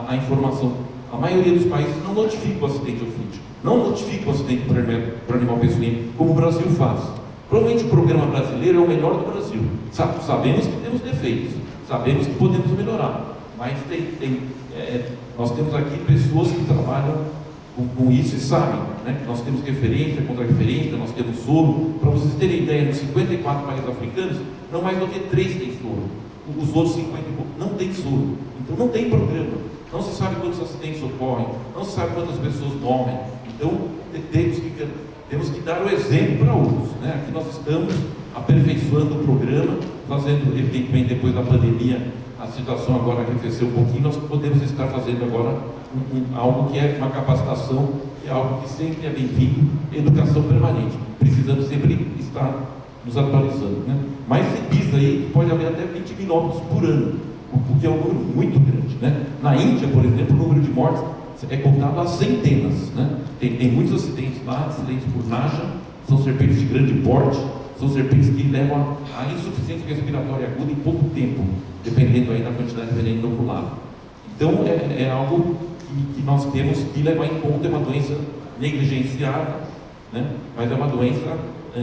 a informação. A maioria dos países não notifica o acidente ofídico, não notifica o acidente por animal peçonhento, como o Brasil faz. Provavelmente o programa brasileiro é o melhor do Brasil. Sabemos que temos defeitos, sabemos que podemos melhorar, mas nós temos aqui pessoas que trabalham com isso e sabem, né? Nós temos referência, contra-referência, nós temos soro. Para vocês terem ideia, nos 54 países africanos, não mais do que 3 têm soro. Os outros 50 não têm soro. Então não tem programa. Não se sabe quantos acidentes ocorrem, não se sabe quantas pessoas morrem. Então temos que dar o exemplo para outros, né? Aqui nós estamos aperfeiçoando o programa, fazendo, evidentemente, depois da pandemia, a situação agora arrefeceu um pouquinho, nós podemos estar fazendo agora algo que é uma capacitação, que é algo que sempre é bem-vindo, educação permanente. Precisamos sempre estar nos atualizando, né? Mas se diz aí que pode haver até 20 mil óbitos por ano, o que é um número muito grande, né? Na Índia, por exemplo, o número de mortes é contado a centenas, né? Tem muitos acidentes lá, acidentes por naja, são serpentes de grande porte, são serpentes que levam a insuficiência respiratória aguda em pouco tempo, dependendo aí da quantidade de veneno inoculado. Então é algo que nós temos que levar em conta. É uma doença negligenciada, né? Mas é uma doença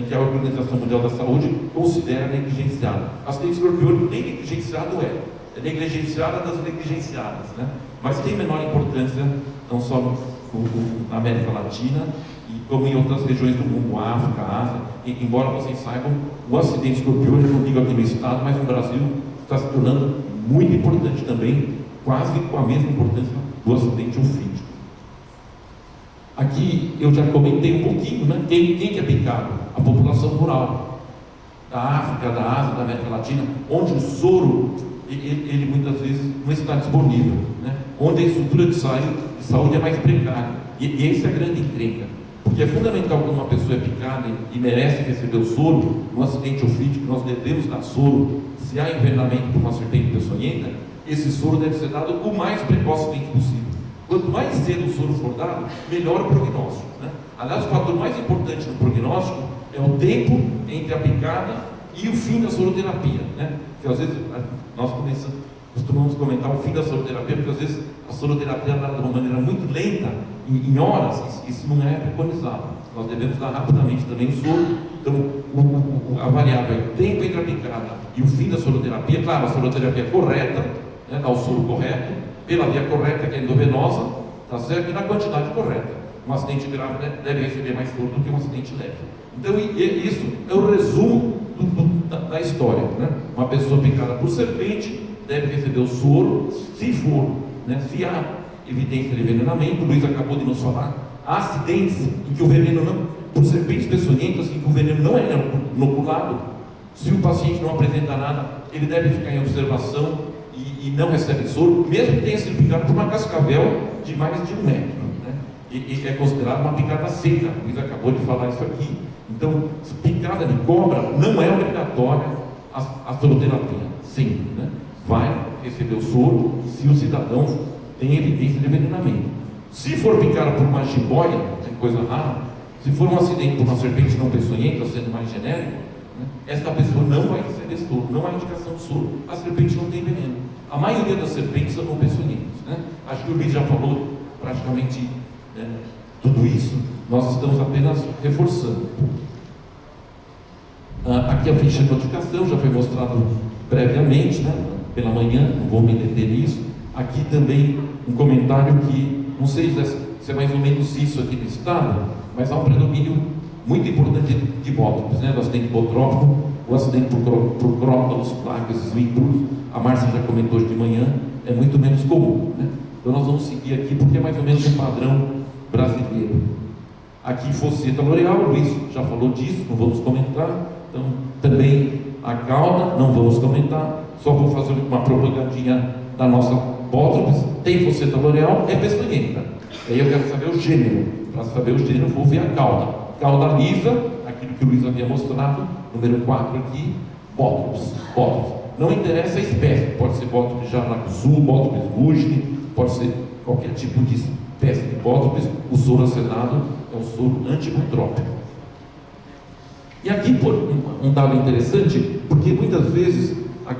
que a Organização Mundial da Saúde considera negligenciada. Acidente escorpiônico nem negligenciado é negligenciada das negligenciadas, né? Mas tem menor importância, não só na América Latina, como em outras regiões do mundo, África, Ásia. Embora vocês saibam, o acidente escorpiônico, eu não digo aqui no estado, mas no Brasil está se tornando muito importante também, quase com a mesma importância do acidente ofídico. Aqui eu já comentei um pouquinho, né? Quem que é picado? A população rural da África, da Ásia, da América Latina, onde o soro ele muitas vezes não está disponível, né? Onde a estrutura de saúde é mais precária. E essa é a grande encrenca, porque é fundamental quando uma pessoa é picada e merece receber o soro. No acidente ofídico nós devemos dar soro. Se há envenenamento por uma serpente peçonhenta, esse soro deve ser dado o mais precocemente possível. Quanto mais cedo o soro for dado, melhor o prognóstico, né? Aliás, o fator mais importante no prognóstico é o tempo entre a picada e o fim da soroterapia, né? Porque às vezes nós costumamos comentar o fim da soroterapia, porque às vezes a soroterapia é dada de uma maneira muito lenta, em horas. Isso não é preconizado. Nós devemos dar rapidamente também o soro. Então a variável é o tempo entre a picada e o fim da soroterapia. Claro, a soroterapia correta, né? Dá o soro correto, pela via correta, que é endovenosa, tá certo? E na quantidade correta. Um acidente grave deve receber mais soro do que um acidente leve. Então isso é o resumo da história, né? Uma pessoa picada por serpente deve receber o soro, se for, né? Se há evidência de envenenamento. O Luiz acabou de nos falar, há acidentes em que o veneno não, por serpentes peçonhentas, em que o veneno não é inoculado. Se o paciente não apresenta nada, ele deve ficar em observação e não recebe soro, mesmo que tenha sido picado por uma cascavel de mais de 1 metro, né? E é considerado uma picada seca. O Luiz acabou de falar isso aqui. Então, picada de cobra não é obrigatória a soroterapia, sempre, né? Vai receber o soro se o cidadão tem evidência de envenenamento. Se for picada por uma jiboia, é coisa rara. Se for um acidente por uma serpente não peçonhenta, sendo mais genérico, né? Essa pessoa não vai receber soro, não há indicação de soro. A serpente não tem veneno. A maioria das serpentes são não peçonhentas, né? Acho que o Luiz já falou praticamente tudo isso. Nós estamos apenas reforçando. Aqui a ficha de notificação já foi mostrado previamente, né? Pela manhã, não vou me deter nisso. Aqui também um comentário que, não sei se é mais ou menos isso aqui no estado, mas há um predomínio muito importante de bótropes, né? Do acidente botrópico, o acidente por crótalos, placas, esvintros, a Márcia já comentou hoje de manhã, é muito menos comum, né? Então nós vamos seguir aqui porque é mais ou menos um padrão brasileiro. Aqui fosseta loreal, o Luiz já falou disso, não vamos comentar. Então também a cauda, não vamos comentar, só vou fazer uma propagandinha da nossa bótropes. Tem fosseta loreal, é peçonhenta. Aí eu quero saber o gênero. Para saber o gênero, vou ver a cauda. Cauda lisa, aquilo que o Luiz havia mostrado, número 4 aqui, bótropes. Não interessa a espécie, pode ser bótropes jararacuzu, bótropes ruge, pode ser qualquer tipo de espécie de bótropes. O soro acenado é o soro antibotrópico. E aqui um dado interessante, porque muitas vezes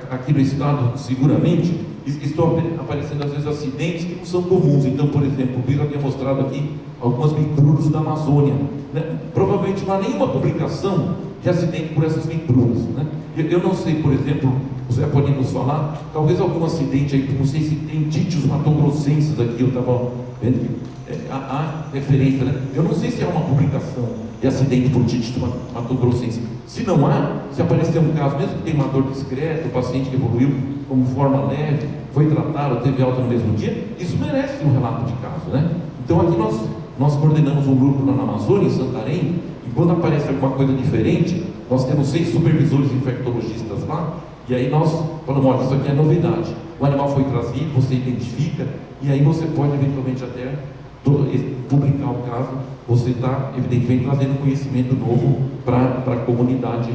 aqui no estado, seguramente, estão aparecendo às vezes acidentes que não são comuns. Então, por exemplo, o Bira tinha mostrado aqui algumas micruras da Amazônia, né? Provavelmente não há nenhuma publicação de acidente por essas micruras, né? Eu não sei, por exemplo, o Zé pode nos falar, talvez algum acidente aí, não sei se tem títios matogrossenses aqui, eu estava vendo que há referência, né? Eu não sei se há uma publicação de acidente por títios matogrossenses. Se não há, se aparecer um caso, mesmo que tenha uma dor discreta, o paciente que evoluiu como forma leve, foi tratado, teve alta no mesmo dia, isso merece um relato de caso, né? Então aqui nós coordenamos um grupo lá na Amazônia, em Santarém, e quando aparece alguma coisa diferente, nós temos 6 supervisores infectologistas lá, e aí nós falamos, olha, isso aqui é novidade. O animal foi trazido, você identifica, e aí você pode eventualmente até publicar o caso, você está evidentemente trazendo conhecimento novo para a comunidade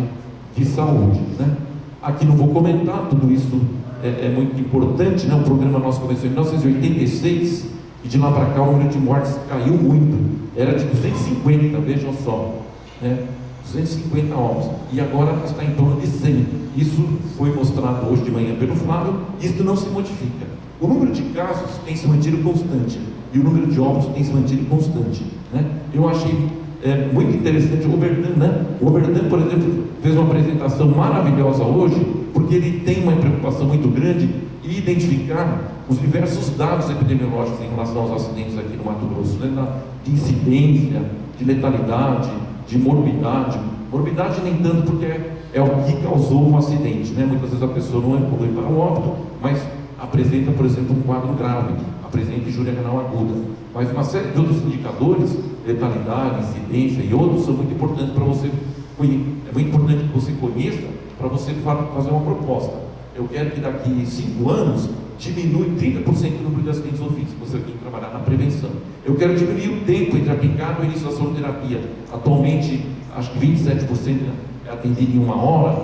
de saúde, né? Aqui não vou comentar, tudo isso é muito importante, né? O programa nosso começou em 1986 e de lá para cá o número de mortes caiu muito, era de 250, vejam só, né? 250 óbitos, e agora está em torno de 100. Isso foi mostrado hoje de manhã pelo Flávio, isso não se modifica. O número de casos tem se mantido constante e o número de óbitos tem se mantido constante, né? Eu achei muito interessante o Oberdan, né? O Oberdan, por exemplo, fez uma apresentação maravilhosa hoje, porque ele tem uma preocupação muito grande em identificar os diversos dados epidemiológicos em relação aos acidentes aqui no Mato Grosso, né? De incidência, de letalidade, de morbidade. Morbidade nem tanto porque é o que causou um acidente, né? Muitas vezes a pessoa não evolui para um óbito, mas apresenta, por exemplo, um quadro grave, apresenta injúria renal aguda. Mas uma série de outros indicadores, letalidade, incidência e outros, são muito importantes para você conhecer. É muito importante que você conheça para você fazer uma proposta. Eu quero que daqui 5 anos diminua 30% o número de acidentes ofídicos, você tem que trabalhar na prevenção. Eu quero diminuir o tempo entre aplicar e o início da soroterapia. Atualmente, acho que 27% é atendido em 1 hora,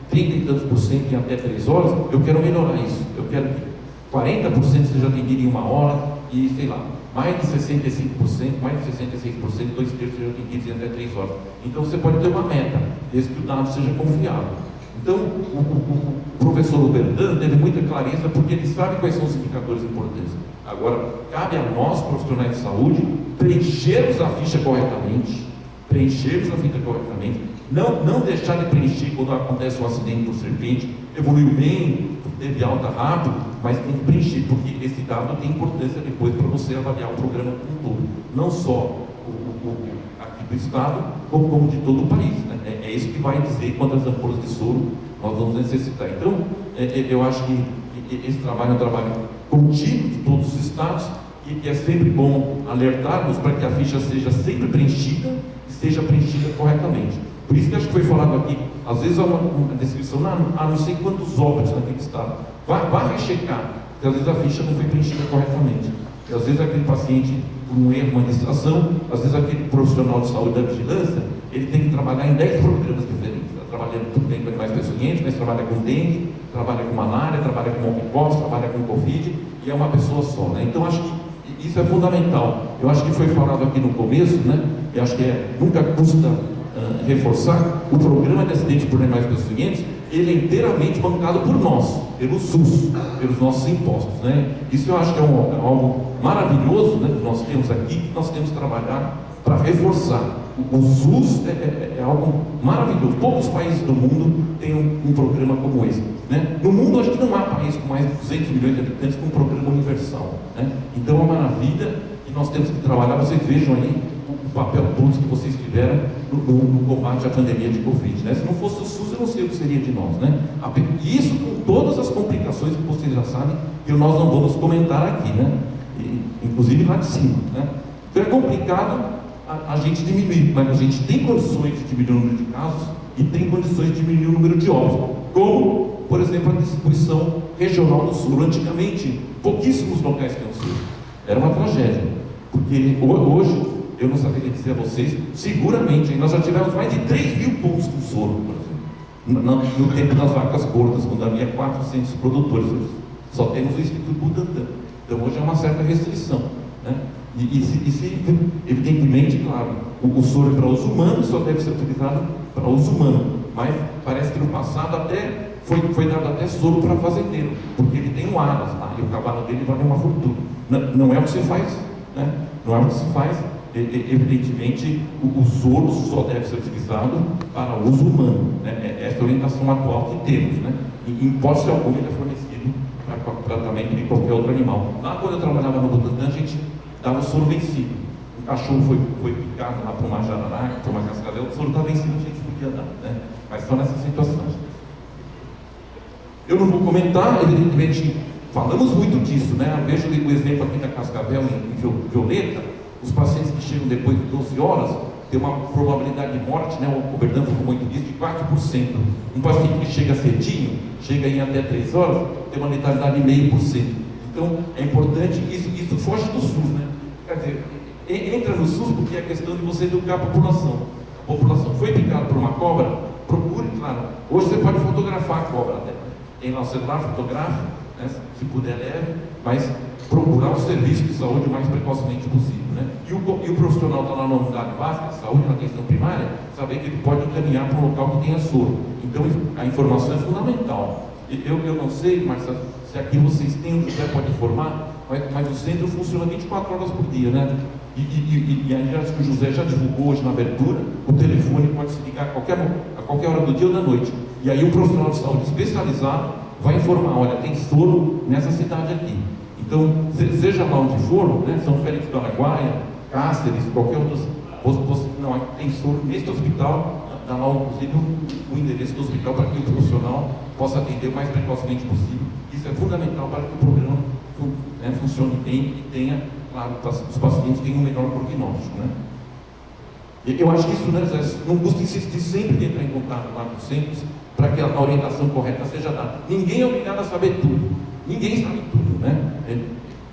30 e tantos por cento em até 3 horas. Eu quero melhorar isso. Eu quero que 40% seja atendido em 1 hora e, sei lá, mais de 65%, mais de 66%, 2/3 sejam atendidos em até 3 horas. Então você pode ter uma meta, desde que o dado seja confiável. Então, o professor Oberdan teve muita clareza, porque ele sabe quais são os indicadores importantes. Agora, cabe a nós, profissionais de saúde, preenchermos a ficha corretamente, não deixar de preencher quando acontece um acidente por serpente, evoluiu bem, teve alta rápido, mas tem que preencher, porque esse dado tem importância depois para você avaliar o programa como um todo, não só aqui do estado, como de todo o país, né? É isso que vai dizer quantas ampolas de soro nós vamos necessitar. Então, eu acho que esse trabalho é um trabalho contínuo de todos os estados, e que é sempre bom alertarmos para que a ficha seja sempre preenchida e seja preenchida corretamente. Por isso que acho que foi falado aqui, às vezes há uma descrição, não sei quantos óbitos naquele estado. Vá rechecar, porque às vezes a ficha não foi preenchida corretamente. E às vezes aquele paciente, por um erro, uma distração, às vezes aquele profissional de saúde da vigilância, ele tem que trabalhar em 10 programas diferentes. Está trabalhando tudo bem com animais peçonhentos, mas trabalha com dengue, trabalha com malária, trabalha com monkeypox, trabalha com covid, e é uma pessoa só, né? Então acho que isso é fundamental. Eu acho que foi falado aqui no começo, né? E acho que nunca custa reforçar, o programa de acidente por animais peçonhentos, ele é inteiramente bancado por nós, pelo SUS, pelos nossos impostos, né? Isso eu acho que é algo maravilhoso, né, que nós temos aqui, que nós temos que trabalhar para reforçar. O SUS é algo maravilhoso. Poucos países do mundo têm um programa como esse, né? No mundo, acho que não há país com mais de 200 milhões de habitantes com um programa universal, né? Então é uma maravilha e nós temos que trabalhar. Vocês vejam aí o papel todos que vocês tiveram no combate à pandemia de Covid, né? Se não fosse o SUS, eu não sei o que seria de nós, né? Isso com todas as complicações que vocês já sabem, que nós não vamos comentar aqui, né? Inclusive lá de cima, né? Então é complicado a gente diminuir, mas a gente tem condições de diminuir o número de casos e tem condições de diminuir o número de óbitos, como, por exemplo, a distribuição regional do soro. Antigamente, pouquíssimos locais tinham soro. Era uma tragédia, porque hoje, eu não saberia dizer a vocês, seguramente, nós já tivemos mais de 3 mil pontos com soro, por exemplo, no tempo das vacas gordas, quando havia 400 produtores. Só temos o Instituto Butantan. Então hoje é uma certa restrição, né? Evidentemente, claro, o soro para uso humano só deve ser utilizado para uso humano, mas parece que no passado até foi dado até soro para fazendeiro, porque ele tem um aras lá, e o cavalo dele vale uma fortuna. Não é o que se faz, né? Não é o que se faz. Evidentemente, o soro só deve ser utilizado para uso humano, né? Essa é a orientação atual que temos, né? E, em hipótese alguma, ele é fornecido para tratamento de qualquer outro animal. Lá, quando eu trabalhava no Butantã, a gente dava o soro vencido. Um cachorro foi picado lá por uma jararaca, por uma cascavel, o soro está vencido, a gente podia dar, né? Mas só nessa situação. Eu não vou comentar, evidentemente, falamos muito disso, né? Eu vejo o exemplo aqui da cascavel em violeta. Os pacientes que chegam depois de 12 horas têm uma probabilidade de morte, né? O Bernardo ficou muito disso, de 4%. Um paciente que chega cedinho, chega em até 3 horas, tem uma letalidade de 0,5%. Então, é importante, isso foge do SUS, né? Quer dizer, entra no SUS porque é a questão de você educar a população. A população foi picada por uma cobra, procure, claro. Hoje você pode fotografar a cobra, né? Tem lá o celular, fotografa, né? Se puder leve, mas procurar o serviço de saúde o mais precocemente possível, né? E o profissional está lá na unidade básica de saúde, na atenção primária, saber que ele pode encaminhar para um local que tenha soro. Então, a informação é fundamental. Eu não sei, Marcelo, se aqui vocês têm, o José pode informar, mas o centro funciona 24 horas por dia, né? E aí, acho que o José já divulgou hoje na abertura, o telefone pode se ligar a qualquer hora do dia ou da noite. E aí o profissional de saúde especializado vai informar, olha, tem soro nessa cidade aqui. Então, seja lá onde for, né, São Félix do Araguaia, Cáceres, qualquer outro, não, tem soro neste hospital, dá lá inclusive o endereço do hospital para que o profissional possa atender o mais precocemente possível. Isso é fundamental para que o programa funcione bem e tenha, claro, os pacientes tenham um melhor prognóstico, né? Eu acho que isso, né, não custa insistir sempre de entrar em contato lá com os centros para que a orientação correta seja dada. Ninguém é obrigado a saber tudo, ninguém sabe tudo, né?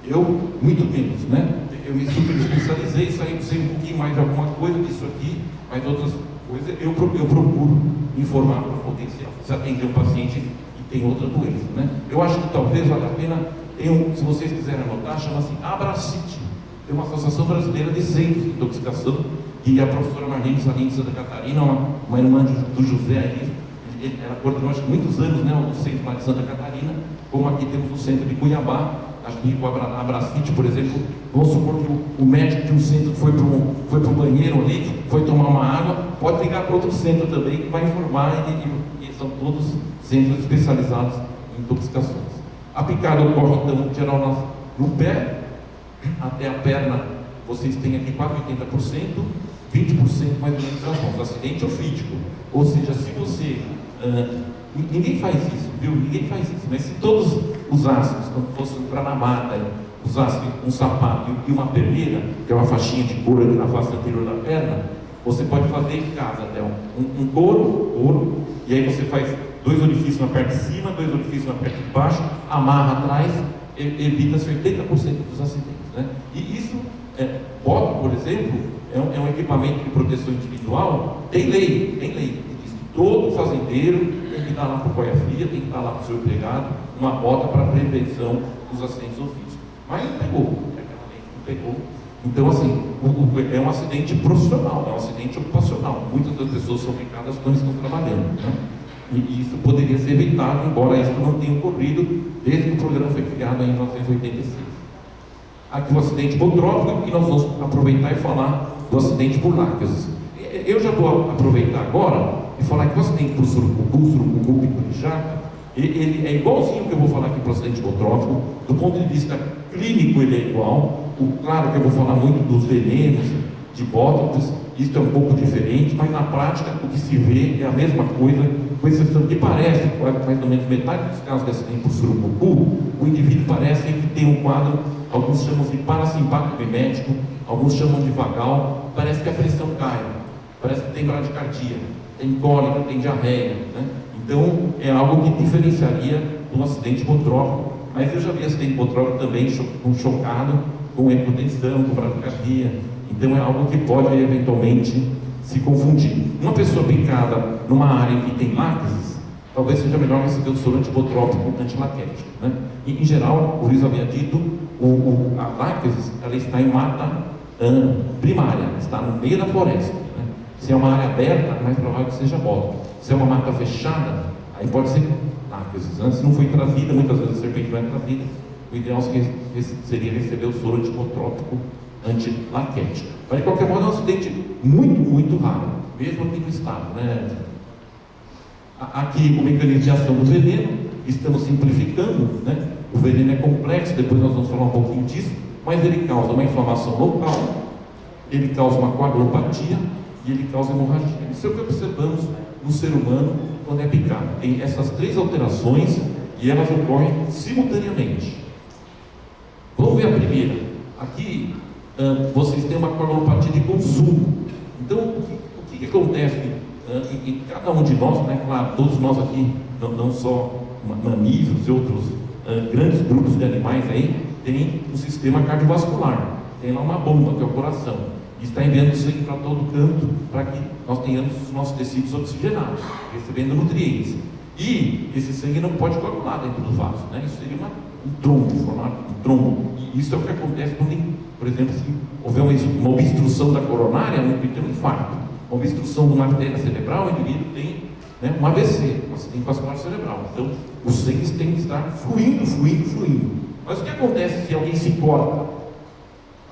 Eu, muito menos, né? Eu me super especializei, sei um pouquinho mais de alguma coisa disso aqui, mas outras coisas eu procuro informar para poder se atender um paciente que tem outra doença, né? Eu acho que talvez valha a pena, se vocês quiserem anotar, chama-se Abracite. Tem uma associação brasileira de centros de intoxicação, e a professora Marlene Salim de Santa Catarina, uma irmã do José aí, ela coordenou acho que muitos anos, né, o centro lá de Santa Catarina, como aqui temos o centro de Cuiabá. Acho que com a Abracite, por exemplo, vamos supor que o médico de um centro foi para o banheiro ali, foi tomar uma água, pode ligar para outro centro também, que vai informar, e são todos centros especializados em intoxicações. A picada ocorre, então, em geral, no pé, até a perna, vocês têm aqui quase 80%, 20% mais ou menos nas mãos, acidente ofídico. Ou seja, se você... ninguém faz isso, viu? Ninguém faz isso. Mas se todos usássemos, quando fosse entrar na mata, usasse um sapato e uma perneira, que é uma faixinha de couro aqui na face anterior da perna, você pode fazer em casa até um couro, e aí você faz 2 orifícios na parte de cima, 2 orifícios na parte de baixo, amarra atrás, evita-se 80% dos acidentes, né? E isso, bota, por exemplo, é um equipamento de proteção individual, tem lei, que diz que todo fazendeiro tem que dar lá para o boia-fria, tem que dar lá para o seu empregado uma bota para prevenção dos acidentes ofídicos. Mas não pegou, aquela lei não pegou. Então, assim, é um acidente profissional, é um acidente ocupacional. Muitas das pessoas são picadas quando estão trabalhando, né? E isso poderia ser evitado, embora isso não tenha ocorrido desde que o programa foi criado em 1986. Aqui o acidente hipotrófico, e nós vamos aproveitar e falar do acidente por lácteos. Eu já vou aproveitar agora e falar que o acidente por surucucu piturijata, ele é igualzinho que eu vou falar aqui para o acidente hipotrófico. Do ponto de vista clínico, ele é igual. Claro que eu vou falar muito dos venenos, de bóticos, isso é um pouco diferente, mas na prática o que se vê é a mesma coisa, com exceção que parece, mais ou menos metade dos casos de acidente por surucucu, o indivíduo parece que tem um quadro, alguns chamam de parasimpático emético, alguns chamam de vagal, parece que a pressão cai, parece que tem bradicardia, tem cólica, tem diarreia, né? Então é algo que diferenciaria de um acidente hipotrófico, mas eu já vi acidente hipotrófico também com chocado, com hipotensão, com bradicardia. Então é algo que pode eventualmente se confundir. Uma pessoa picada numa área que tem lácteos, talvez seja melhor receber o soro antibotrópico antilaquético, né? E, em geral, o Luiz havia dito, a lácteos, ela está em mata primária, está no meio da floresta, né? Se é uma área aberta, é mais provável que seja bólica. Se é uma mata fechada, Aí pode ser lácteos. Se não foi trazida, muitas vezes a serpente não é trazida, o ideal seria receber o soro anticotrópico antilaquético. Mas de qualquer modo é um acidente muito, muito raro, mesmo aqui no estado, né? Aqui o mecanismo de ação do veneno, estamos simplificando, né? O veneno é complexo, depois nós vamos falar um pouquinho disso, mas ele causa uma inflamação local, ele causa uma coagulopatia e ele causa hemorragia. Isso é o que observamos no ser humano quando é picado. Tem essas 3 alterações e elas ocorrem simultaneamente. Vamos ver a primeira. Aqui vocês têm uma coagulopatia de consumo. Então, o que acontece em cada um de nós, né? Claro, todos nós aqui, não só mamíferos e outros grandes grupos de animais aí, tem um sistema cardiovascular. Tem lá uma bomba, que é o coração. E está enviando sangue para todo canto, para que nós tenhamos os nossos tecidos oxigenados, recebendo nutrientes. E esse sangue não pode coagular dentro do vaso, né? Isso seria um trombo, formar um trombo. E isso é o que acontece quando, por exemplo, se houver uma obstrução da coronária, o indivíduo tem um infarto. Uma obstrução de uma artéria cerebral, o indivíduo tem, né, um AVC, um acidente vascular cerebral. Então, o sangue tem que estar fluindo. Mas o que acontece se alguém se corta?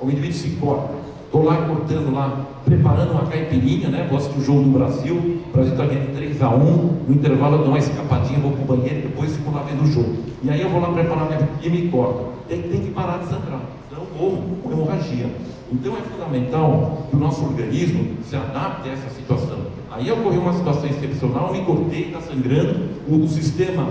O indivíduo se corta. Estou lá cortando lá, preparando uma caipirinha, né? Vou assistir o jogo do Brasil, o Brasil está ganhando 3-1, no intervalo eu dou uma escapadinha, vou para o banheiro e depois fico lá vendo o jogo. E aí eu vou lá preparar a caipirinha e me corto. Tem que parar de sangrar, senão houve uma hemorragia. Então é fundamental que o nosso organismo se adapte a essa situação. Aí ocorreu uma situação excepcional, me cortei, está sangrando, o sistema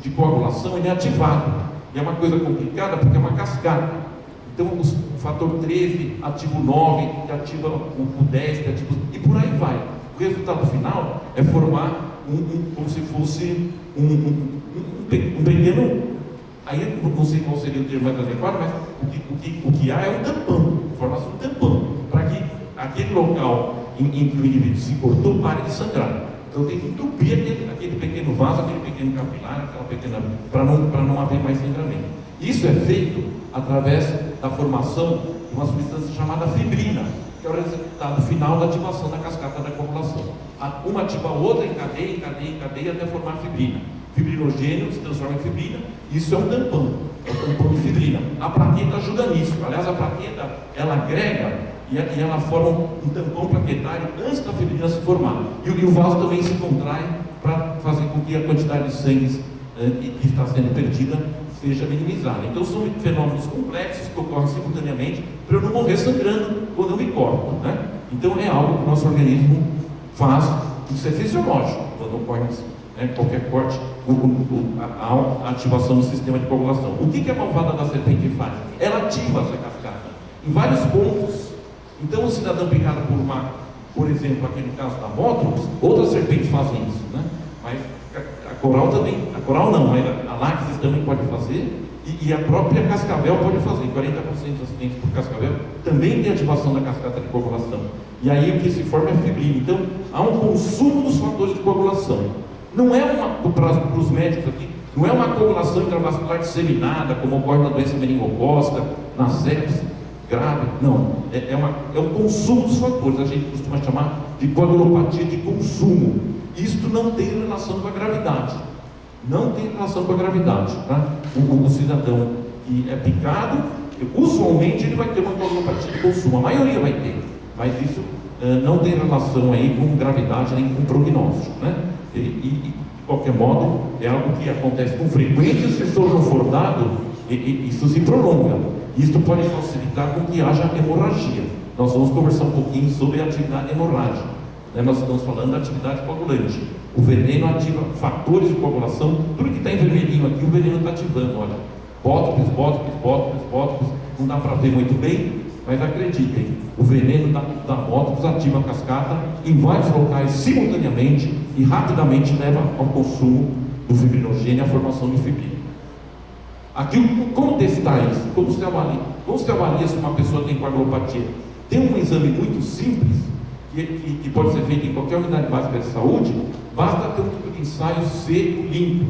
de coagulação ele é ativado. E é uma coisa complicada porque é uma cascata. Então o fator 13 ativa o 9, que ativa o 10, que ativa, e por aí vai. O resultado final é formar como se fosse um pequeno, aí não sei qual seria o termo mais adequado, mas o que há é um tampão, forma-se um tampão, para que aquele local em que o indivíduo se cortou pare de sangrar. Então tem que entupir aquele pequeno vaso, aquele pequeno capilar, para não haver mais sangramento. Isso é feito através da formação de uma substância chamada fibrina, que é o resultado final da ativação da cascata da coagulação. Uma ativa a outra, encadeia até formar fibrina. Fibrinogênio se transforma em fibrina, isso é um tampão de fibrina. A plaqueta ajuda nisso. Aliás, a plaqueta, ela agrega e ela forma um tampão plaquetário antes da fibrina se formar. E o vaso também se contrai para fazer com que a quantidade de sangue que está sendo perdida seja minimizada. Então são fenômenos complexos que ocorrem simultaneamente para eu não morrer sangrando quando eu me corto, né? Então é algo que o nosso organismo faz, isso é fisiológico, quando ocorre qualquer corte, a ativação do sistema de coagulação. O que a malvada da serpente faz? Ela ativa essa cascata em vários pontos. Então o cidadão picado por exemplo, aqui no caso da Mótropos, outras serpentes fazem isso, né? Mas a coral também, a láxis também pode fazer, e a própria cascavel pode fazer. 40% dos acidentes por cascavel também tem ativação da cascata de coagulação. E aí o que se forma é fibrina. Então há um consumo dos fatores de coagulação. Não é para os médicos aqui, não é uma coagulação intravascular disseminada, como ocorre na doença meningocócica, na sepse grave. Não, é um consumo dos fatores. A gente costuma chamar de coagulopatia de consumo. Isto não tem relação com a gravidade. Não tem relação com a gravidade, tá? O cidadão que é picado, usualmente ele vai ter uma coagulopatia de consumo. A maioria vai ter, mas isso não tem relação aí com gravidade nem com prognóstico, né? E de qualquer modo, é algo que acontece com frequência. Se o soro não for dado, isso se prolonga. Isso pode facilitar com que haja hemorragia. Nós vamos conversar um pouquinho sobre a atividade hemorrágica. Nós estamos falando da atividade coagulante. O veneno ativa fatores de coagulação. Tudo que está em vermelhinho aqui, o veneno está ativando. Olha, bótopis, não dá para ver muito bem, mas acreditem, o veneno da Mótopis ativa a cascata em vários locais simultaneamente e rapidamente leva ao consumo do fibrinogênio e à formação de fibrina. Aqui, como testar isso? Como se avalia se uma pessoa tem coagulopatia? Tem um exame muito simples que pode ser feito em qualquer unidade básica de saúde. Basta ter um tubo de ensaio seco, limpo,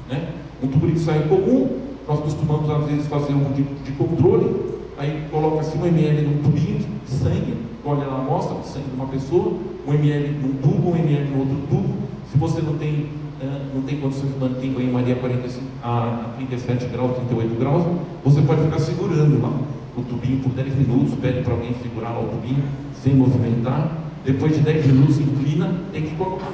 né? Um tubo de ensaio comum, nós costumamos às vezes fazer um de controle, aí coloca-se 1 ml num tubinho de sangue, colhe a amostra de sangue de uma pessoa, 1 ml num tubo, 1 ml no outro tubo, Se você não tem condições de manter em banho-maria a 37 graus, 38 graus, você pode ficar segurando lá o tubinho por 10 minutos, pede para alguém segurar lá o tubinho sem movimentar. Depois de 10 minutos, inclina, tem que coagular.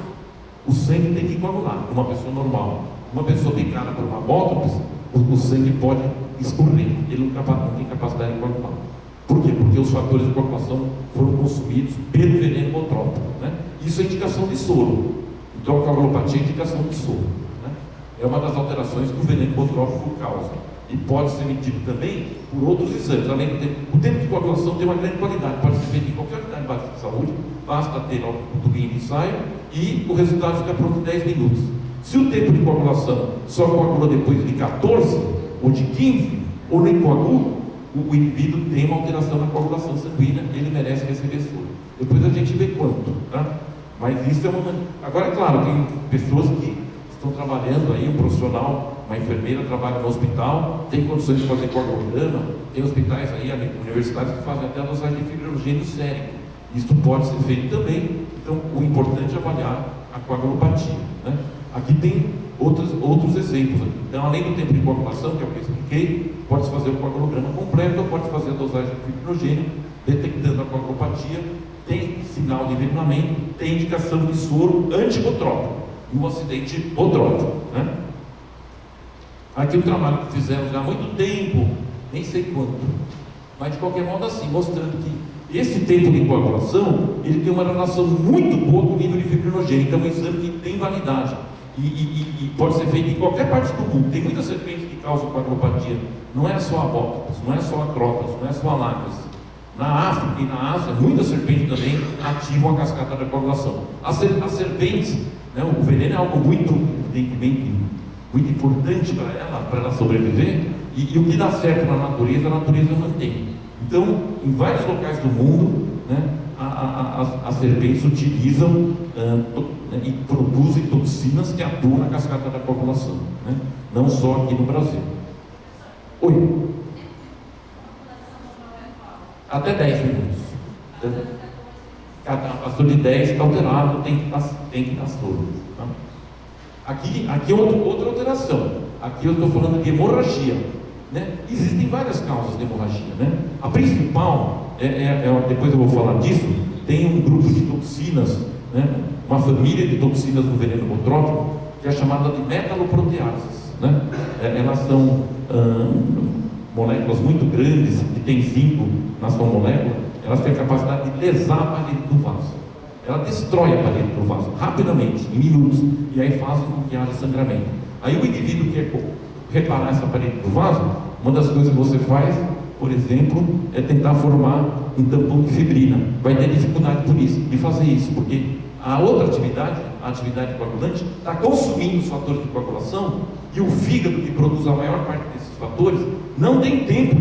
O sangue tem que coagular, uma pessoa normal. Uma pessoa picada por uma moto, o sangue pode escorrer, ele não tem capacidade de coagular. Por quê? Porque os fatores de coagulação foram consumidos pelo veneno botrópico, né? Isso é indicação de soro. Então a coagulopatia é indicação de soro, né? É uma das alterações que o veneno botrópico causa. E pode ser medido também por outros exames. Além do tempo, o tempo de coagulação tem uma grande qualidade, pode ser feito em qualquer unidade básica de saúde, basta ter o tubinho de ensaio e o resultado fica pronto em 10 minutos. Se o tempo de coagulação só coagula depois de 14 ou de 15, ou nem coagula, o indivíduo tem uma alteração na coagulação sanguínea, ele merece receber soro. Depois a gente vê quanto, tá? Mas isso é uma... Agora, é claro, tem pessoas que estão trabalhando aí, um profissional, uma enfermeira trabalha no hospital, tem condições de fazer coagulograma, tem hospitais aí, universidades que fazem até a dosagem de fibrinogenio sérico. Isso pode ser feito também. Então, o importante é avaliar a coagulopatia, né? Aqui tem outros exemplos. Então, além do tempo de coagulação, que é o que eu expliquei, pode-se fazer o coagulograma completo, ou pode fazer a dosagem de fibrinogênio, detectando a coagulopatia, tem sinal de envenenamento, tem indicação de soro antibotrópico, um acidente botrópico, né? Aqui um trabalho que fizemos já há muito tempo, nem sei quanto, mas de qualquer modo assim, mostrando que esse tempo de coagulação, ele tem uma relação muito boa com o nível de fibrinogênio, então é um exame que tem validade. E pode ser feito em qualquer parte do mundo. Tem muitas serpentes que causam coagulopatia. Não é só a bótopus, não é só a acrópolis, não é só a lácteos. Na África e na Ásia, muitas serpentes também ativam a cascata da coagulação. As serpentes, né, o veneno é algo muito, evidentemente, muito importante para ela sobreviver. E o que dá certo na natureza, a natureza mantém. Então, em vários locais do mundo, né, as serpentes utilizam e produzem toxinas que atuam na cascata da coagulação, né? Não só aqui no Brasil. Oi? Até 10 minutos. Passou de 10, está alterado, tem que dar soro. Tá? Aqui é outra alteração. Aqui eu estou falando de hemorragia, né? Existem várias causas de hemorragia, né? A principal, depois eu vou falar disso, tem um grupo de toxinas, né? Uma família de toxinas do veneno botrópico, que é chamada de metaloproteases, né? Elas são moléculas muito grandes, que tem zinco na sua molécula, elas têm a capacidade de lesar a parede do vaso. Ela destrói a parede do vaso rapidamente, em minutos, e aí fazem com que haja sangramento. Aí o indivíduo quer reparar essa parede do vaso, uma das coisas que você faz, por exemplo, é tentar formar um tampão de fibrina. Vai ter dificuldade por isso, de fazer isso, porque a outra atividade, a atividade coagulante, está consumindo os fatores de coagulação, e o fígado, que produz a maior parte desses fatores, não tem tempo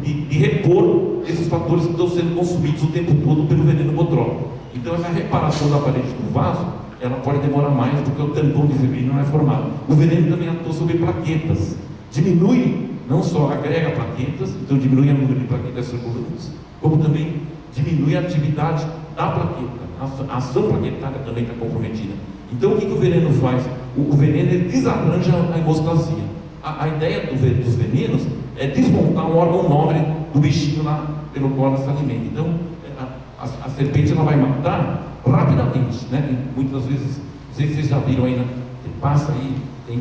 de repor esses fatores que estão sendo consumidos o tempo todo pelo veneno botrópico. Então essa reparação da parede do vaso, ela pode demorar mais, porque o tampão de fibrina não é formado. O veneno também atua sobre plaquetas, diminui, não só agrega plaquetas, então diminui o número de plaquetas circulantes, como também diminui a atividade da plaqueta, a ação plaquetária também está comprometida. Então o que o veneno faz? O veneno, ele desarranja a hemostasia. A ideia dos venenos é desmontar um órgão nobre do bichinho lá pelo qual ela se alimenta. Então a serpente, ela vai matar rapidamente, né? Muitas vezes, não sei se vocês já viram aí, passa aí,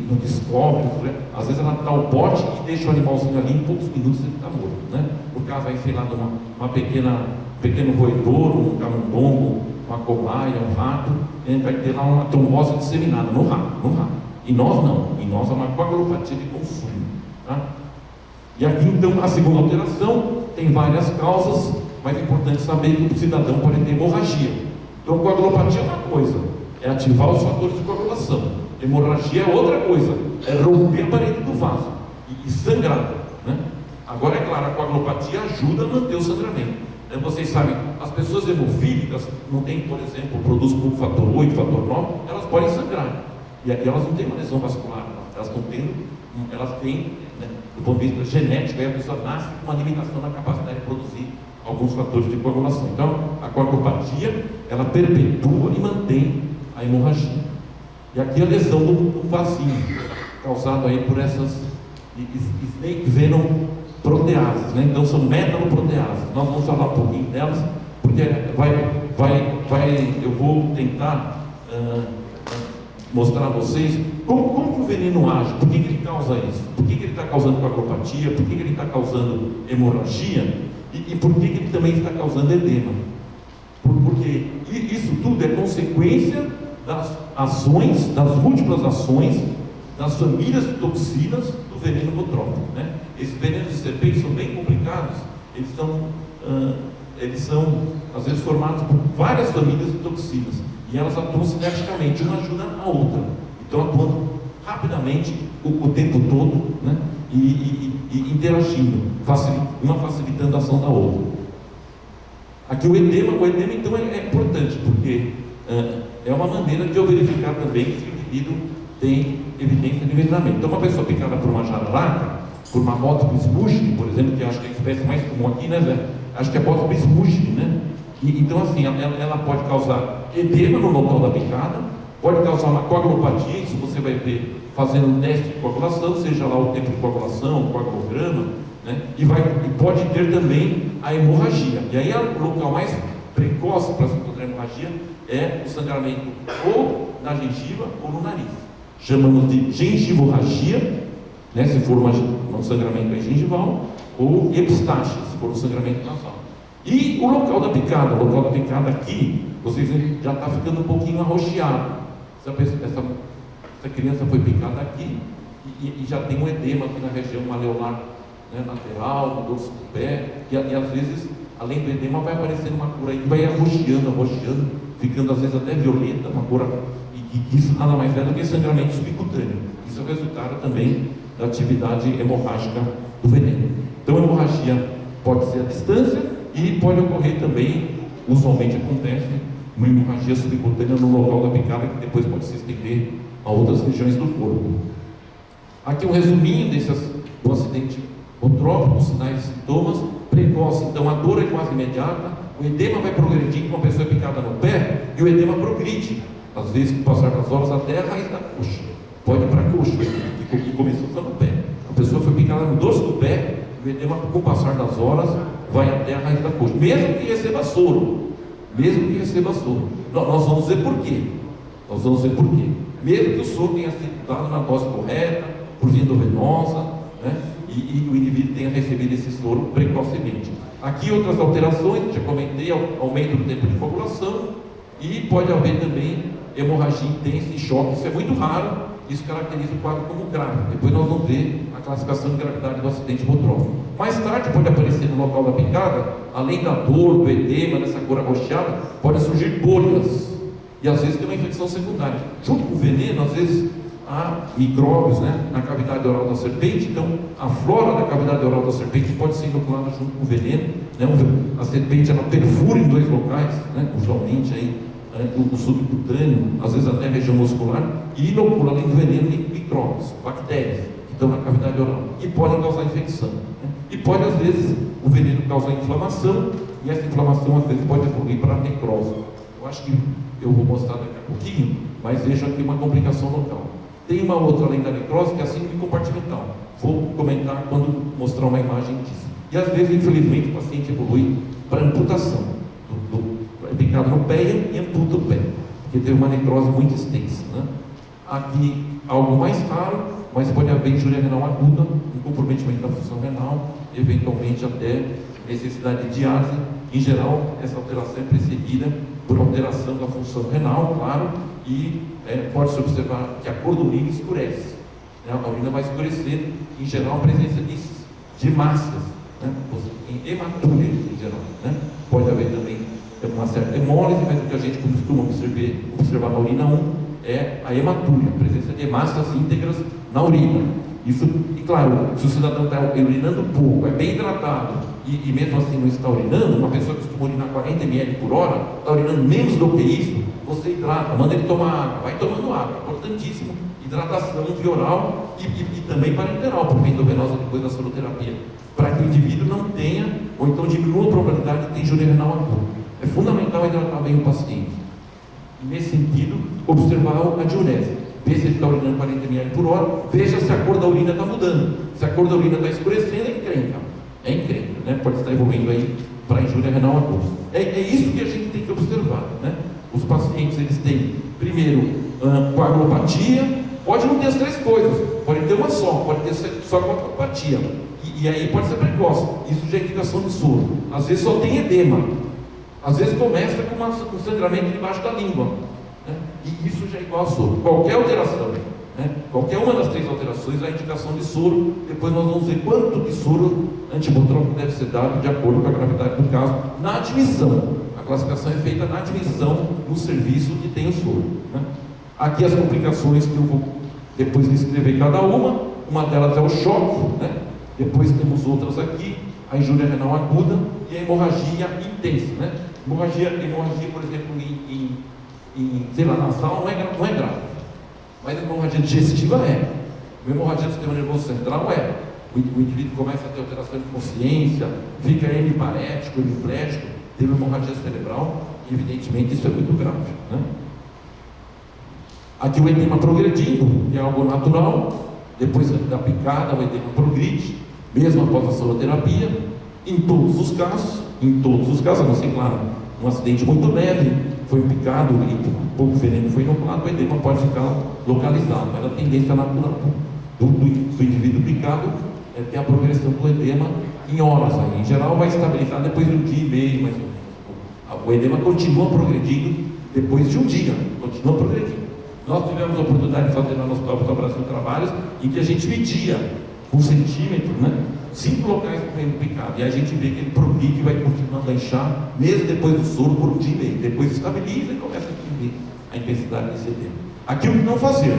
não descobre, né? Às vezes ela dá o bote e deixa o animalzinho ali, em poucos minutos ele está morto, né? No caso aí, sei lá, de um pequeno roedor, um camundongo, uma cobaia, um rato, ele vai ter lá uma trombose disseminada no rato. E nós não, em nós é uma coagulopatia de consumo, tá? E aqui então a segunda alteração tem várias causas, mas é importante saber que o cidadão pode ter hemorragia. Então coagulopatia é uma coisa, é ativar os fatores de coagulação. Hemorragia é outra coisa, é romper a parede do vaso e sangrar, né? Agora é claro, a coagulopatia ajuda a manter o sangramento. Vocês sabem, as pessoas hemofílicas não têm, por exemplo, produz como fator 8, fator 9, elas podem sangrar. E elas não têm uma lesão vascular, elas têm, né, do ponto de vista genético, aí a pessoa nasce com uma limitação na capacidade de produzir alguns fatores de coagulação. Então, a coagulopatia, ela perpetua e mantém a hemorragia. E aqui a lesão do vasinho, causado aí por essas snake venom proteases, né? Então são metaloproteases. Nós vamos falar um pouquinho delas, porque eu vou tentar mostrar a vocês como que o veneno age, por que ele causa isso, por que ele está causando coagulopatia, por que ele está causando hemorragia e por que ele também está causando edema. Porque isso tudo é consequência das ações, das múltiplas ações das famílias de toxinas do veneno botrópico, né? Esses venenos de serpente são bem complicados, eles são às vezes formados por várias famílias de toxinas e elas atuam sinergicamente, uma ajuda a outra, então atuando rapidamente o tempo todo, né? e interagindo, uma facilitando a ação da outra. Aqui o edema então é importante, porque é uma maneira de eu verificar também se o indivíduo tem evidência de envenenamento. Então, uma pessoa picada por uma jararaca, por uma Botrys mugine, por exemplo, que acho que é a espécie mais comum aqui, né, Zé? Acho que é a Botrys mugine, né? Então, assim, ela pode causar edema no local da picada, pode causar uma coagulopatia, isso você vai ver fazendo um teste de coagulação, seja lá o tempo de coagulação, o coagulograma, né? E pode ter também a hemorragia. E aí, o local mais precoce para se encontrar hemorragia é o sangramento ou na gengiva ou no nariz. Chamamos de gengivorragia, né, se for um sangramento gengival, ou epistaxe, se for um sangramento nasal. E o local da picada aqui, vocês veem, já está ficando um pouquinho arroxeado. Essa criança foi picada aqui e já tem um edema aqui na região maleolar, né, lateral, no dorso do pé, e às vezes, além do edema, vai aparecendo uma cor aí que vai arroxeando, ficando às vezes até violeta, uma cor. E isso nada mais é do que sangramento subcutâneo. Isso é o resultado também da atividade hemorrágica do veneno. Então a hemorragia pode ser à distância e pode ocorrer também, usualmente acontece, uma hemorragia subcutânea no local da picada, que depois pode se estender a outras regiões do corpo. Aqui um resuminho do acidente botrópico, sinais e sintomas. Precoce, então a dor é quase imediata, o edema vai progredindo, uma pessoa é picada no pé e o edema progride. Às vezes, com o passar das horas, até a raiz da coxa. Pode ir para a coxa, e começou só no pé. A pessoa foi picada no dorso do pé, o edema, com o passar das horas, vai até a raiz da coxa. Mesmo que receba soro. Nós vamos ver por quê. Mesmo que o soro tenha sido dado na dose correta, por via endovenosa, né? E o indivíduo tenha recebido esse soro precocemente. Aqui outras alterações, já comentei, aumento do tempo de coagulação, e pode haver também hemorragia intensa e choque. Isso é muito raro, isso caracteriza o quadro como grave. Depois nós vamos ver a classificação de gravidade do acidente botrópico. Mais tarde pode aparecer no local da picada, além da dor, do edema, dessa cor arroxeada, podem surgir bolhas, e às vezes tem uma infecção secundária. Junto com o veneno, às vezes há micróbios, né, na cavidade oral da serpente. Então a flora da cavidade oral da serpente pode ser inoculada junto com o veneno, né? A serpente ela perfura em dois locais, né, usualmente aí o subcutâneo, às vezes até a região muscular, e inocula além do veneno micróbios, bactérias que estão na cavidade oral e podem causar infecção, né? E pode às vezes o veneno causar inflamação, e essa inflamação às vezes pode evoluir para a necrose. Eu acho que eu vou mostrar daqui a pouquinho, mas vejo aqui uma complicação local. Tem uma outra além da necrose, que é a síndrome compartimental. Vou comentar quando mostrar uma imagem disso. E às vezes, infelizmente, o paciente evolui para amputação. É picado no pé e amputa o pé, porque teve uma necrose muito extensa, né? Aqui, algo mais raro, mas pode haver injúria renal aguda, um comprometimento da função renal, eventualmente até necessidade de diálise. Em geral, essa alteração é precedida por alteração da função renal, claro, e pode-se observar que a cor da urina escurece, né? A urina vai escurecendo, em geral, a presença de massas, né? Em hematúria, em geral, né? Pode haver também uma certa hemólise, mas o que a gente costuma observar na urina 1 é a hematúria, a presença de massas íntegras na urina. Isso, e claro, se o cidadão está urinando pouco, é bem hidratado, e mesmo assim não está urinando, uma pessoa que costuma urinar 40 ml por hora, está urinando menos do que isso, você hidrata, manda ele tomar água, vai tomando água, importantíssimo, hidratação via oral e também parenteral, por via endovenosa depois da soroterapia, para que o indivíduo não tenha, ou então diminua a probabilidade de ter injúria renal aguda. É fundamental hidratar bem o paciente. E nesse sentido, observar a diurese. vê se ele está urinando 40 ml por hora, veja se a cor da urina está mudando. Se a cor da urina está escurecendo, é encrenca. É encrenca, né? Pode estar evoluindo aí para injúria renal aguda. É isso que a gente tem que observar, né? Os pacientes, eles têm, primeiro, coagulopatia, pode não ter as três coisas, pode ter uma só, pode ter só coagulopatia, e aí pode ser precoce, isso já é indicação de soro. Às vezes só tem edema, às vezes começa com um sangramento debaixo da língua, né? E isso já é igual a soro. Qualquer alteração, né? Qualquer uma das três alterações é a indicação de soro. Depois nós vamos ver quanto de soro antibotrópico deve ser dado de acordo com a gravidade do caso, na admissão. A classificação é feita na admissão no serviço que tem o soro, né? Aqui as complicações que eu vou depois descrever cada uma delas é o choque, né? Depois temos outras aqui, a injúria renal aguda e a hemorragia intensa, né? Hemorragia, por exemplo, em nasal não é grave, mas a hemorragia digestiva é. A hemorragia do sistema nervoso central é. O indivíduo começa a ter alteração de consciência, fica hemiparético, hemiplégico, teve hemorragia cerebral, e evidentemente isso é muito grave, né? Aqui o edema progredindo, que é algo natural, depois da picada o edema progride, mesmo após a soroterapia, em todos os casos, a não ser, claro, um acidente muito leve, foi picado e pouco veneno foi inoculado, o edema pode ficar localizado, mas a tendência natural do indivíduo picado é ter a progressão do edema em horas aí. Em geral vai estabilizar depois de um dia e meio, mas o edema continua progredindo depois de um dia, continua progredindo. Nós tivemos a oportunidade de fazer no Hospital do Brasil trabalhos em que a gente media 1 centímetro, né? 5 locais com picado, e a gente vê que ele progride e vai continuando a inchar, mesmo depois do soro por um dia e meio. Depois estabiliza e começa a diminuir a intensidade desse edema. Aqui o que não fazer?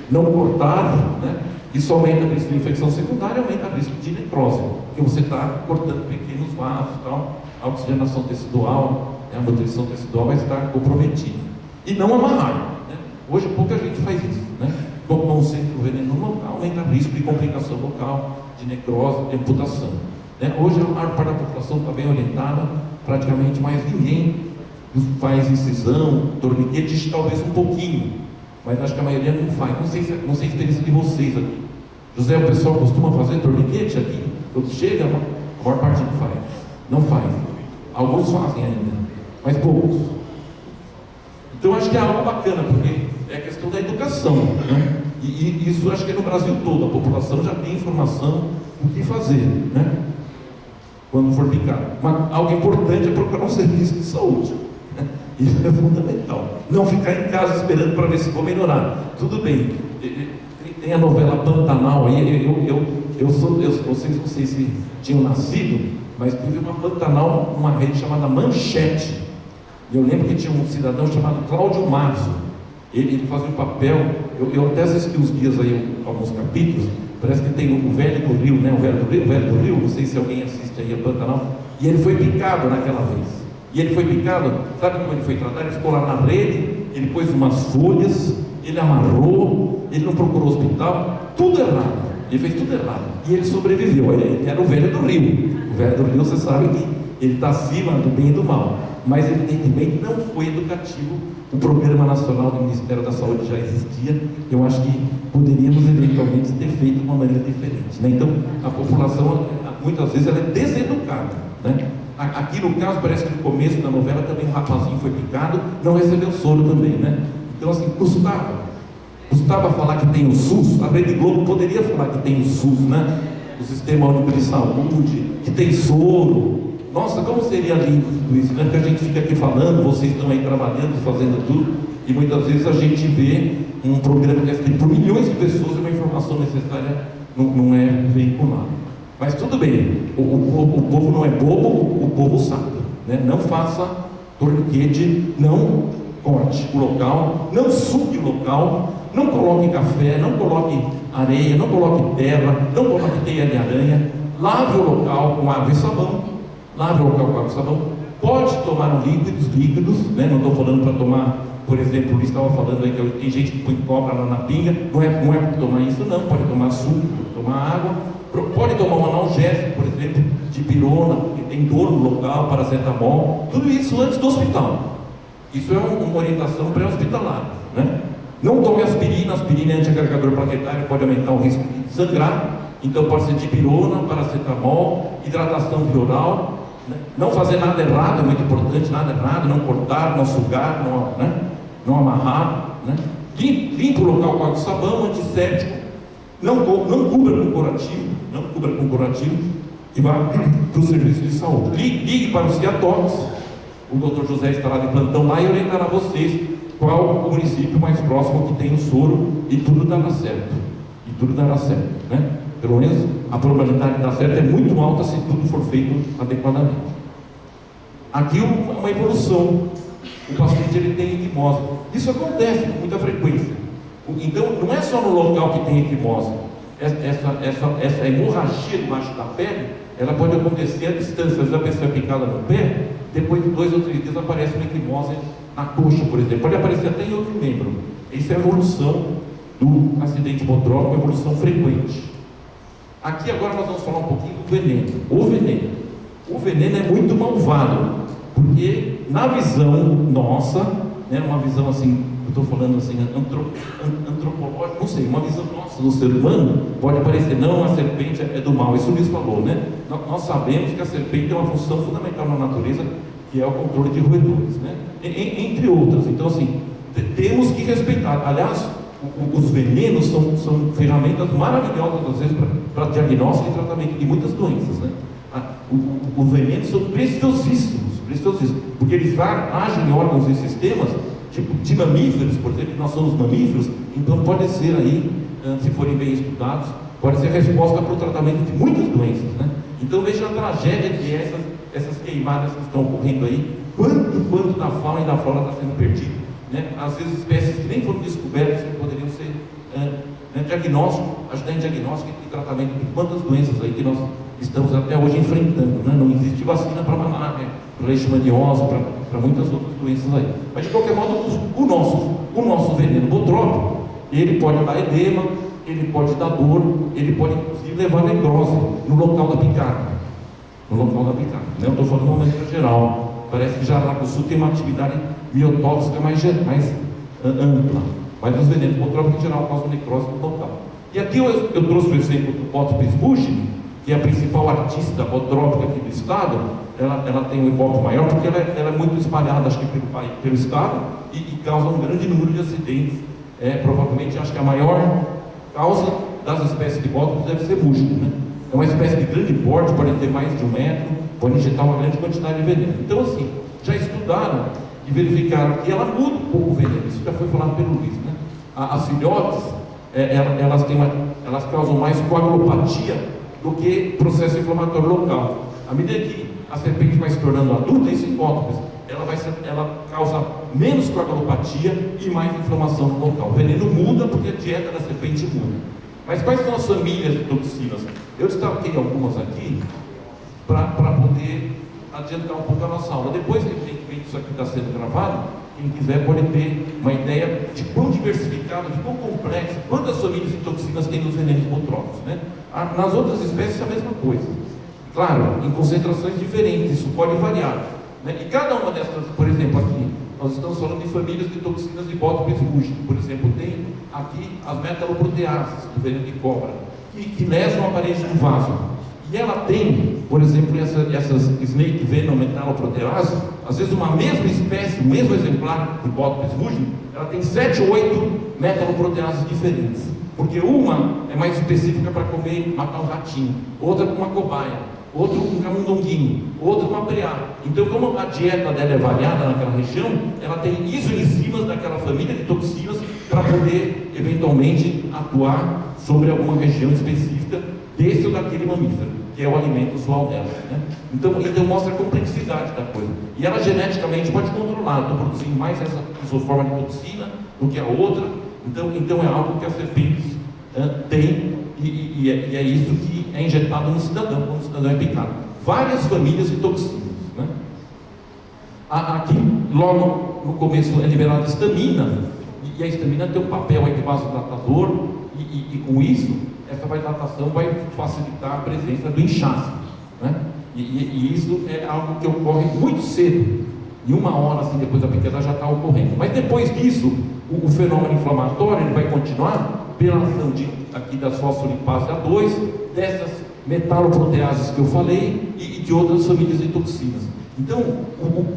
Não cortar, né? Isso aumenta o risco de infecção secundária, aumenta o risco de necrose, porque você está cortando pequenos vasos e tal, a oxigenação tecidual, né? A nutrição tecidual vai estar comprometida. E não amarrar, né? Hoje pouca gente faz isso, né? Concentra o veneno no local, aumenta o risco de complicação local, de necrose, de amputação, né? Hoje a maior parte da população está bem orientada, praticamente mais ninguém faz incisão, torniquete, talvez um pouquinho, mas acho que a maioria não faz. Não sei a experiência de vocês aqui. José, o pessoal costuma fazer torniquete aqui? Quando chega, a maior parte não faz. Não faz. Alguns fazem ainda, mas poucos. Então acho que é algo bacana, porque é a questão da educação, né? E isso acho que é no Brasil todo, a população já tem informação do que fazer, né? Quando for picar. Mas algo importante é procurar um serviço de saúde, né? Isso é fundamental. Não ficar em casa esperando para ver se vou melhorar. Tudo bem, tem a novela Pantanal aí, vocês não sei se tinham nascido, mas teve uma Pantanal, uma rede chamada Manchete. Eu lembro que tinha um cidadão chamado Cláudio Marzo. Ele fazia o papel, eu até assisti uns dias aí alguns capítulos, parece que tem o Velho do Rio, né? O Velho do Rio, não sei se alguém assiste aí a Pantanal, e ele foi picado naquela vez. E ele foi picado, sabe como ele foi tratado? Ele ficou lá na rede, ele pôs umas folhas, ele amarrou, ele não procurou hospital, tudo errado, ele fez tudo errado, e ele sobreviveu. Ele era o Velho do Rio. O Velho do Rio, você sabe que ele está acima do bem e do mal, mas evidentemente não foi educativo. O Programa Nacional do Ministério da Saúde já existia, eu acho que poderíamos eventualmente ter feito de uma maneira diferente, né? Então, a população, muitas vezes, ela é deseducada, né? Aqui no caso, parece que no começo da novela também um rapazinho foi picado, não recebeu soro também, né? Então, assim, custava falar que tem o SUS, a Rede Globo poderia falar que tem o SUS, né? O Sistema Único de Saúde, que tem soro. Nossa, como seria lindo tudo isso, né? Porque a gente fica aqui falando, vocês estão aí trabalhando, fazendo tudo, e muitas vezes a gente vê um programa que é feito por milhões de pessoas e uma informação necessária não é veiculada. Mas tudo bem, o povo não é bobo, o povo sabe, né? Não faça torniquete, não corte o local, não sugue o local, não coloque café, não coloque areia, não coloque terra, não coloque teia de aranha, lave o local com água e sabão. Lave o local com água e sabão. Pode tomar líquidos, né? Não estou falando para tomar, por exemplo, o estava falando aí que tem gente que põe cobra lá na pinga, não é para tomar isso não, pode tomar suco, pode tomar água, pode tomar um analgésico, por exemplo, de pirona, que tem dor no local, paracetamol, tudo isso antes do hospital. Isso é uma orientação pré-hospitalar, né? Não tome aspirina, aspirina é antiagregador plaquetário, pode aumentar o risco de sangrar. Então pode ser dipirona, paracetamol, hidratação via oral, né? Não fazer nada errado, é muito importante, nada errado, não cortar, não sugar, não amarrar, né? Limpa o local com água e sabão, antisséptico, não cubra com curativo e vá para o serviço de saúde. Ligue para o Ciatox, o Dr. José estará de plantão lá e orientará vocês qual o município mais próximo que tem o soro e tudo dará certo. Né? Pelo menos a probabilidade de dar certo é muito alta se tudo for feito adequadamente. Aqui uma evolução. O paciente ele tem equimose. Isso acontece com muita frequência. Então não é só no local que tem equimose. Essa hemorragia debaixo da pele, ela pode acontecer à distância. Às vezes a pessoa é picada no pé, depois de 2 ou 3 dias aparece uma equimose na coxa, por exemplo. Pode aparecer até em outro membro. Isso é a evolução do acidente botrópico, uma evolução frequente. Aqui agora nós vamos falar um pouquinho do veneno. O veneno é muito malvado, porque na visão nossa, né, uma visão assim, eu estou falando assim, antropológica, não sei, uma visão nossa do ser humano, pode parecer, não, a serpente é do mal, isso o Luiz falou, né? Nós sabemos que a serpente tem uma função fundamental na natureza, que é o controle de roedores, né? Entre outras. Então assim, temos que respeitar. Aliás, os venenos são ferramentas maravilhosas, às vezes, para diagnóstico e tratamento de muitas doenças, né? Os venenos são preciosíssimos, porque eles agem em órgãos e sistemas, tipo de mamíferos, por exemplo, nós somos mamíferos, então pode ser aí, se forem bem estudados, pode ser resposta para o tratamento de muitas doenças, né? Então veja a tragédia que essas queimadas que estão ocorrendo aí, quanto da fauna e da flora está sendo perdido, né? Às vezes espécies que nem foram descobertas, que poderiam ser ajudar em diagnóstico e tratamento de quantas doenças aí que nós estamos até hoje enfrentando, né? Não existe vacina para malária, para leishmaniose, para muitas outras doenças aí. Mas de qualquer modo, o nosso veneno botrópico, ele pode dar edema, ele pode dar dor, ele pode inclusive levar a necrose no local da picada. Né? Eu estou falando de uma maneira geral. Parece que Jaraguá-do-Sul tem uma atividade biotóxica mais ampla. Mas os venenos botrópicos em geral causam necrose no local. E aqui eu trouxe o exemplo do Botox Smugging, que é a principal artista botrópica aqui do estado. Ela tem um ibope maior porque ela é muito espalhada, acho que pelo estado, e causa um grande número de acidentes. Provavelmente, acho que a maior causa das espécies de Botox deve ser Smugging, né? É uma espécie de grande porte, pode ter mais de 1 metro, pode injetar uma grande quantidade de veneno. Então assim, já estudaram e verificaram que ela muda um pouco o veneno. Isso já foi falado pelo Luiz, né? As filhotes, elas causam mais coagulopatia do que processo inflamatório local. À medida que a serpente vai se tornando adulta, isso em hipótese, ela causa menos coagulopatia e mais inflamação no local. O veneno muda porque a dieta da serpente muda. Mas quais são as famílias de toxinas? Eu destaquei algumas aqui para poder adiantar um pouco a nossa aula. Depois, evidentemente, isso aqui está sendo gravado. Quem quiser pode ter uma ideia de quão diversificado, de quão complexo, quantas famílias de toxinas tem nos venenos botrópicos, né? Nas outras espécies é a mesma coisa. Claro, em concentrações diferentes, isso pode variar, né? E cada uma dessas, por exemplo, aqui, nós estamos falando de famílias de toxinas de Botox Smugging. Por exemplo, tem aqui as metaloproteases, do veneno de cobra, que lesam a parede do vaso. E ela tem, por exemplo, essas snake venom metaloprotease, às vezes uma mesma espécie, o mesmo exemplar de Botox Smugging, ela tem 7 ou 8 metaloproteases diferentes. Porque uma é mais específica para comer, matar um ratinho, outra com uma cobaia, outro com camundonguinho, outro com uma preá. Então, como a dieta dela é variada naquela região, ela tem isoenzimas daquela família de toxinas para poder, eventualmente, atuar sobre alguma região específica desse ou daquele mamífero, que é o alimento usual dela, né? Então mostra a complexidade da coisa. E ela geneticamente pode controlar, estou produzindo mais essa isoforma de toxina do que a outra. Então é algo que as serpentes têm, e é isso que é injetado no cidadão, quando o cidadão é picado. Várias famílias de toxinas, né? Aqui, logo no começo, é liberada a histamina, e a histamina tem um papel aí de vasodilatador, e com isso, essa vasodilatação vai facilitar a presença do inchaço, né? E isso é algo que ocorre muito cedo. Em 1 hora assim, depois da picada já está ocorrendo. Mas depois disso, o fenômeno inflamatório ele vai continuar pela ação aqui das fosfolipase A2, dessas metaloproteases que eu falei e de outras famílias de toxinas. Então,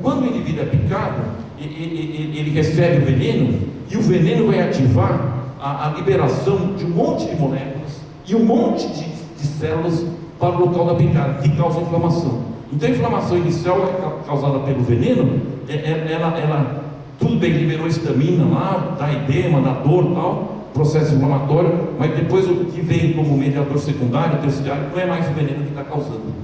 quando o indivíduo é picado, ele recebe o veneno e o veneno vai ativar a liberação de um monte de moléculas e um monte de células para o local da picada, que causa inflamação. Então a inflamação inicial é causada pelo veneno, ela tudo bem, liberou histamina lá, dá edema, dá dor e tal, processo inflamatório, mas depois o que vem como mediador secundário, terciário, não é mais o veneno que está causando.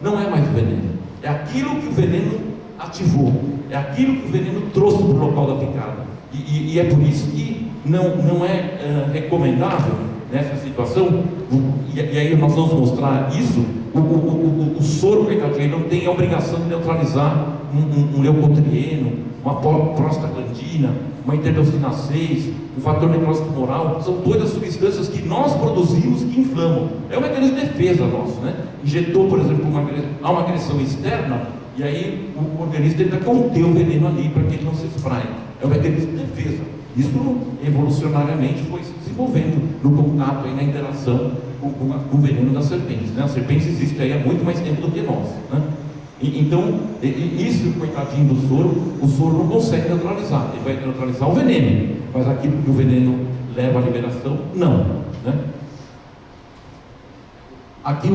Não é mais o veneno. É aquilo que o veneno ativou, é aquilo que o veneno trouxe para o local da picada. E é por isso que não é recomendável nessa situação, e aí nós vamos mostrar isso, o soro, ele não tem a obrigação de neutralizar um leucotrieno, uma prostaglandina, uma interleucina 6, um fator necrótico tumoral, são todas substâncias que nós produzimos que inflamam. É um mecanismo de defesa nosso, né? Injetou, por exemplo, há uma agressão externa, e aí o organismo tenta conter o veneno ali para que ele não se espraie. É um mecanismo de defesa. Isso evolucionariamente foi se desenvolvendo no contato, aí, na interação com o veneno das serpentes, né? A serpente existe aí há muito mais tempo do que nós, né? Então, isso, coitadinho do soro, o soro não consegue neutralizar. Ele vai neutralizar o veneno, mas aquilo que o veneno leva à liberação, não, né? Aqui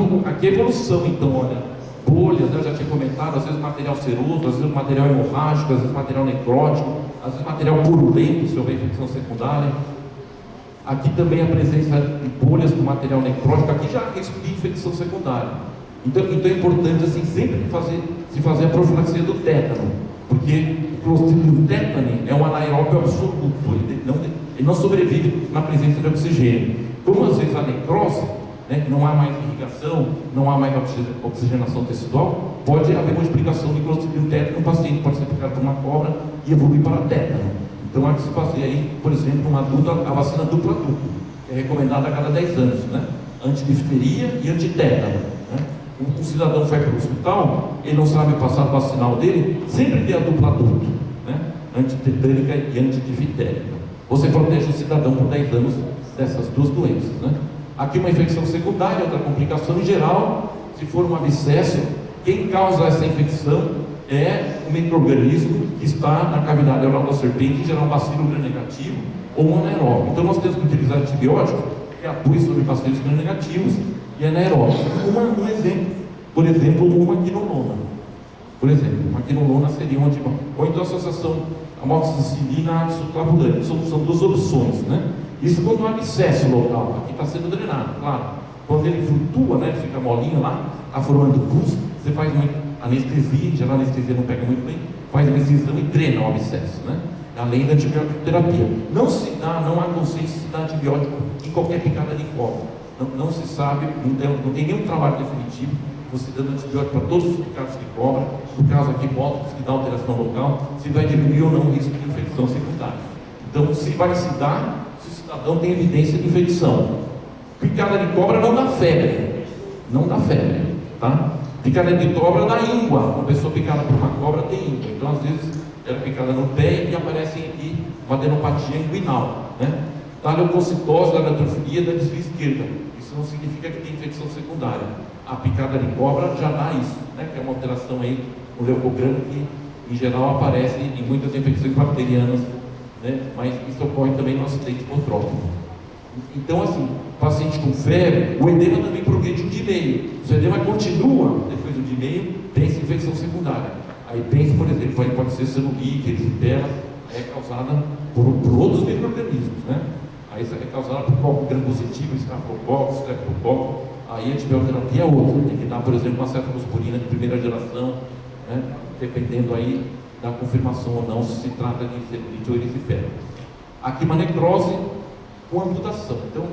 a evolução, então, olha, bolhas, né, eu já tinha comentado, às vezes material seroso, às vezes material hemorrágico, às vezes material necrótico, às vezes material purulento, se houver infecção secundária. Aqui também a presença de bolhas do material necrótico, aqui já há risco de infecção secundária. Então é importante assim, sempre se fazer a profilaxia do tétano, porque o Clostridium tetani é um anaeróbio absoluto, ele não sobrevive na presença de oxigênio. Como às vezes a necrose, né, não há mais irrigação, não há mais oxigenação tecidual, pode haver multiplicação de Clostridium tetani no paciente, pode ser picado por uma cobra e evoluir para tétano. Então há que se fazer aí, por exemplo, a vacina dupla-dupla, que é recomendada a cada 10 anos, né? Antidifteria e antitétano, né? Um cidadão vai para o hospital, ele não sabe o passado vacinal dele, sempre dê a dupla-dupla, né? Antitetânica e antidifterica. Você protege o cidadão por 10 anos dessas duas doenças, né? Aqui uma infecção secundária, outra complicação em geral, se for um abscesso, quem causa essa infecção é o micro-organismo que está na cavidade oral da serpente, em geral um bacilo gram-negativo ou um anaeróbio. Então nós temos que utilizar antibióticos que atuem sobre bacilos gram-negativos e anaeróbios. Um exemplo, por exemplo, uma quinolona. Por exemplo, uma quinolona seria um antibiótico. Ou então a associação amoxicilina suclavulante. São duas opções, né? Isso quando há abscesso local, aqui está sendo drenado, claro. Quando ele flutua, né, ele fica molinho lá, está formando pus, você faz uma anestesia, em geral a anestesia não pega muito bem, faz a incisão e drena o abscesso, né? Além da antibiótico-terapia. Não há consenso de se dar antibiótico em qualquer picada de cobra. Não se sabe, não tem nenhum trabalho definitivo, você dando antibiótico para todos os picados de cobra, no caso aqui, bótulos que dá alteração local, se vai diminuir ou não o risco de infecção secundária. Então, se vai se dar, se o cidadão tem evidência de infecção. Picada de cobra não dá febre, tá? Picada de cobra dá íngua, uma pessoa picada por uma cobra tem íngua, então às vezes ela é picada no pé e aparece aqui uma adenopatia inguinal, né? Da leucocitose, da neutrofilia, da desvio esquerda, isso não significa que tem infecção secundária. A picada de cobra já dá isso, né? Que é uma alteração aí no leucograma que em geral aparece em muitas infecções bacterianas, né? Mas isso ocorre também no acidente hipotrópico. Então, assim, paciente com febre, o edema também progride 1 dia e meio. Se o edema continua depois do dia e meio, pense em infecção secundária. Aí pense, por exemplo, pode ser celulite, erisipela, é causada por outros micro-organismos, né? Aí é causada por coco gram-positivo, estafilococcus, streptococcus. Aí a antibioterapia é outra, tem que dar, por exemplo, uma cefalosporina de primeira geração, né? Dependendo aí da confirmação ou não se trata de celulite ou erisipela. Aqui uma necrose com amputação. Então,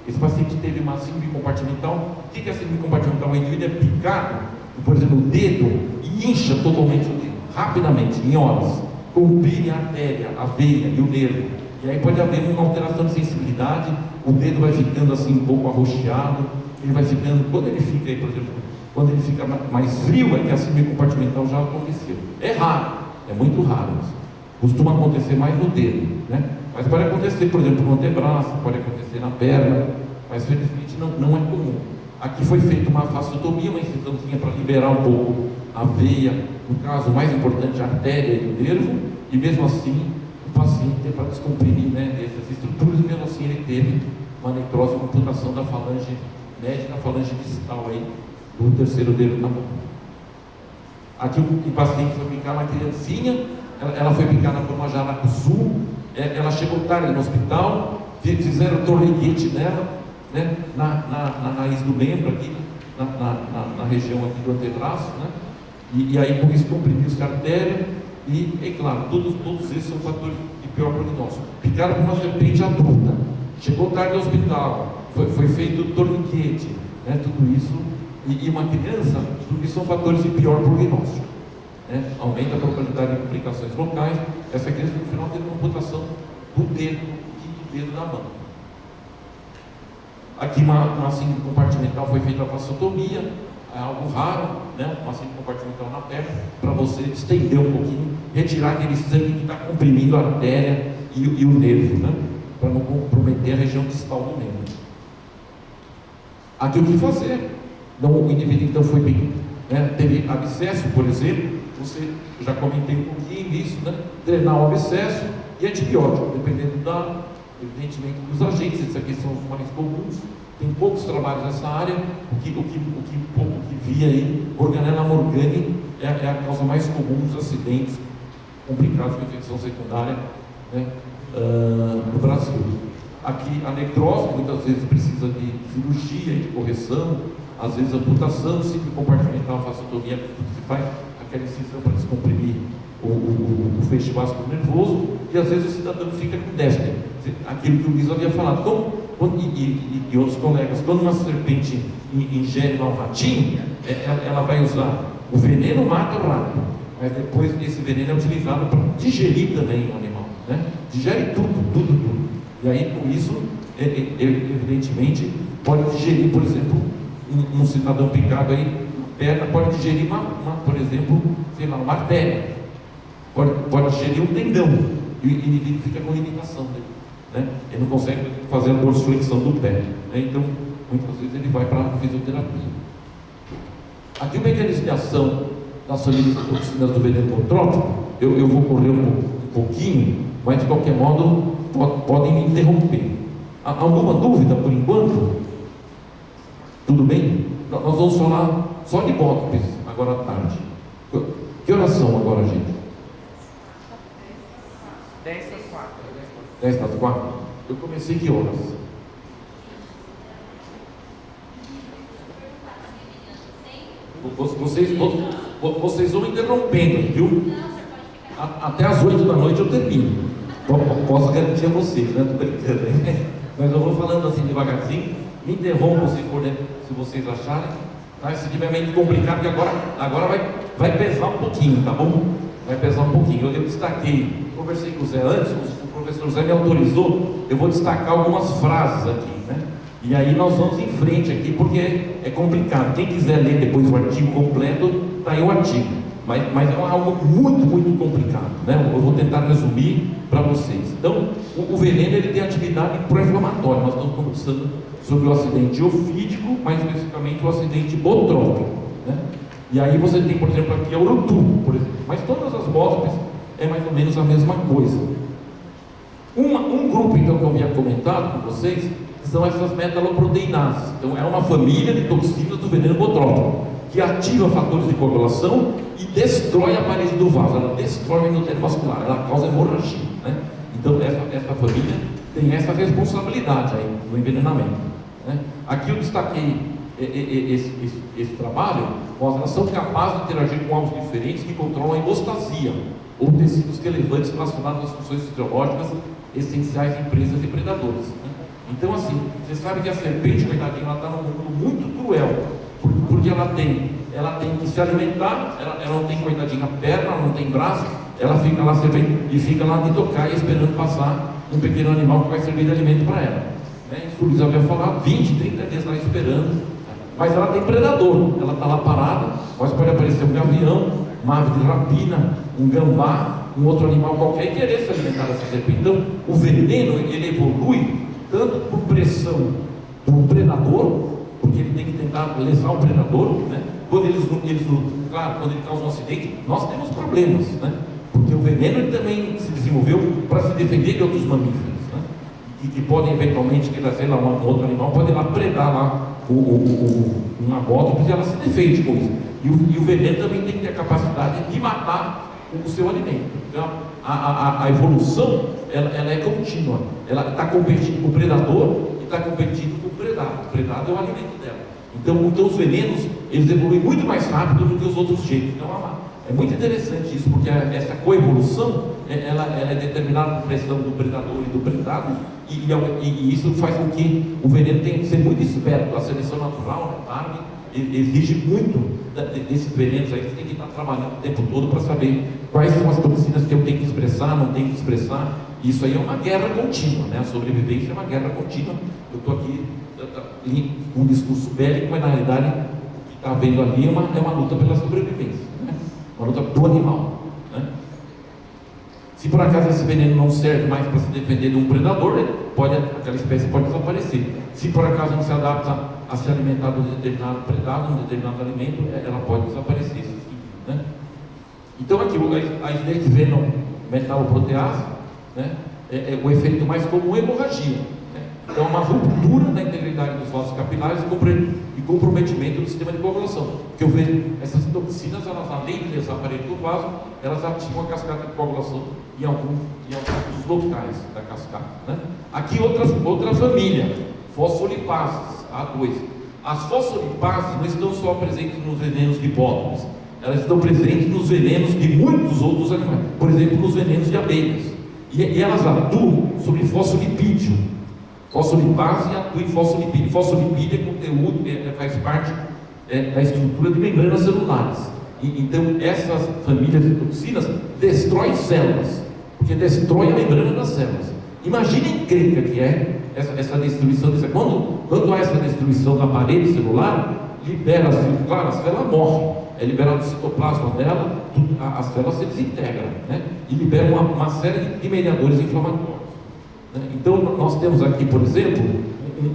esse paciente teve uma síndrome compartimental. O que é a síndrome compartimental? O indivíduo é picado, por exemplo, o dedo, e incha totalmente o dedo, rapidamente, em horas, comprime a artéria, a veia e o nervo. E aí pode haver uma alteração de sensibilidade, o dedo vai ficando assim um pouco arroxeado, ele vai ficando, quando ele fica aí, por exemplo, Quando ele fica mais frio, é que a síndrome compartimental já aconteceu. É raro, é muito raro. Costuma acontecer mais no dedo, né? Mas pode acontecer, por exemplo, no antebraço, pode acontecer na perna, mas felizmente não é comum. Aqui foi feita uma fasciotomia, uma incisãozinha para liberar um pouco a veia, no caso mais importante, a artéria e o nervo, e mesmo assim o paciente tem para descomprimir, né, essas estruturas, e mesmo assim ele teve uma necrose com amputação da falange média, da falange distal aí, do terceiro dedo da mão. Aqui o paciente foi picar uma criancinha, ela foi picada por uma jaracuçu, ela chegou tarde no hospital, fizeram torniquete nela, né, na raiz do membro aqui, na região aqui do antebraço, né, e aí com isso comprimiu-se a artéria, e é claro, todos esses são fatores de pior prognóstico. Picaram por uma serpente adulta, chegou tarde no hospital, foi feito torniquete, né, tudo isso, e uma criança, tudo isso são fatores de pior prognóstico, né, aumenta a probabilidade de complicações locais. Essa criança no final teve uma amputação do dedo, do dedo da mão. Aqui uma síndrome compartimental foi feita a fasciotomia, é algo raro, né? Uma síndrome compartimental na perna, para você estender um pouquinho, retirar aquele sangue que está comprimindo a artéria e o nervo, né? Para não comprometer a região distal do membro. Aqui o que fazer? Então, o indivíduo então foi bem, né? Teve abscesso, por exemplo, eu já comentei um pouquinho isso, né? Drenar o abscesso e antibiótico, dependendo evidentemente dos agentes. Esses aqui são os mais comuns, tem poucos trabalhos nessa área. O que via aí, Organella morgani é a causa mais comum dos acidentes complicados com infecção secundária, né, no Brasil. Aqui a necrose muitas vezes precisa de cirurgia, de correção, às vezes amputação, síndrome compartimental, fasciotomia, tudo se faz aquela incisão para descomprimir o feixe vascular nervoso, e às vezes o cidadão fica com déficit, aquilo que o Luiz havia falado. E outros colegas, quando uma serpente ingere um ratinho, ela vai usar o veneno, mata o rato, mas depois esse veneno é utilizado para digerir também o animal, né? Digere tudo. E aí com isso, evidentemente, pode digerir, por exemplo, um cidadão picado aí, perna, pode digerir por exemplo, sei lá, uma artéria, pode digerir um tendão, e ele fica com limitação dele, né? Ele não consegue fazer a dorsiflexão do pé, né? Então, muitas vezes ele vai para a fisioterapia. Aqui o mecanismo de ação das famílias de toxinas do veneno botrópico, eu vou correr um pouquinho, mas de qualquer modo podem me interromper. Alguma dúvida por enquanto? Tudo bem? Nós vamos falar só de bótox agora à tarde. Que horas são agora, gente? 10 para 4. Eu comecei que horas? Vocês vão interrompendo, viu? Até as 8 da noite eu termino. Posso garantir a vocês, né? Estou brincando, né? Mas eu vou falando assim devagarzinho. Me interrompam se for, né? Se vocês acharem. Tá? Se tiver meio complicado, porque agora vai pesar um pouquinho, tá bom? Vai pesar um pouquinho. Eu destaquei, conversei com o Zé antes, o professor Zé me autorizou, eu vou destacar algumas frases aqui, né? E aí nós vamos em frente aqui, porque é complicado. Quem quiser ler depois o artigo completo, está aí o artigo. Mas é algo muito complicado, né? Eu vou tentar resumir para vocês. Então, o veneno ele tem atividade pró-inflamatória. Nós estamos conversando sobre o acidente ofídico, mais especificamente o acidente botrópico, né? E aí você tem, por exemplo, aqui a urutu, por exemplo. Mas todas as bótox é mais ou menos a mesma coisa. Um grupo, então, que eu havia comentado com vocês, são essas metaloproteinases. Então, é uma família de toxinas do veneno botrópico, que ativa fatores de coagulação e destrói a parede do vaso. Ela destrói o endotélio vascular, ela causa hemorragia, né? Então, essa família tem essa responsabilidade aí no envenenamento, né? Aqui eu destaquei esse trabalho, elas são capazes de interagir com alvos diferentes que controlam a hemostasia ou tecidos relevantes relacionados às funções fisiológicas essenciais em presas e predadores, né? Então, assim, você sabe que a serpente, coitadinha, ela está num mundo muito cruel, porque ela tem que se alimentar, ela não tem, coitadinha, perna, ela não tem braço, ela fica lá e fica lá de tocar e esperando passar um pequeno animal que vai servir de alimento para ela, né? Isso o Luiz havia falado, 20, 30 dias lá esperando mas ela tem predador, ela está lá parada, mas pode aparecer um gavião, uma ave de rapina, um gambá, um outro animal qualquer e querer se alimentar dessa serpente. Então, o veneno, ele evolui tanto por pressão do predador, porque ele tem que tentar lesar o predador, né? Quando claro, quando ele causa um acidente, nós temos problemas, né? Porque o veneno ele também se desenvolveu para se defender de outros mamíferos, né? E podem eventualmente, sei lá, um outro animal pode ir lá predar lá uma bota, porque ela se defende com isso. E o veneno também tem que ter a capacidade de matar o seu alimento. Então, a evolução ela é contínua. Ela está competindo com o predador e está competindo com o predado. O predado é o alimento dela. Então os venenos eles evoluem muito mais rápido do que os outros jeitos. Então é muito interessante isso, porque essa coevolução ela é determinada por pressão do predador e do predado, e isso faz com que o veneno tenha que ser muito esperto. A seleção natural, Darwin, exige muito desses venenos aí. Você tem que estar trabalhando o tempo todo para saber quais são as toxinas que eu tenho que expressar, não tenho que expressar. Isso aí é uma guerra contínua, né? A sobrevivência é uma guerra contínua. Eu estou aqui com um discurso bélico, mas na realidade o que está havendo ali é uma luta pela sobrevivência, né? Uma luta do animal, né? Se por acaso esse veneno não serve mais para se defender de um predador, aquela espécie pode desaparecer. Se por acaso não se adapta a se alimentar de um determinado predado, um determinado alimento, ela pode desaparecer, né? Então aqui a ideia de venom metaloprotease, né? O efeito mais comum é hemorragia, né? Então uma ruptura da integridade dos vasos capilares e comprometimento do sistema de coagulação. Porque eu vejo essas toxinas, elas além de lesar a parede do vaso, elas ativam a cascata de coagulação em alguns dos locais da cascata, né? Aqui outra família, fosfolipases, A2. As fosfolipases não estão só presentes nos venenos de hipótopos, elas estão presentes nos venenos de muitos outros animais, por exemplo, nos venenos de abelhas, e elas atuam sobre fosfolipídio. Fosfolipase atua em fosfolipídio. Fosfolipídio é conteúdo, faz parte da estrutura de membranas celulares. Então essas famílias de toxinas destroem células, porque destrói a membrana das células. Imagine a encrenca que é essa destruição. Quando há essa destruição da parede celular, libera-se, claro, a célula morre, é liberado o citoplasma dela, a célula se desintegra, né? E libera uma série de mediadores inflamatórios, né? Então nós temos aqui, por exemplo,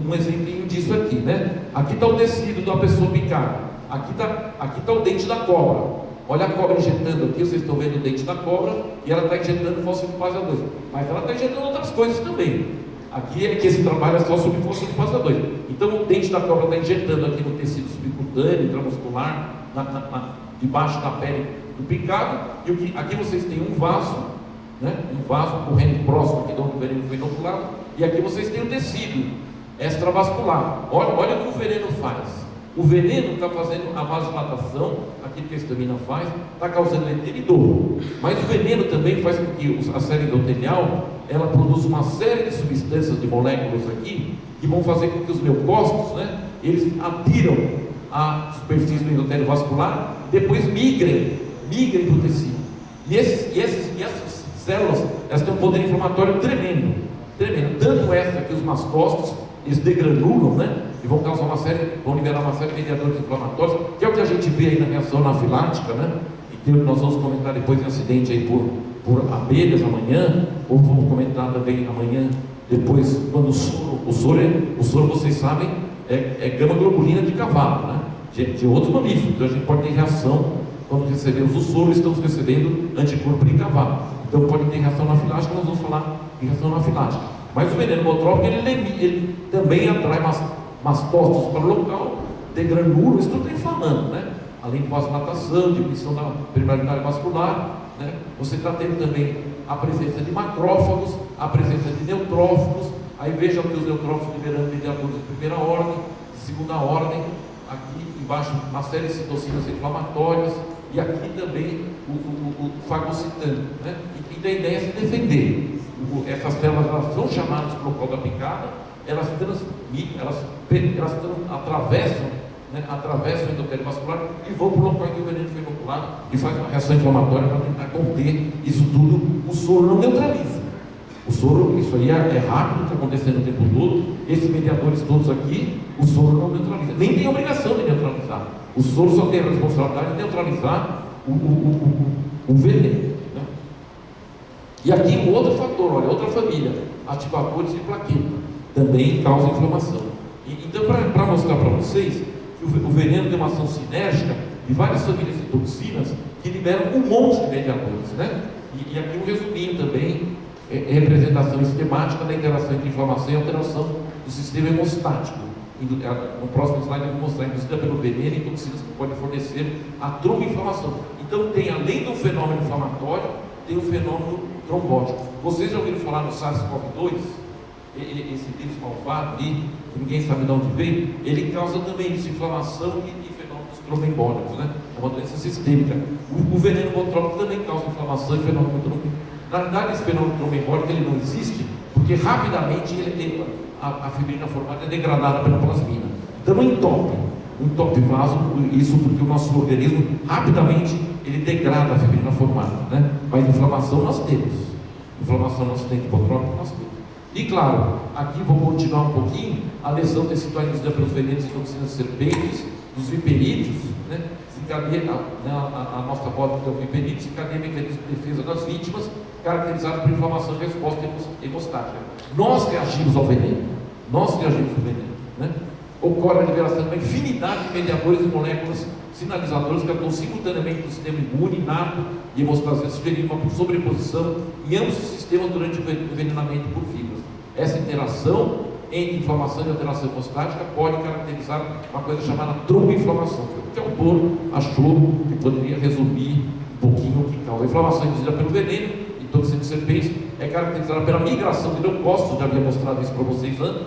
um exemplinho disso aqui, né? Aqui está o tecido da pessoa picada, aqui está o dente da cobra. Olha a cobra injetando aqui, vocês estão vendo o dente da cobra, e ela está injetando fosfolipase A2, mas ela está injetando outras coisas também. Aqui é que esse trabalho é só sobre fosfolipase A2. Então o dente da cobra está injetando aqui no tecido subcutâneo, intramuscular, debaixo da pele do picado, e aqui vocês têm um vaso, né? Um vaso correndo próximo aqui de onde o veneno foi inoculado, e aqui vocês têm o tecido extravascular. Olha o que o veneno faz. O veneno está fazendo a vasodilatação, aquilo que a histamina faz, está causando leiteira e dor. Mas o veneno também faz com que a série endotelial ela produza uma série de substâncias, de moléculas aqui, que vão fazer com que os leucócitos, né, eles atiram a superfície do endotélio vascular, depois migrem para o tecido. E essas células, elas têm um poder inflamatório tremendo. Tanto essa que os mastócitos, eles degranulam, né? E vão liberar uma série de mediadores inflamatórios, que é o que a gente vê aí na reação anafilática, né? E que nós vamos comentar depois em acidente aí por abelhas amanhã, ou vamos comentar também amanhã, depois, quando o soro, vocês sabem, é gama-globulina de cavalo, né? De outro mamífero. Então a gente pode ter reação quando recebemos o soro, estamos recebendo anticorpo de cavalo. Então pode ter reação anafilática, nós vamos falar em reação anafilática. Mas o veneno botrópico, ele também atrai mastócitos para o local, degranula, isso tudo está inflamando, né? Além de vasodilatação, diminuição da permeabilidade vascular, né? Você está tendo também a presença de macrófagos, a presença de neutrófilos. Aí vejam que os neutrófilos liberando mediadores de primeira ordem, de segunda ordem, aqui embaixo uma série de citocinas inflamatórias, e aqui também o fagocitante, né? E a ideia é se defender. Essas células elas são chamadas para o local da picada, elas atravessam o endotélio vascular e vão para o local em que o veneno foi inoculado e faz uma reação inflamatória para tentar conter isso tudo. O soro não neutraliza. O soro, isso aí é rápido, está acontecendo o tempo todo. Esses mediadores todos aqui, o soro não neutraliza. Nem tem obrigação de neutralizar. O soro só tem a responsabilidade de neutralizar o veneno. Né? E aqui um outro fator, olha, outra família, ativadores de plaqueta, também causa inflamação. Então, para mostrar para vocês que o veneno tem uma ação sinérgica de várias famílias de toxinas que liberam um monte de mediadores, né? E aqui um resuminho também, representação esquemática da interação entre inflamação e alteração do sistema hemostático. No próximo slide eu vou mostrar, induzida pelo veneno e toxinas que podem fornecer a tromboinflamação. Então tem, além do fenômeno inflamatório, tem o fenômeno trombótico. Vocês já ouviram falar no SARS-CoV-2? Esse vírus malvado ali, que ninguém sabe de onde veio, ele causa também isso, inflamação e fenômenos tromboembólicos, né? É uma doença sistêmica. O veneno botrópico também causa inflamação e fenômeno tromboembólico. Na verdade, esse fenômeno tromboembólico ele não existe, porque rapidamente a fibrina formada é degradada pela plasmina. Então entope vaso, isso porque o nosso organismo rapidamente ele degrada a fibrina formada, né? Mas inflamação nós temos. Inflamação no acidente hipotrópico nós temos. E claro, aqui vou continuar um pouquinho, a lesão tecidual induzida pelos venenos e toxinas de serpentes, dos viperídeos, né? Desencadeia a nossa bota do viperídeo, desencadeia mecanismo de defesa das vítimas, caracterizado por inflamação e resposta hemostática. Nós reagimos ao veneno, né? Ocorre a liberação de uma infinidade de mediadores e moléculas sinalizadores que atuam simultaneamente no sistema imune, inato e hemostasia, sugerindo uma sobreposição em ambos os sistemas durante o envenenamento por fibras. Essa interação entre inflamação e alteração hemostática pode caracterizar uma coisa chamada tromboinflamação, que o autor achou que poderia resumir um pouquinho o que causa. A inflamação induzida pelo veneno e toxina de serpentes é caracterizada pela migração de leucócitos, já havia mostrado isso para vocês antes,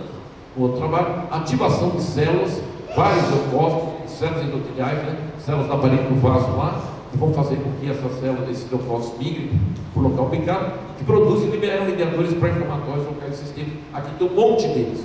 no outro trabalho, ativação de células, vários leucócitos, células endoteliais, né? Células da parede do vaso lá, que vão fazer com que essas células, esses leucócitos migrem para o local picado, que produzem e liberam mediadores pró-inflamatórios locais do sistema. Aqui tem um monte deles.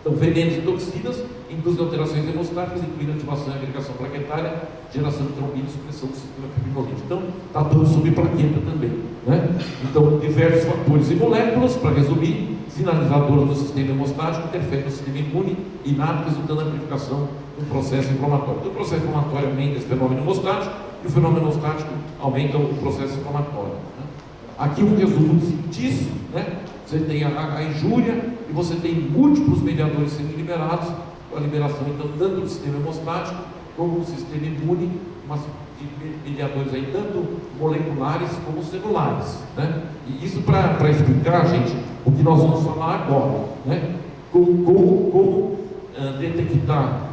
Então, venenos e toxinas induzem alterações hemostáticas, incluindo ativação e agregação plaquetária, geração de trombina e supressão do sistema fibrinolítico. Então, está tudo sob plaqueta também, né? Então, diversos fatores e moléculas, para resumir, sinalizadores do sistema hemostático interferem no sistema imune inato, resultando na amplificação do processo inflamatório. Então, o processo inflamatório aumenta esse fenômeno hemostático e o fenômeno hemostático aumenta o processo inflamatório, né? Aqui um resumo disso, né? Você tem a injúria e você tem múltiplos mediadores sendo liberados, com a liberação então tanto do sistema hemostático como do sistema imune, de mediadores aí tanto moleculares como celulares, né? E isso para explicar, gente, o que nós vamos falar agora, né? Como detectar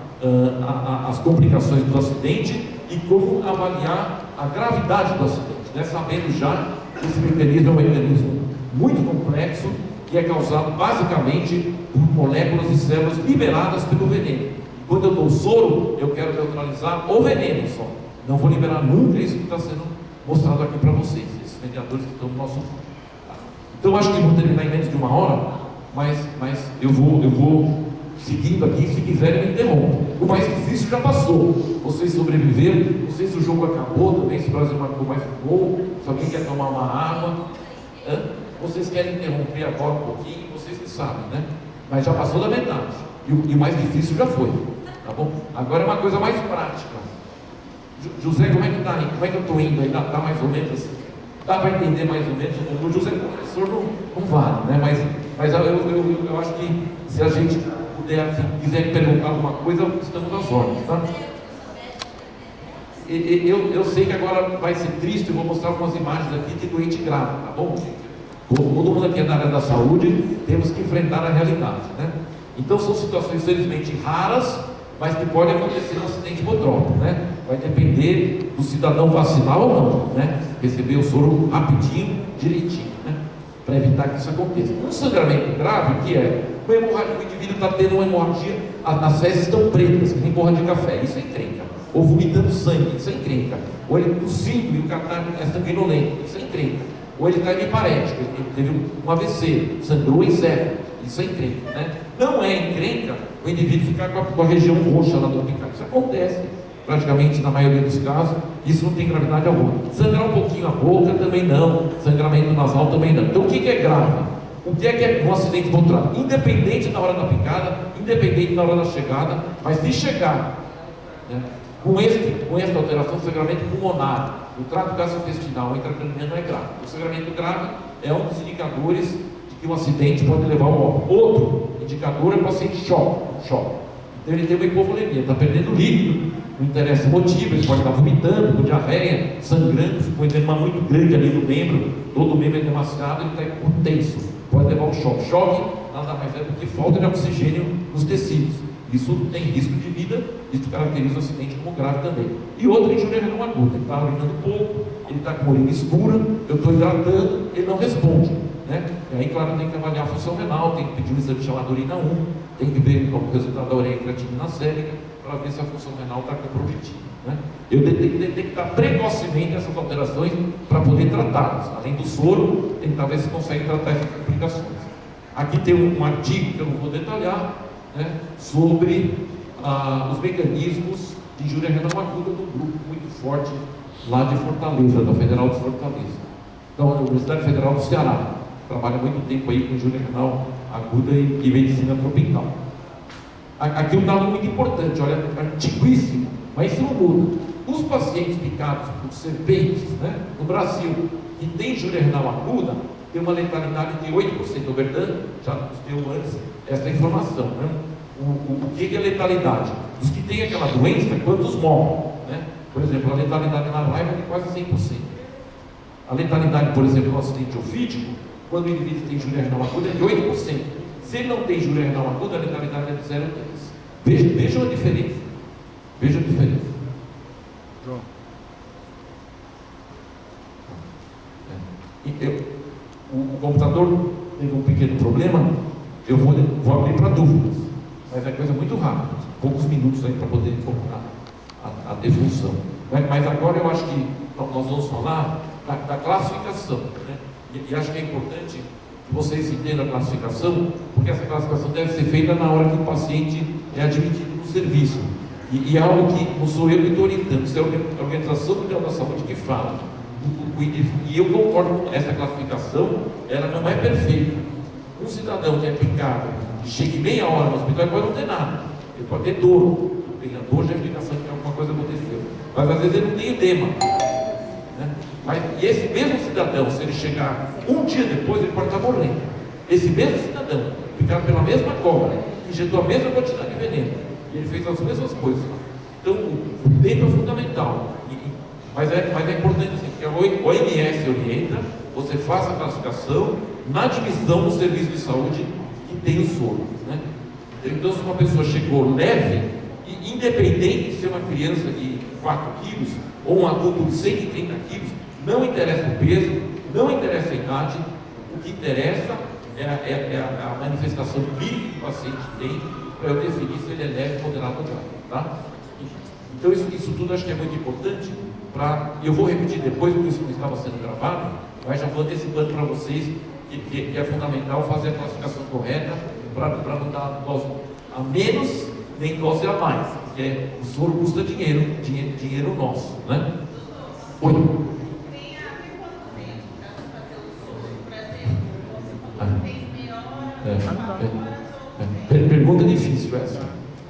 as complicações do acidente e como avaliar a gravidade do acidente, né? Sabendo já que esse mecanismo é um mecanismo muito complexo, que é causado basicamente por moléculas e células liberadas pelo veneno. E quando eu dou soro, eu quero neutralizar o veneno só. Não vou liberar nunca isso que está sendo mostrado aqui para vocês, esses mediadores que estão no nosso corpo. Então acho que vou terminar em menos de 1 hora, mas eu vou seguindo aqui, se quiserem me interrompam. O mais difícil já passou. Vocês sobreviveram, não sei se o jogo acabou também, se o Brasil marcou mais um gol, se alguém quer tomar uma água. Vocês querem interromper agora um pouquinho, vocês que sabem, né? Mas já passou da metade. E o mais difícil já foi. Tá bom? Agora é uma coisa mais prática. José, como é que está aí? Como é que eu estou indo aí? Está mais ou menos assim? Dá para entender mais ou menos? O José professor não vale, né? Mas eu acho que se a gente puder, assim, quiser perguntar alguma coisa, estamos às ordens, tá? Eu sei que agora vai ser triste, eu vou mostrar algumas imagens aqui de doente grave, tá bom, gente? Todo mundo aqui é da área da saúde, temos que enfrentar a realidade, né? Então são situações felizmente raras, mas que podem acontecer no acidente hipotrópico, né? Vai depender do cidadão vacinar ou não, né? Receber o soro rapidinho, direitinho, né? Para evitar que isso aconteça. Um sangramento grave, que é o indivíduo está tendo uma hemorragia, as fezes estão pretas, que nem borra de café, isso é encrenca. Ou vomitando sangue, isso é encrenca. Ou ele tossindo e o catarro é sanguinolento, isso é encrenca. Ou ele está hemiparético, ele teve um AVC, sangrou encéfalo, isso é encrenca, né? Não é encrenca o indivíduo ficar com a região roxa lá do apicado, isso acontece. praticamente na maioria dos casos, isso não tem gravidade alguma. Sangrar um pouquinho a boca também não, sangramento nasal também não. Então o que é grave? O que é um acidente motor? Independente da hora da picada, independente da hora da chegada, mas se chegar, né, com esta alteração, sangramento pulmonar, o trato gastrointestinal, intracraniano é grave. O sangramento grave é um dos indicadores de que um acidente pode levar ao óbito. Outro indicador é o paciente choque. Então ele tem uma hipovolemia, está perdendo líquido, não interessa o motivo, ele pode estar vomitando, com diarreia, sangrando, com edema muito grande ali no membro, todo o membro é demasiado, ele está hipotenso, pode levar ao choque. Choque nada mais é do que falta de oxigênio nos tecidos. Isso tem risco de vida, isso caracteriza o acidente como grave também. E outra injúria renal aguda, ele está urinando pouco, ele está com urina escura, eu estou hidratando, ele não responde, né? E aí, claro, tem que avaliar a função renal, tem que pedir um exame chamado urina 1, tem que ver o resultado da ureia e creatinina sérica, para ver se a função renal está comprometida, né? Eu tenho que detectar precocemente essas alterações para poder tratá-las. Além do soro, tentar ver se consegue tratar essas complicações. Aqui tem um artigo que eu não vou detalhar, né, sobre os mecanismos de injúria renal aguda do grupo muito forte lá de Fortaleza, da Federal de Fortaleza. Então, a Universidade Federal do Ceará trabalha muito tempo aí com injúria renal aguda e medicina tropical. Aqui um dado muito importante, olha, antiguíssimo, mas isso não muda. Os pacientes picados por serpentes, né, no Brasil, que tem injúria renal aguda, tem uma letalidade de 8%. O Verdun já nos deu antes essa informação, né? O que é letalidade? Os que têm aquela doença, quantos morrem, né? Por exemplo, a letalidade na raiva é de quase 100%. A letalidade, por exemplo, no acidente ofídico, quando o indivíduo tem injúria renal aguda, é de 8%. Se ele não tem injúria renal aguda, a letalidade é de 0,3%. Vejam a diferença. Vejam a diferença. João. O computador teve um pequeno problema, eu vou abrir para dúvidas, mas é coisa muito rápida, poucos minutos aí para poder colocar a defunção. Mas agora eu acho que nós vamos falar da classificação, né? E acho que é importante que vocês entendam a classificação, porque essa classificação deve ser feita na hora que o paciente é admitido no serviço. E é algo que não sou eu que estou orientando, isso é a Organização Mundial da Saúde que fala. E eu concordo com essa classificação, ela não é perfeita. Um cidadão que é picado e chega meia hora no hospital, ele pode não ter nada, ele pode ter dor. Tem a dor, já é indicação de que alguma coisa aconteceu, mas às vezes ele não tem edema, né? E esse mesmo cidadão, se ele chegar um dia depois, ele pode estar morrendo. Esse mesmo cidadão, picado pela mesma cobra, injetou a mesma quantidade de veneno, e ele fez as mesmas coisas. Então o tempo é fundamental. Mas é importante assim, que a OMS orienta, você faça a classificação na divisão do serviço de saúde que tem o soro, né? Então, se uma pessoa chegou leve, e independente de ser uma criança de 4 quilos ou um adulto de 130 quilos, não interessa o peso, não interessa a idade, o que interessa é a manifestação clínica que o paciente tem para eu definir se ele é leve, moderado ou grave, tá? Então, isso tudo acho que é muito importante. Eu vou repetir depois, porque isso não estava sendo gravado, mas já vou antecipando para vocês que é fundamental fazer a classificação correta para não dar dose a menos nem dose a mais, porque o soro custa dinheiro nosso, né? Oi. Tem a ver quanto tempo para fazer o soro, por exemplo, você fez meia hora, Pergunta difícil essa.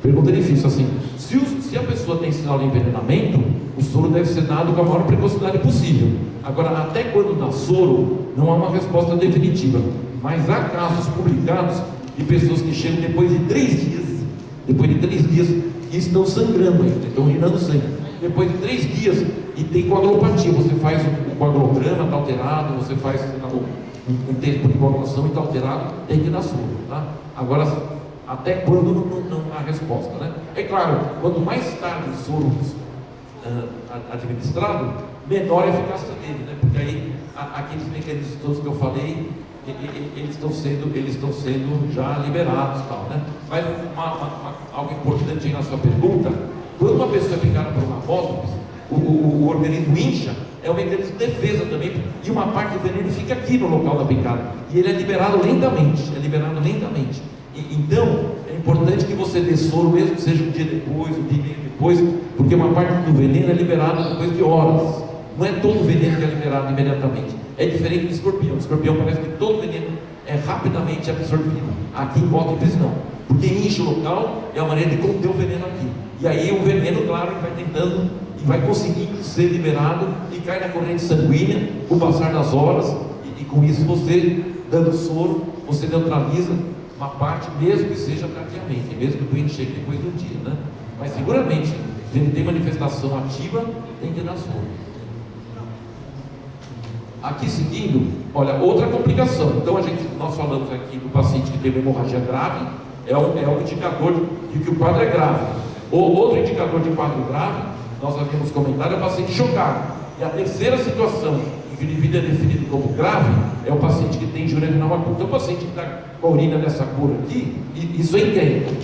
Pergunta difícil, assim, se a pessoa tem sinal de envenenamento, o soro deve ser dado com a maior precocidade possível. Agora, até quando dá soro, não há uma resposta definitiva, mas há casos publicados de pessoas que chegam depois de 3 dias, e estão sangrando ainda, estão urinando sangue, depois de 3 dias, e tem coagulopatia, você faz o coagulograma, está alterado, você faz um tempo de coagulação e está alterado, tem que dar soro, tá? Agora, até quando não há resposta, né? É claro, quanto mais tarde o soro administrado, menor a eficácia dele, né? Porque aí aqueles mecanismos todos que eu falei, eles estão sendo já liberados, tal, né? Mas algo importante aí na sua pergunta: quando uma pessoa é picada por uma bótox, o organismo incha, é um mecanismo de defesa também, e uma parte do veneno fica aqui no local da picada, e ele é liberado lentamente, Então, é importante que você dê soro, mesmo que seja um dia depois, um dia e meio depois, depois, porque uma parte do veneno é liberado depois de horas. Não é todo veneno que é liberado imediatamente. É diferente do escorpião. O escorpião parece que todo veneno é rapidamente absorvido. Aqui em Hipócrates não, porque enche o local, é a maneira de conter o veneno aqui. E aí o veneno, claro, vai tentando e vai conseguindo ser liberado e cai na corrente sanguínea com o passar das horas, e com isso você, dando soro, você neutraliza uma parte, mesmo que seja tardiamente, mesmo que o doente chegue depois do dia, né? Mas seguramente, se ele tem manifestação ativa, tem que dar soro. Aqui seguindo, olha, outra complicação. Então nós falamos aqui do paciente que teve hemorragia grave, é um indicador de que o quadro é grave. Outro indicador de quadro grave, nós havíamos comentado, é o paciente chocado. E a terceira situação em que o indivíduo é definido como grave é o paciente que tem injúria renal aguda. Então o paciente que está com a urina dessa cor aqui, isso é entende.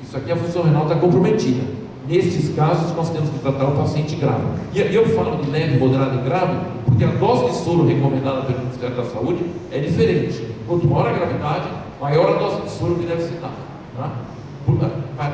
Isso aqui, a função renal está comprometida. Nestes casos, nós temos que tratar o paciente grave. E eu falo de leve, moderado e grave, porque a dose de soro recomendada pelo Ministério da Saúde é diferente. Quanto maior a gravidade, maior a dose de soro que deve ser dada. Tá?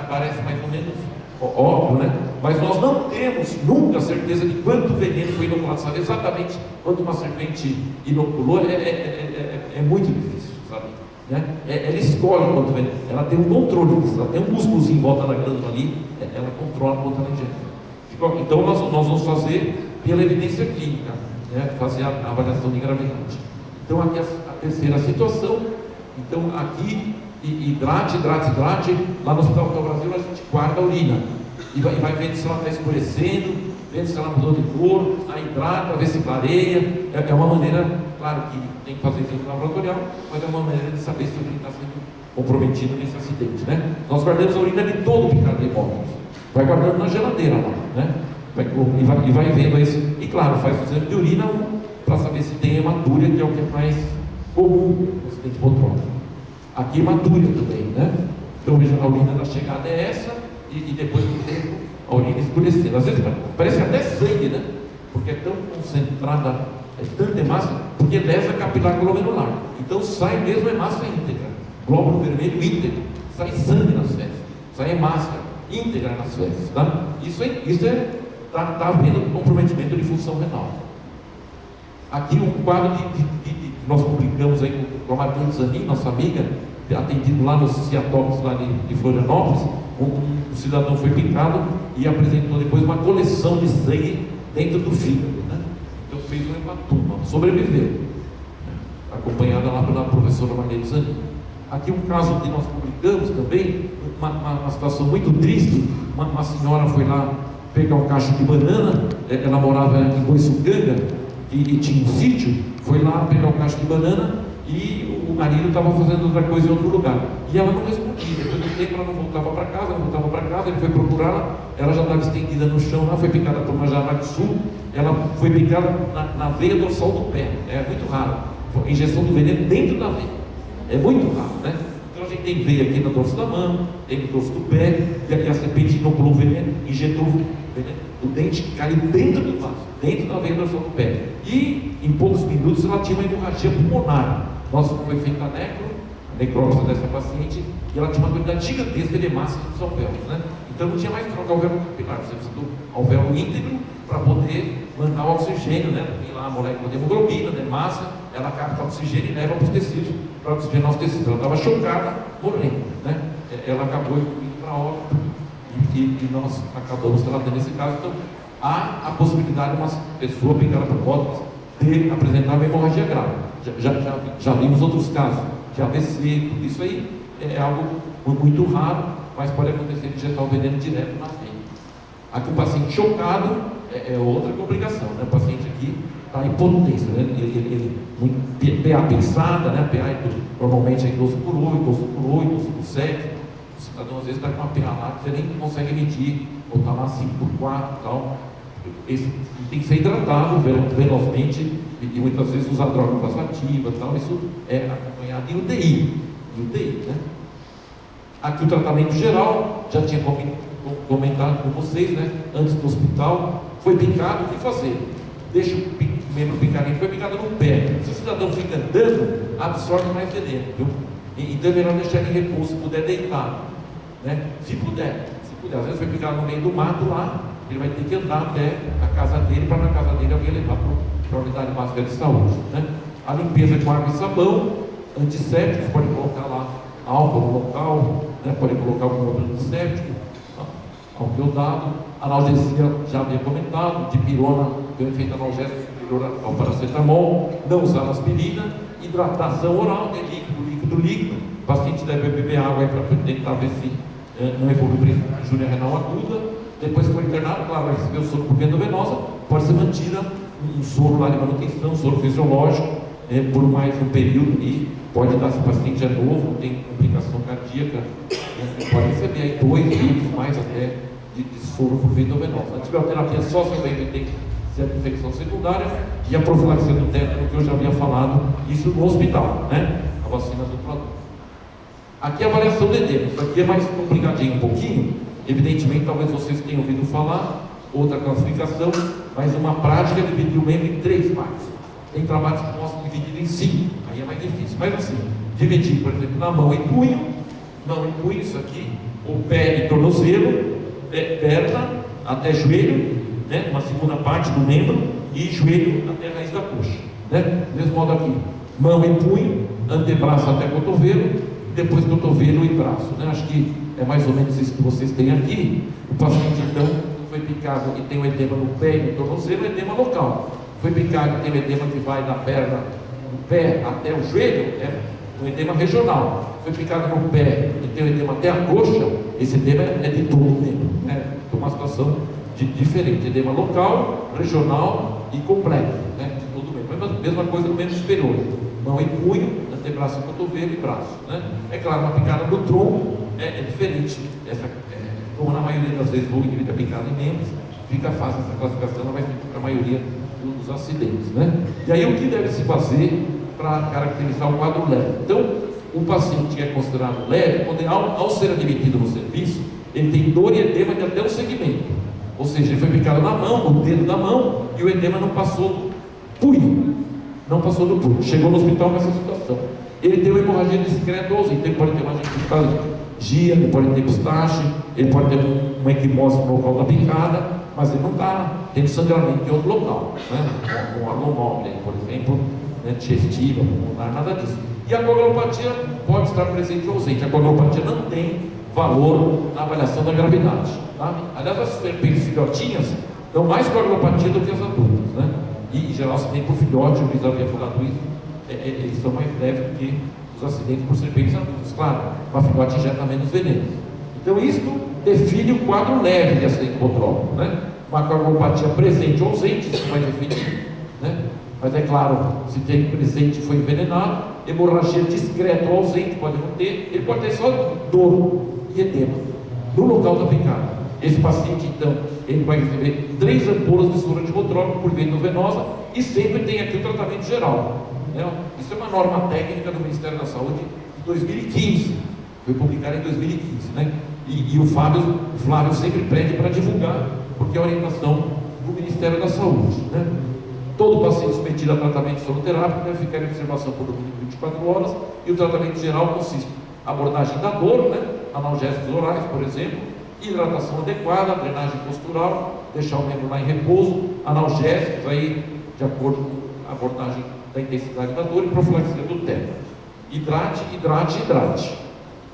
Parece mais ou menos óbvio, né? Mas nós não temos nunca certeza de quanto veneno foi inoculado. Sabe exatamente quanto uma serpente inoculou é muito difícil, sabe? Né? Ela escolhe quanto veneno, ela tem um controle disso, ela tem um músculozinho em volta da glândula ali, ela controla quanto ela injeta. Então nós vamos fazer pela evidência clínica, né? Fazer a avaliação de gravidade. Então aqui a terceira situação, então aqui hidrate, lá no Hospital do Brasil a gente guarda a urina, e vai vendo se ela está escurecendo, vendo se ela mudou de cor, a hidrata, vê se clareia, é uma maneira, claro que tem que fazer isso no laboratorial, mas é uma maneira de saber se a urina está sendo comprometido nesse acidente, né? Nós guardamos a urina de todo o picado de hemófilos, vai guardando na geladeira lá, né? E vai vendo isso, e claro, faz o exame de urina para saber se tem hematúria, que é o que é mais comum no acidente hipotrófico. Aqui hematúria também, né? Então veja, a urina da chegada é essa, e depois do tempo a urina escurecendo. Às vezes parece até sangue, né? Porque é tão concentrada, é tanta hemácia, porque lesa capilar glomerular. Então sai mesmo hemácia íntegra, glóbulo vermelho íntegro, sai sangue nas fezes, sai hemácia íntegra nas fezes, tá? Isso está havendo comprometimento de função renal. Aqui um quadro que nós publicamos aí com a Martins Zanin, nossa amiga, atendido lá no Ciatópolis, lá de Florianópolis. Um cidadão foi picado e apresentou depois uma coleção de sangue dentro do fígado, né? Então fez um hematoma, sobreviveu, né? Acompanhada lá pela professora Martins Zanin. Aqui um caso que nós publicamos também, uma situação muito triste. Uma senhora foi lá pegar um cacho de banana, ela morava em Boiçucanga e tinha um sítio, foi lá pegar um cacho de banana e o marido estava fazendo outra coisa em outro lugar. E ela não respondia. Depois do tempo ela não voltava para casa, ele foi procurá-la, ela já estava estendida no chão lá, foi picada por uma jararacuçu, ela foi picada na veia dorsal do pé. É muito raro. Foi injeção do veneno dentro da veia. É muito raro, né? Então a gente tem veia aqui no dorso da mão, tem no dorso do pé, e aqui a serpente inoculou o veneno, injetou o veneno, o dente caiu dentro do vaso, dentro da veia dorsal do pé. E em poucos minutos ela tinha uma hemorragia pulmonar. Nossa, foi feita a necrópsia dessa paciente, e ela tinha uma quantidade gigantesca de hemácia dos alvéolos, né? Então não tinha mais que trocar o alvéolo capilar, você precisa do alvéolo íntegro para poder mandar o oxigênio, né? Tem lá a molécula de hemoglobina, de hemácia, ela capta o oxigênio e leva para os tecidos, para oxigenar os tecidos. Ela estava chocada, morrendo, né? Ela acabou indo para a óbito, e nós acabamos tratando esse caso. Então há a possibilidade de uma pessoa picada por bótox de apresentar uma hemorragia grave. Já vimos outros casos de AVC, tudo isso aí é algo muito raro, mas pode acontecer de injetar o veneno direto na veia. Aqui o paciente chocado é outra complicação, né? O paciente aqui está em potência, né? Ele PA pensada, né? PA normalmente é 12 por 8, 12 por 8, 12 por 7. O cidadão às vezes está com uma PA lá que você nem consegue medir, ou está lá 5 por 4 e tal. Esse tem que ser hidratado velozmente, e muitas vezes usar droga vasoativa e tal. Isso é acompanhado em UTI, né? Aqui o tratamento geral, já tinha comentado com vocês, né? Antes do hospital, foi picado, o que fazer? Deixa o membro picadinho, foi picado no pé. Se o cidadão fica andando, absorve mais veneno, viu? Então é melhor deixar ele em repouso, se puder deitar, né? Se puder Às vezes foi picado no meio do mato lá, ele vai ter que andar até a casa dele, para na casa dele alguém levar para a unidade básica de saúde, né? A limpeza com água e sabão, antissépticos, pode colocar lá álcool no local, né? Pode colocar algum outro antisséptico, álcool dado. Analgesia, já havia comentado, dipirona, tem um efeito analgésico superior ao paracetamol, não usar aspirina, hidratação oral, né? Líquido. O paciente deve beber água para tentar ver se não evolui para injúria renal aguda. Depois que for internado, claro, vai receber o soro por via endovenosa, pode ser mantida um soro lá de manutenção, um soro fisiológico, por mais um período, e pode dar, se o paciente é novo, tem complicação cardíaca, pode receber aí 2 litros mais até de soro por via endovenosa. A antibioterapia só se vai ter certa infecção secundária, e a profilaxia do tétano, que eu já havia falado, isso no hospital, né? A vacina do produto. Aqui a avaliação do edema, isso aqui é mais complicadinho um pouquinho, evidentemente, talvez vocês tenham ouvido falar, outra classificação, mas uma prática dividiu o membro em 3 partes. Tem trabalhos que mostram dividido em 5, aí é mais difícil, mas assim, dividir, por exemplo, na mão e punho, isso aqui, o pé e tornozelo, perna até joelho, né? Uma segunda parte do membro, e joelho até a raiz da coxa, né? Mesmo modo aqui, mão e punho, antebraço até cotovelo, depois cotovelo e braço, né? Acho que é mais ou menos isso que vocês têm aqui. O paciente então foi picado e tem um edema no pé e no tornozelo, edema local. Foi picado e tem um edema que vai da perna, do pé até o joelho, é um edema regional. Foi picado no pé e tem um edema até a coxa, esse edema é de todo o membro, né? É uma situação diferente, edema local, regional e complexo, né? De todo o membro. Mas a mesma coisa no membro superior, mão e punho, antebraço, cotovelo e braço, né? É claro, uma picada no tronco é diferente. Como na maioria das vezes o indivíduo é picado em membros, fica fácil essa classificação, ela vai ficar para a maioria dos acidentes, né? E aí o que deve se fazer para caracterizar o quadro leve? Então, o paciente que é considerado leve, quando ao ser admitido no serviço, ele tem dor e edema de até o segmento, ou seja, ele foi picado na mão, no dedo da mão, e o edema não passou do punho, chegou no hospital nessa situação. Ele tem uma hemorragia discreta, ou seja, ele pode ter uma hemorragia, ele pode ter pistache, ele pode ter uma equimose no local da picada, mas ele não está tendo sangramento em outro local, né? Um alomóvel, por exemplo, né? Digestiva, pulmonar, nada disso. E a coagulopatia pode estar presente ou ausente. A coagulopatia não tem valor na avaliação da gravidade, tá? Aliás, as serpentes filhotinhas dão mais coagulopatia do que as adultas, né? E em geral, acidente por filhote, o Luiz havia falado isso, eles são mais leves do que os acidentes por serpentes adultas. Claro, uma filhote injeta menos veneno. Então, isso define o quadro leve de acidente hipotrópico, né? Uma coagulopatia presente ou ausente, isso vai definir, né? Mas é claro, se tem presente e foi envenenado, hemorragia discreta ou ausente, pode não ter, ele pode ter só dor e edema no local da picada. Esse paciente, então, ele vai receber 3 ampolas de soro antibotrópico por via endovenosa, e sempre tem aqui o tratamento geral, né? Isso é uma norma técnica do Ministério da Saúde de 2015, foi publicada em 2015, né? E o Flávio sempre pede para divulgar, porque é a orientação do Ministério da Saúde, né? Todo paciente submetido a tratamento soroterápico deve ficar em observação por no mínimo 24 horas, e o tratamento geral consiste em abordagem da dor, né? Analgésicos orais, por exemplo, hidratação adequada, drenagem postural, deixar o membro lá em repouso, analgésicos aí de acordo com a abordagem da intensidade da dor, e profilaxia do tétano. Hidrate.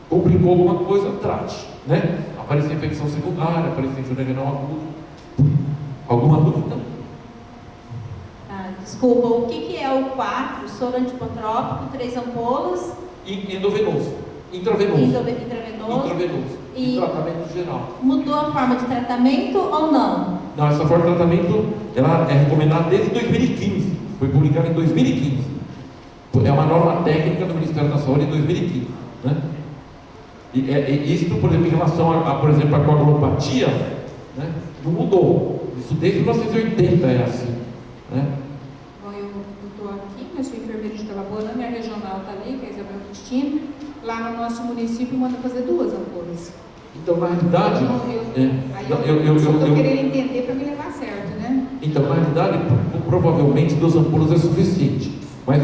Complicou alguma coisa, trate, né? Apareceu infecção secundária, apareceu injúria renal aguda. Alguma dúvida? Desculpa, o que é o 4? Soro antipotrópico, 3 ampolas? Endovenoso. Intravenoso. E tratamento geral. Mudou a forma de tratamento ou não? Não, essa forma de tratamento ela é recomendada desde 2015. Foi publicada em 2015. É uma norma técnica do Ministério da Saúde em 2015, né? Isso, por exemplo, em relação por exemplo, a coagulopatia, né? Não mudou. Isso desde 1980 é assim, né? Bom, eu estou aqui, eu sou enfermeira de Calaborã, minha regional está ali, que é a Isabel Cristina. Lá no nosso município manda fazer 2 ampolas. Então, na realidade, eu estou querendo entender para me levar certo, né? Então, na realidade, provavelmente 2 ampolas é suficiente. Mas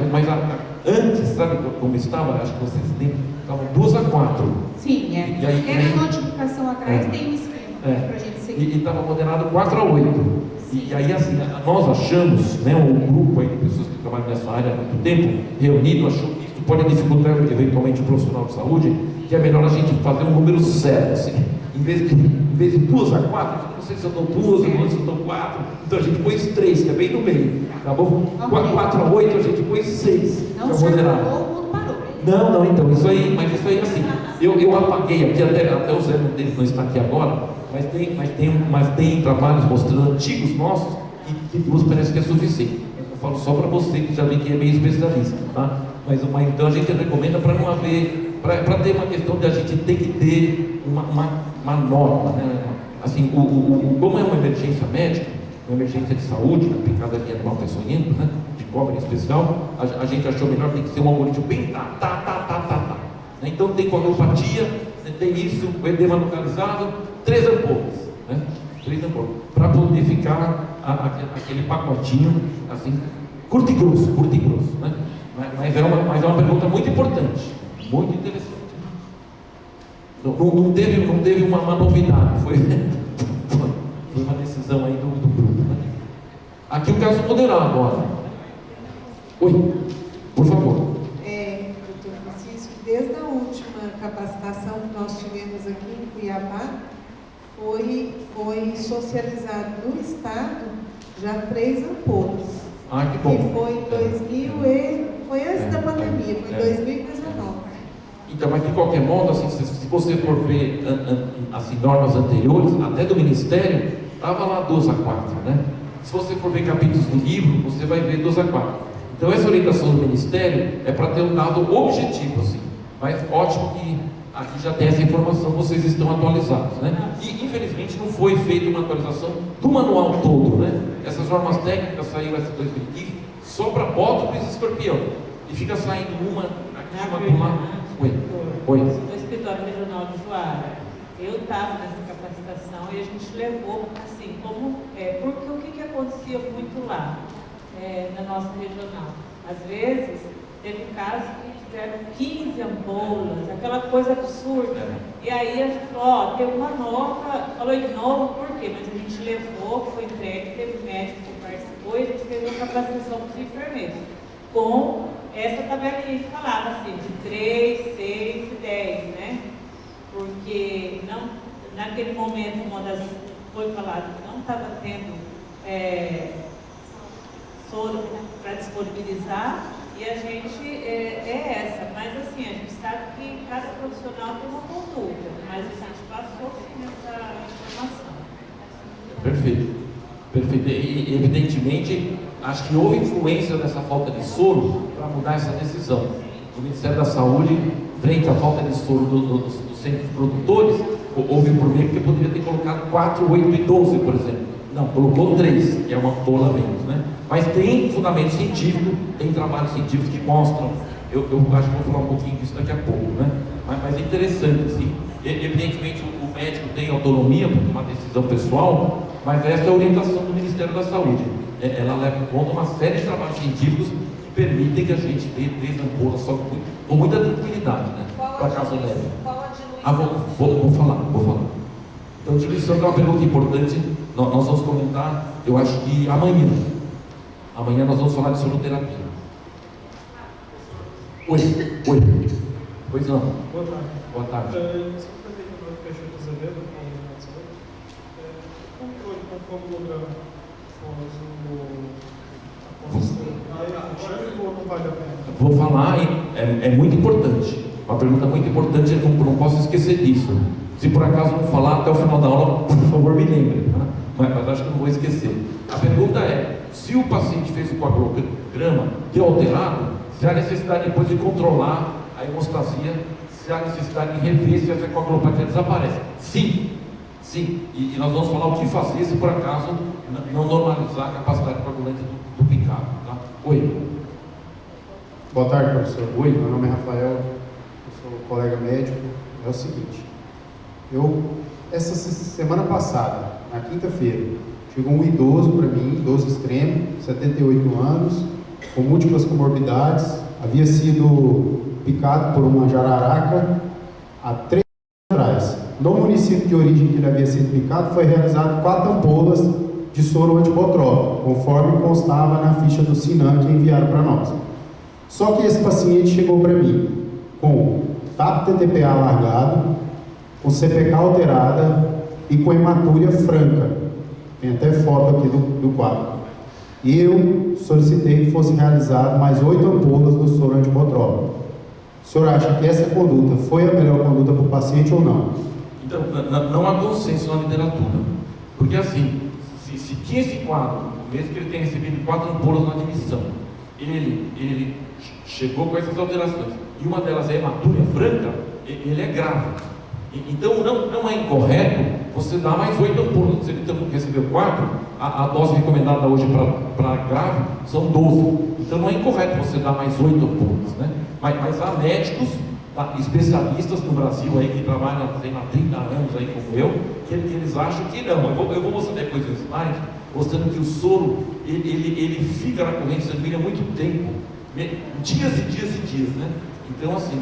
antes, sabe como estava? Acho que vocês lembram, estavam 2 a 4. Sim, é. E aí, na notificação atrás tem escrito Para a gente seguir. E estava moderado 4-8. E aí, assim, nós achamos, né, o grupo aí de pessoas que trabalham nessa área há muito tempo, reunido, achou que isso pode dificultar eventualmente o profissional de saúde, que é melhor a gente fazer um número certo, assim, em vez de 2 a 4, não sei se eu dou 2, não sei se eu dou 4, então a gente pôs 3, que é bem no meio, tá bom? 4-8 a gente pôs 6, Não, que é o senhor moderado. falou, o mundo parou. Não, então, isso aí assim, eu apaguei aqui, até o Zé deles não está aqui agora, mas tem trabalhos mostrando antigos nossos que 2 parece que é suficiente. Eu falo só para você que já vi que é meio especialista, tá? Mas então a gente recomenda para não haver, para ter uma questão de a gente ter que ter uma norma, né? Assim, como é uma emergência médica, uma emergência de saúde, a picada de animal peçonhento, né? De cobra em especial, a gente achou melhor tem que ser um algoritmo bem tá. Então tem coagulopatia, tem isso, o edema localizado, 3 ampolas, né? 3 ampolas, para poder ficar aquele pacotinho, assim, curto e grosso, né? Mas é uma pergunta muito importante, muito interessante. Não teve uma novidade, foi uma decisão aí do grupo, né? Aqui o caso moderado agora. Oi, por favor. Doutor Francisco, desde a última capacitação que nós tivemos aqui em Cuiabá, foi socializado no estado já 3 ampolas. Que bom. Que foi em foi antes da pandemia, foi em 2019. Então, mas de qualquer modo, assim, se você for ver assim, normas anteriores, até do Ministério, estava lá 2 a 4, né? Se você for ver capítulos do livro, você vai ver 2 a 4. Então, essa orientação do Ministério é para ter um dado objetivo, assim. Mas ótimo que aqui já tem essa informação, vocês estão atualizados, né? E, infelizmente, não foi feita uma atualização do manual todo, né? Essas normas técnicas saíram essa 2015 só para bótopis e escorpião. E fica saindo uma aqui, uma lá. Oi. No escritório regional de Juara, eu estava nessa capacitação e a gente levou, assim, porque o que acontecia muito lá, na nossa regional? Às vezes, teve casos que tiveram 15 ampolas, aquela coisa absurda. E aí a gente falou, teve uma nova, falou de novo, por quê? Mas a gente levou, foi entregue, teve médico que participou e a gente fez uma capacitação para os enfermeiros, com essa tabelinha que falava assim, de 3, 6 e 10, né? Porque naquele momento, foi falado que não estava tendo soro para disponibilizar, e a gente é essa, mas assim, a gente sabe que cada profissional tem uma conduta, mas a gente passou sim essa informação. Perfeito. E evidentemente, acho que houve influência dessa falta de soro para mudar essa decisão. O Ministério da Saúde, frente à falta de soro dos centros produtores, houve um problema porque poderia ter colocado 4, 8 e 12, por exemplo. Não, colocou 3, que é uma tola menos, né? Mas tem fundamento científico, tem trabalhos científicos que mostram. Eu acho que vou falar um pouquinho disso daqui a pouco, né? Mas é interessante, assim. Evidentemente, o médico tem autonomia para tomar decisão pessoal, mas essa é a orientação do Ministério da Saúde. Ela leva em conta uma série de trabalhos científicos que permitem que a gente dê 3 ampolas só com muita tranquilidade, né? Para caso leve. Qual a diluição? Vou falar. Então, diluição é uma pergunta importante. Nós vamos comentar, eu acho que amanhã. Amanhã nós vamos falar de soroterapia. Oi. Pois não. Boa tarde. Sou prefeito do Peixoto Azevedo, controle com coagulograma ou não vale a pena? Vou falar, é muito importante. Uma pergunta muito importante, eu não posso esquecer disso. Se por acaso não falar até o final da aula, por favor me lembre, tá? Mas acho que não vou esquecer. A pergunta é, se o paciente fez o coagulograma deu alterado, se há necessidade depois de controlar a hemostasia, se há necessidade de rever se essa coagulopatia desaparece. Sim. E nós vamos falar o que fazer se por acaso não normalizar a capacidade coagulante do picado. Tá? Oi. Boa tarde, professor. Oi. Meu nome é Rafael, eu sou colega médico. É o seguinte, essa semana passada, na quinta-feira, chegou um idoso para mim, idoso extremo, 78 anos, com múltiplas comorbidades, havia sido picado por uma jararaca há 3 anos atrás. No município de origem que ele havia sido aplicado, foi realizado 4 ampolas de soro antibotrópico, conforme constava na ficha do Sinan que enviaram para nós. Só que esse paciente chegou para mim com TAP-TTPA alargado, com CPK alterada e com hematúria franca. Tem até foto aqui do quadro. E eu solicitei que fosse realizado mais 8 ampolas do soro antibotrópico. O senhor acha que essa conduta foi a melhor conduta para o paciente ou não? Então, não há consenso na literatura. Porque assim, se tinha esse quadro, mesmo que ele tenha recebido 4 ampolas na admissão, ele chegou com essas alterações, e uma delas é hematúria franca, ele é grave. Então não é incorreto você dar mais 8 ampolas. Se ele recebeu 4, a dose recomendada hoje para grave são 12. Então não é incorreto você dar mais 8 ampolas, né? Mas há médicos, especialistas no Brasil aí que trabalham há 30 anos aí como eu, que eles acham que não. Eu vou mostrar depois no slide, mostrando que o soro ele fica na corrente sanguínea há muito tempo, dias e dias e dias, né? Então assim,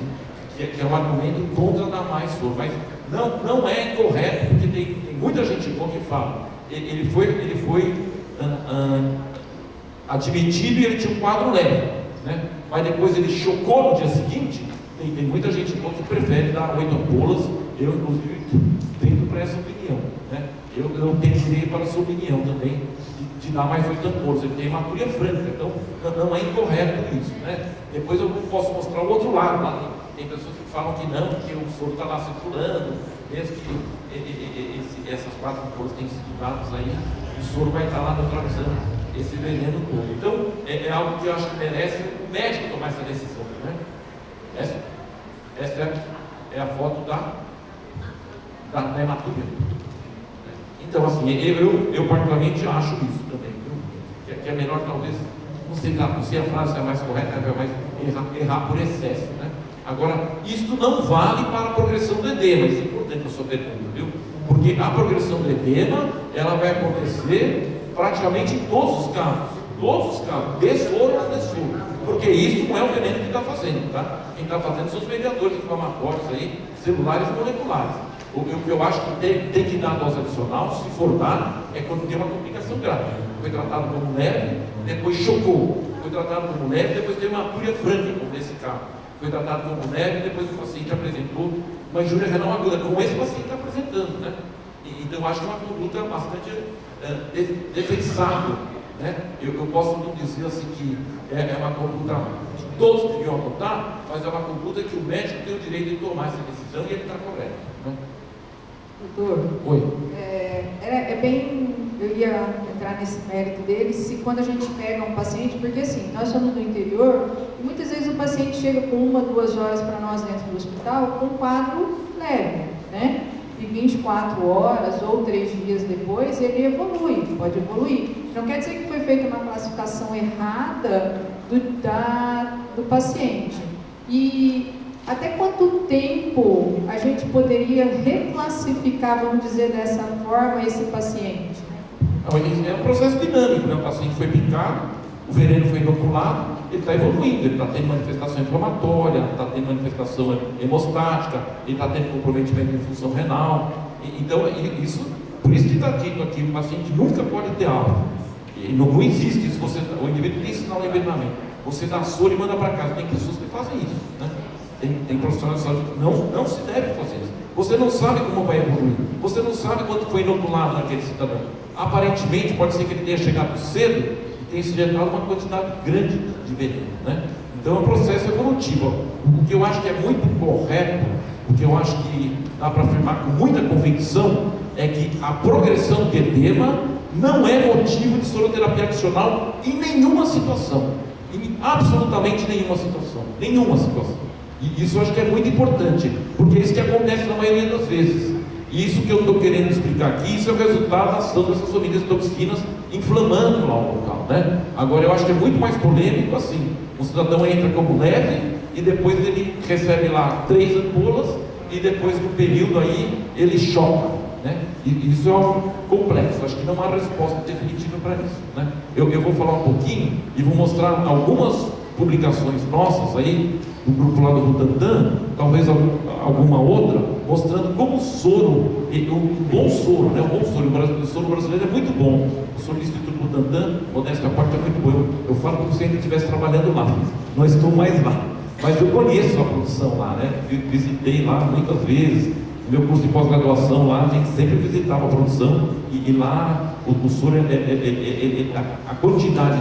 que é um argumento contra dar mais soro, mas não é incorreto, porque tem muita gente boa que fala, ele foi admitido e ele tinha um quadro leve, né? Mas depois ele chocou no dia seguinte. Tem muita gente boa que prefere dar 8 ampolas, eu inclusive tendo para essa opinião, né? Eu tenho para a sua opinião também, de dar mais 8 ampolas. Ele tem hematúria franca, então não é incorreto isso, né? Depois eu posso mostrar o outro lado lá. Tem pessoas que falam que não, que o soro está lá circulando, mesmo que essas 4 ampolas tenham sido dadas aí, o soro vai estar lá neutralizando esse veneno todo. Então, é algo que eu acho que merece o médico tomar essa decisão, né? Essa é a foto da hematúria. Então, assim, eu particularmente acho isso também, viu? Que é melhor, talvez, não sei a frase é a mais correta, mas errar por excesso, né? Agora, isso não vale para a progressão do edema, isso é importante a sua pergunta, viu? Porque a progressão do edema, ela vai acontecer praticamente em todos os casos, de soro a soro, porque isso não é o veneno que está fazendo, tá? Quem está fazendo são os mediadores inflamatórios aí, celulares e moleculares. O que eu acho que tem que dar dose adicional, se for dar, é quando tem uma complicação grave. Foi tratado como leve, depois chocou. Foi tratado como leve, depois teve uma injúria franca, como nesse caso. Foi tratado como leve, depois o paciente apresentou uma injúria renal aguda, como esse paciente está apresentando, né? Então eu acho que é uma conduta bastante defensável, né? Eu posso não dizer assim que é uma conduta que todos deviam adotar, mas é uma conduta que o médico tem o direito de tomar essa decisão e ele está correto, né? Doutor, Oi. Eu ia entrar nesse mérito dele, se quando a gente pega um paciente, porque assim, nós somos do interior, e muitas vezes o paciente chega com 1, 2 horas para nós dentro do hospital com um quadro leve, né? E 24 horas ou 3 dias depois ele evolui, pode evoluir. Não quer dizer que foi feita uma classificação errada do paciente. E até quanto tempo a gente poderia reclassificar, vamos dizer dessa forma, esse paciente? É um processo dinâmico, né? O paciente foi picado, o veneno foi inoculado, ele está evoluindo, ele está tendo manifestação inflamatória, está tendo manifestação hemostática, ele está tendo comprometimento de função renal. Então, por isso que está dito aqui, o paciente nunca pode ter alta. Não existe isso, o indivíduo tem sinal de envenenamento. Você dá soro e manda para casa. Tem pessoas que fazem isso, né? Tem profissionais de saúde que não se deve fazer isso. Você não sabe como vai evoluir, você não sabe quanto foi inoculado naquele cidadão. Aparentemente, pode ser que ele tenha chegado cedo e tenha se injetado uma quantidade grande de veneno, né? Então é um processo evolutivo. O que eu acho que é muito correto, o que eu acho que dá para afirmar com muita convicção, é que a progressão de edema não é motivo de soroterapia adicional em nenhuma situação. Em absolutamente nenhuma situação. Nenhuma situação. E isso eu acho que é muito importante, porque é isso que acontece na maioria das vezes. E isso que eu estou querendo explicar aqui, isso é o resultado da ação dessas famílias de toxinas inflamando lá o local, né? Agora, eu acho que é muito mais polêmico assim. O cidadão entra como leve e depois ele recebe lá 3 ampolas e depois no período aí ele choca, né? E isso é algo complexo, acho que não há resposta definitiva para isso, né? Eu vou falar um pouquinho e vou mostrar algumas publicações nossas aí, do grupo lá do Butantan, talvez alguma outra, mostrando como o soro, um bom soro, né? O bom soro, o soro brasileiro é muito bom. O soro do Instituto Butantan, modéstia à parte, é muito bom. Eu falo como se ainda estivesse trabalhando lá, não estou mais lá. Mas eu conheço a produção lá, né? Visitei lá muitas vezes. No meu curso de pós-graduação lá, a gente sempre visitava a produção e lá o soro, a quantidade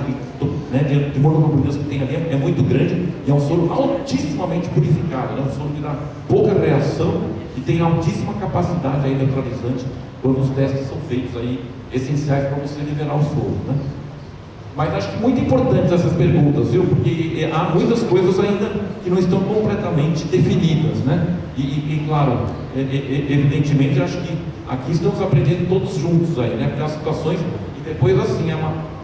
de monoglobulinas que tem ali é muito grande e é um soro altissimamente purificado, né? Um soro que dá pouca reação e tem altíssima capacidade aí neutralizante quando os testes são feitos aí, essenciais para você liberar o soro, né? Mas acho que muito importantes essas perguntas, viu? Porque há muitas coisas ainda que não estão completamente definidas, né? E claro, evidentemente, acho que aqui estamos aprendendo todos juntos aí, né? Porque as situações, e depois assim, é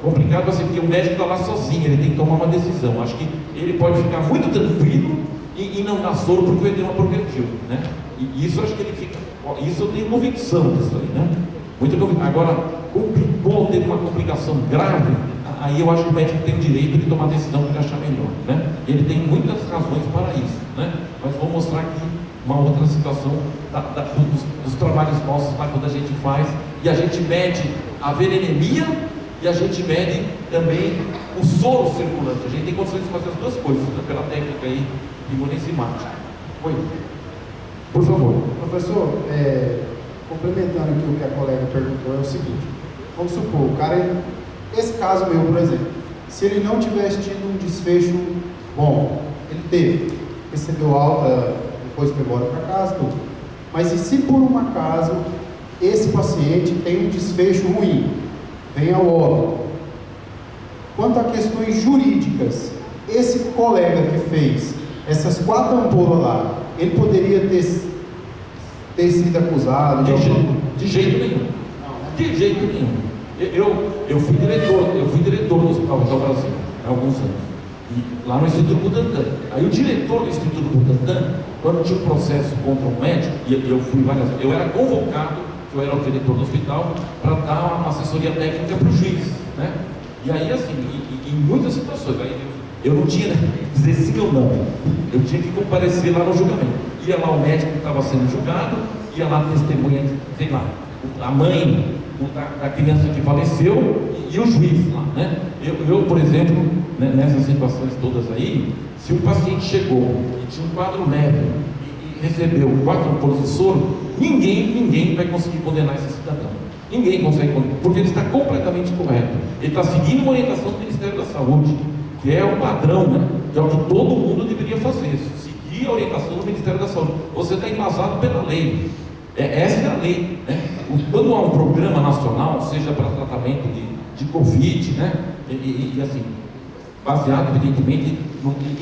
complicado assim, porque o médico está lá sozinho, ele tem que tomar uma decisão. Acho que ele pode ficar muito tranquilo e não dar soro porque o edema progrediu, né? E isso acho que ele fica, isso eu tenho convicção disso aí, né? Muito convicção. Agora, complicou, teve uma complicação grave, aí eu acho que o médico tem o direito de tomar a decisão que ele achar melhor, né? Ele tem muitas razões para isso, né? Mas vou mostrar aqui uma outra situação dos trabalhos nossos lá quando a gente faz, e a gente mede a venenemia e a gente mede também o soro circulante. A gente tem condições de fazer as duas coisas, né? Pela técnica aí de imunenzimática. Oi, por favor. Professor, complementando aqui o que a colega perguntou, é o seguinte: vamos supor, o cara, esse caso meu, por exemplo, se ele não tivesse tido um desfecho bom, ele recebeu alta, depois foi embora para casa, tudo. Mas e se por um acaso esse paciente tem um desfecho ruim, vem ao óbito? Quanto a questões jurídicas, esse colega que fez essas 4 ampolas lá, ele poderia ter sido acusado de jeito nenhum. De jeito nenhum. Eu fui diretor do Hospital do Brasil há alguns anos. E lá no Instituto Butantan. Aí o diretor do Instituto Butantan, quando tinha um processo contra um médico, e eu fui várias vezes, eu era convocado, eu era o diretor do hospital, para dar uma assessoria técnica para o juiz, né? E aí assim, em muitas situações, aí eu não tinha dizer sim ou não, eu tinha que comparecer lá no julgamento. Ia lá o médico que estava sendo julgado, ia lá a testemunha, sei lá, a mãe da criança que faleceu e o juiz lá, né? Eu, por exemplo, né, nessas situações todas aí, se um paciente chegou e tinha um quadro leve e recebeu 4 ampolas de soro, ninguém vai conseguir condenar esse cidadão. Ninguém consegue condenar, porque ele está completamente correto. Ele está seguindo uma orientação do Ministério da Saúde, que é o padrão, né? Que é o que todo mundo deveria fazer, seguir a orientação do Ministério da Saúde. Você está embasado pela lei. Essa é a lei, né? Quando há um programa nacional, seja para tratamento de Covid, né? E assim, baseado evidentemente,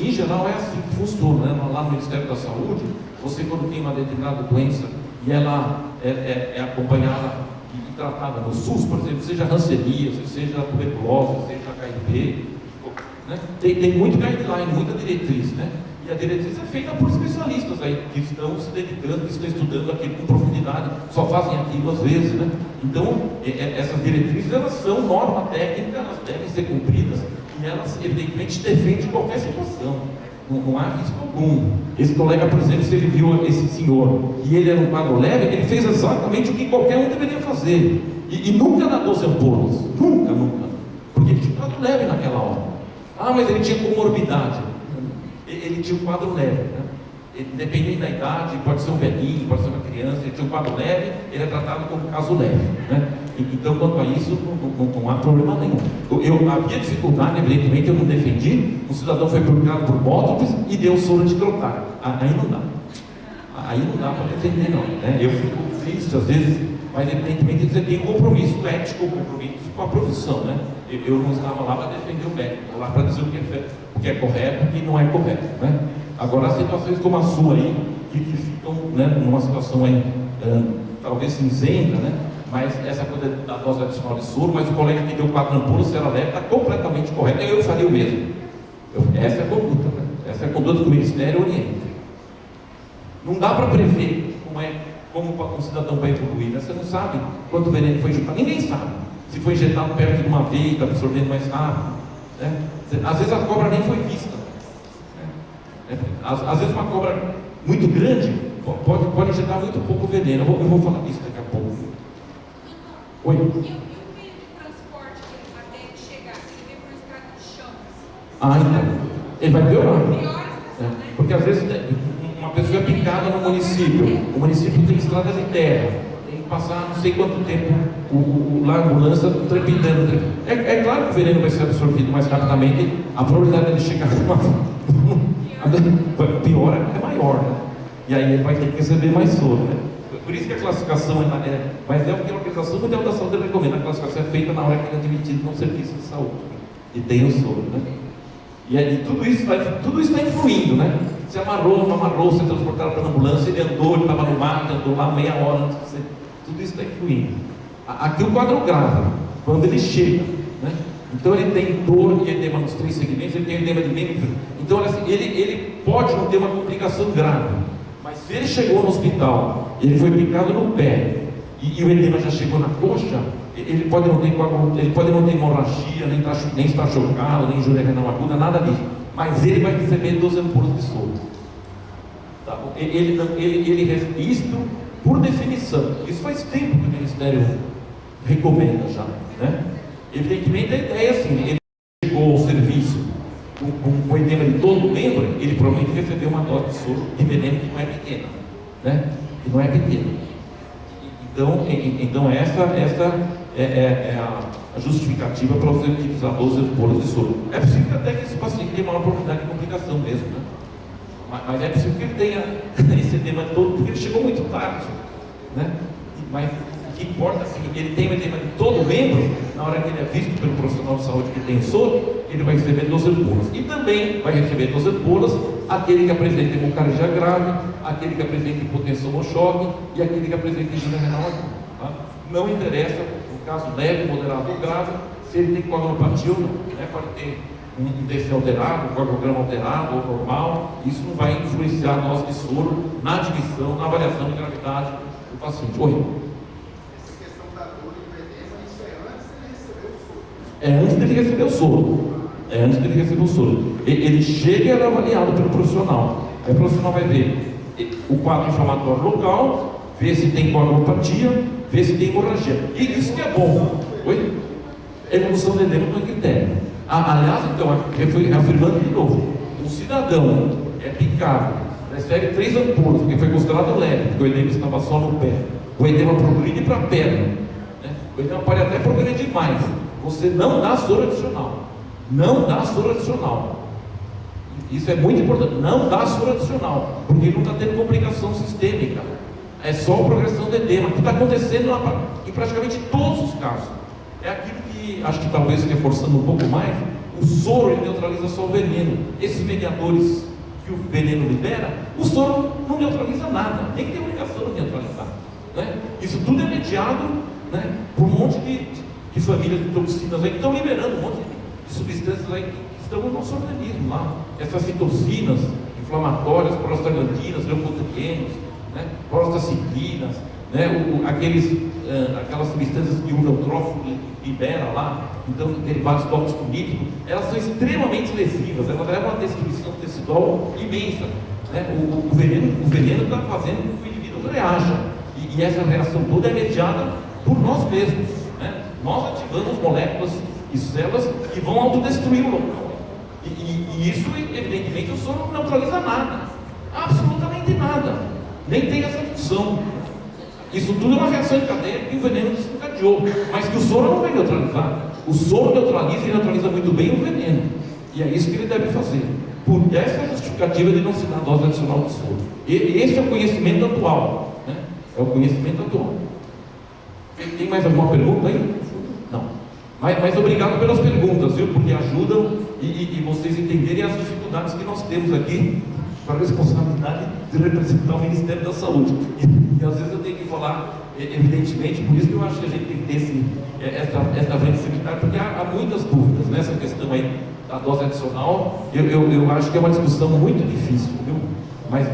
em geral é assim que funciona, né? Lá no Ministério da Saúde, você quando tem uma determinada doença e ela é acompanhada e tratada no SUS, por exemplo, seja hanseníase, seja tuberculose, seja HIV, né? Tem muito guideline, muita diretriz, né? E a diretriz é feita por especialistas aí, que estão se dedicando, que estão estudando aquilo com profundidade, só fazem aquilo às vezes, né? Então, essas diretrizes, elas são norma técnica, elas devem ser cumpridas, e elas, evidentemente, defendem qualquer situação. Não há risco algum. Esse colega, por exemplo, se ele viu esse senhor e ele era um quadro leve, ele fez exatamente o que qualquer um deveria fazer. E nunca dá 12 ampolas. Nunca. Porque ele tinha um quadro leve naquela hora. Ah, mas ele tinha comorbidade. Ele tinha um quadro leve, né? Dependendo da idade, pode ser um velhinho, pode ser uma criança, ele tinha um quadro leve, ele é tratado como caso leve, né? Então, quanto a isso, não há problema nenhum. Eu havia dificuldade, evidentemente, eu não defendi, o cidadão foi procurado por bótox e deu soro anticrotário. Aí não dá. Aí não dá para defender, não, né? Eu fico triste às vezes, mas evidentemente você tem um compromisso ético, um compromisso com a profissão, né? Eu não estava lá para defender o médico, estou lá para dizer o que é correto e o que não é correto, né? Agora, situações como a sua aí, que ficam, né, numa situação aí, talvez cinzenta, né? Mas essa coisa da dose adicional de soro, mas o colega que deu 4 ampolas, se ela leve, está completamente correto, eu faria o mesmo. Essa é a conduta, né? Essa é a conduta que o Ministério orienta. Não dá para prever como um cidadão vai evoluir, né? Você não sabe quanto veneno foi injetado, ninguém sabe. Se foi injetado perto de uma veia, está absorvendo mais rápido, né? Às vezes a cobra nem foi vista. Às vezes uma cobra muito grande pode injetar muito pouco veneno. Eu vou falar disso daqui a pouco. Oi? E o meio de transporte até ele chegar, se ele vem por estrada de chão? Então. Ele vai piorar. Pior a situação, né? Porque às vezes uma pessoa é picada no município. O município tem estrada de terra. Tem que passar não sei quanto tempo lá a ambulância trepidando. É claro que o veneno vai ser absorvido mais rapidamente. A probabilidade de chegar pior é maior, né? E aí ele vai ter que receber mais soro, né? Por isso que a classificação mas é o que a Organização Mundial da Saúde recomenda. A classificação é feita na hora que ele é admitido no serviço de saúde e tem o soro, né? E aí tudo isso está influindo, né? Você amarrou, não amarrou, você transportaram para a ambulância, ele andou, ele estava no mato, andou lá meia hora antes de você. Tudo isso está influindo. Aqui o quadro grave, quando ele chega, né? Então ele tem dor e edema nos 3 segmentos, ele tem edema de membro. Então assim, ele pode não ter uma complicação grave, mas se ele chegou no hospital, ele foi picado no pé e o edema já chegou na coxa, ele pode não ter coagulação, ele pode não ter hemorragia, nem estar chocado, nem injúria renal aguda, nada disso. Mas ele vai receber 12 ampolas de soro. Tá bom? Isto por definição. Isso faz tempo que o Ministério recomenda já, né? Evidentemente a ideia é assim, ele chegou ao serviço com edema de todo o membro, ele provavelmente recebeu uma dose de soro de veneno que não é pequena, né? Que não é pequena. Então essa é a justificativa para você utilizar 12 ampolas de soro. É possível até que esse paciente tenha maior probabilidade de complicação mesmo, né? Mas é possível que ele tenha esse edema todo, porque ele chegou muito tarde, né? Mas o que importa é assim, ele tem o edema de todo o membro, na hora que ele é visto pelo profissional de saúde que tem soro, ele vai receber 12 ampolas. E também vai receber 12 ampolas aquele que apresenta hemorragia grave, aquele que apresenta hipotensão ou choque e aquele que apresenta injúria renal aguda. Tá? Não interessa, no caso leve, moderado ou grave, se ele tem coagulopatia ou não, né? Pode ter um DC alterado, um coagulograma alterado ou normal, isso não vai influenciar a dose de soro na admissão, na avaliação de gravidade do paciente. Oi? Essa questão da dor e do edema, isso é antes dele receber o soro? É antes dele receber o soro. É antes dele receber o soro. Ele chega e é avaliado pelo profissional. Aí o profissional vai ver o quadro inflamatório local, ver se tem coagulopatia, ver se tem hemorragia. E isso que é bom. Oi? Evolução do edema não é critério. Aliás, então, eu fui afirmando de novo, um cidadão é picado, recebe 3 ampolas, porque foi considerado leve, porque o edema estava só no pé. O edema progride para a perna, né? O edema pode até progredir mais. Você não dá soro adicional. Não dá soro adicional. Isso é muito importante. Não dá soro adicional, porque ele não está tendo complicação sistêmica. É só progressão do edema, que está acontecendo em praticamente todos os casos. É aquilo que, acho que talvez reforçando um pouco mais, o soro ele neutraliza só o veneno. Esses mediadores que o veneno libera, o soro não neutraliza nada, nem tem obrigação de neutralizar, né? Isso tudo é mediado, né, por um monte de famílias de toxinas aí que estão liberando um monte de substâncias aí que estão no nosso organismo lá. Essas citocinas inflamatórias, prostaglandinas, leucotrienos, né, prostaciclinas, né, aquelas substâncias que o neutrófilo libera lá, então derivados do óxido nítrico, elas são extremamente lesivas, elas levam a uma destruição tecidual imensa, né? O veneno está fazendo com que o indivíduo reaja, e essa reação toda é mediada por nós mesmos, né? Nós ativamos moléculas e células que vão autodestruir o local, e isso, evidentemente, o soro não neutraliza nada, absolutamente nada, nem tem essa função. Isso tudo é uma reação em cadeia que o veneno desencadeou, mas que o soro não vai neutralizar. O soro neutraliza e neutraliza muito bem o veneno, e é isso que ele deve fazer. Por essa é a justificativa de não se dar dose adicional de soro. Esse é o conhecimento atual, né? É o conhecimento atual. Tem mais alguma pergunta aí? Não. Mas obrigado pelas perguntas, viu? Porque ajudam e vocês entenderem as dificuldades que nós temos aqui com a responsabilidade de representar o Ministério da Saúde. E às vezes eu tenho que falar, evidentemente, por isso que eu acho que a gente tem que ter essa frente sanitária, porque há muitas dúvidas nessa questão aí da dose adicional. Eu acho que é uma discussão muito difícil, viu? Mas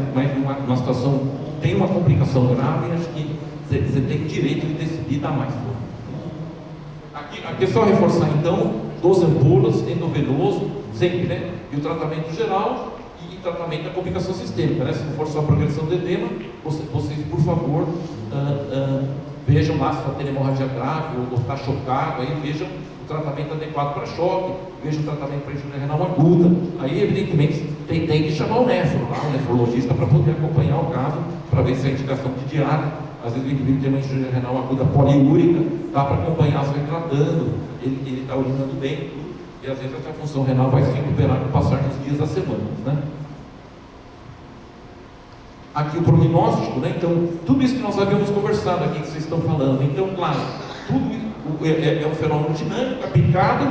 uma situação tem uma complicação grave, e acho que você tem direito de decidir dar mais força. Aqui é só reforçar então, 12 ampolas, endovenoso, sempre, né? E o tratamento geral, e tratamento da complicação sistêmica, né? Se não for só progressão do edema, vocês, por favor, vejam lá se está tendo hemorragia grave ou está chocado, aí vejam o tratamento adequado para choque, vejam o tratamento para injúria renal aguda. Aí, evidentemente, tem que chamar o nefro lá, o nefrologista, para poder acompanhar o caso, para ver se a indicação de diária. Às vezes o indivíduo tem uma injúria renal aguda poliúrica, dá para acompanhar se vai tratando, ele está urinando bem, tudo, e às vezes essa função renal vai se recuperar com o passar dos dias das semanas, né? Aqui o prognóstico, né? Então, tudo isso que nós havíamos conversado aqui, que vocês estão falando, então, claro, tudo isso é um fenômeno dinâmico, aplicado,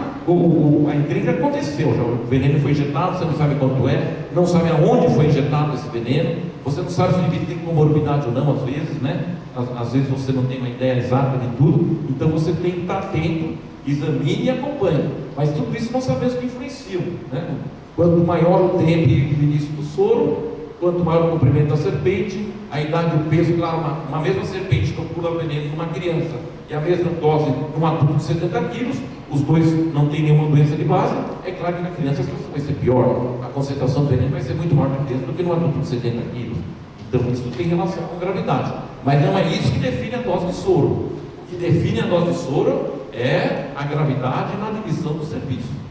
a encrenca aconteceu, já, o veneno foi injetado, você não sabe quanto é, não sabe aonde foi injetado esse veneno, você não sabe se o indivíduo tem comorbidade ou não, às vezes, né? Às vezes você não tem uma ideia exata de tudo, então você tem que estar atento, examine e acompanhe, mas tudo isso nós sabemos que influenciam, né? Quanto maior o tempo e o início do soro, quanto maior o comprimento da serpente, a idade e o peso, claro, uma mesma serpente que pula veneno numa criança e a mesma dose num adulto de 70 quilos, os dois não têm nenhuma doença de base, é claro que na criança a situação vai ser pior, a concentração do veneno vai ser muito maior na criança do que no adulto de 70 quilos. Então isso tem relação com gravidade, mas não é isso que define a dose de soro. O que define a dose de soro é a gravidade na divisão do serviço.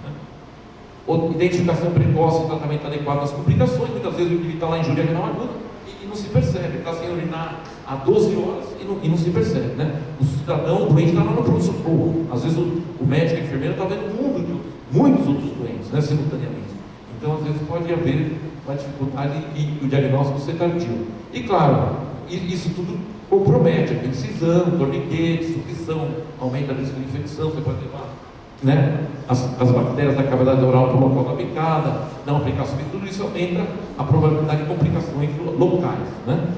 Identificação precoce e tratamento adequado das complicações. Muitas vezes o indivíduo está lá em injúria renal aguda e não se percebe, está sem urinar há 12 horas e não se percebe, né? O cidadão, o doente está lá no pronto-socorro, às vezes o médico e a enfermeira está vendo muitos outros doentes, né, simultaneamente. Então às vezes pode haver uma dificuldade e o diagnóstico ser tardio. E claro, isso tudo compromete a incisão, torniquete, sucção, aumenta o risco de infecção, você pode levar, né, as bactérias da cavidade oral para o local da picada, não aplicação de tudo isso aumenta a probabilidade de complicações locais, né?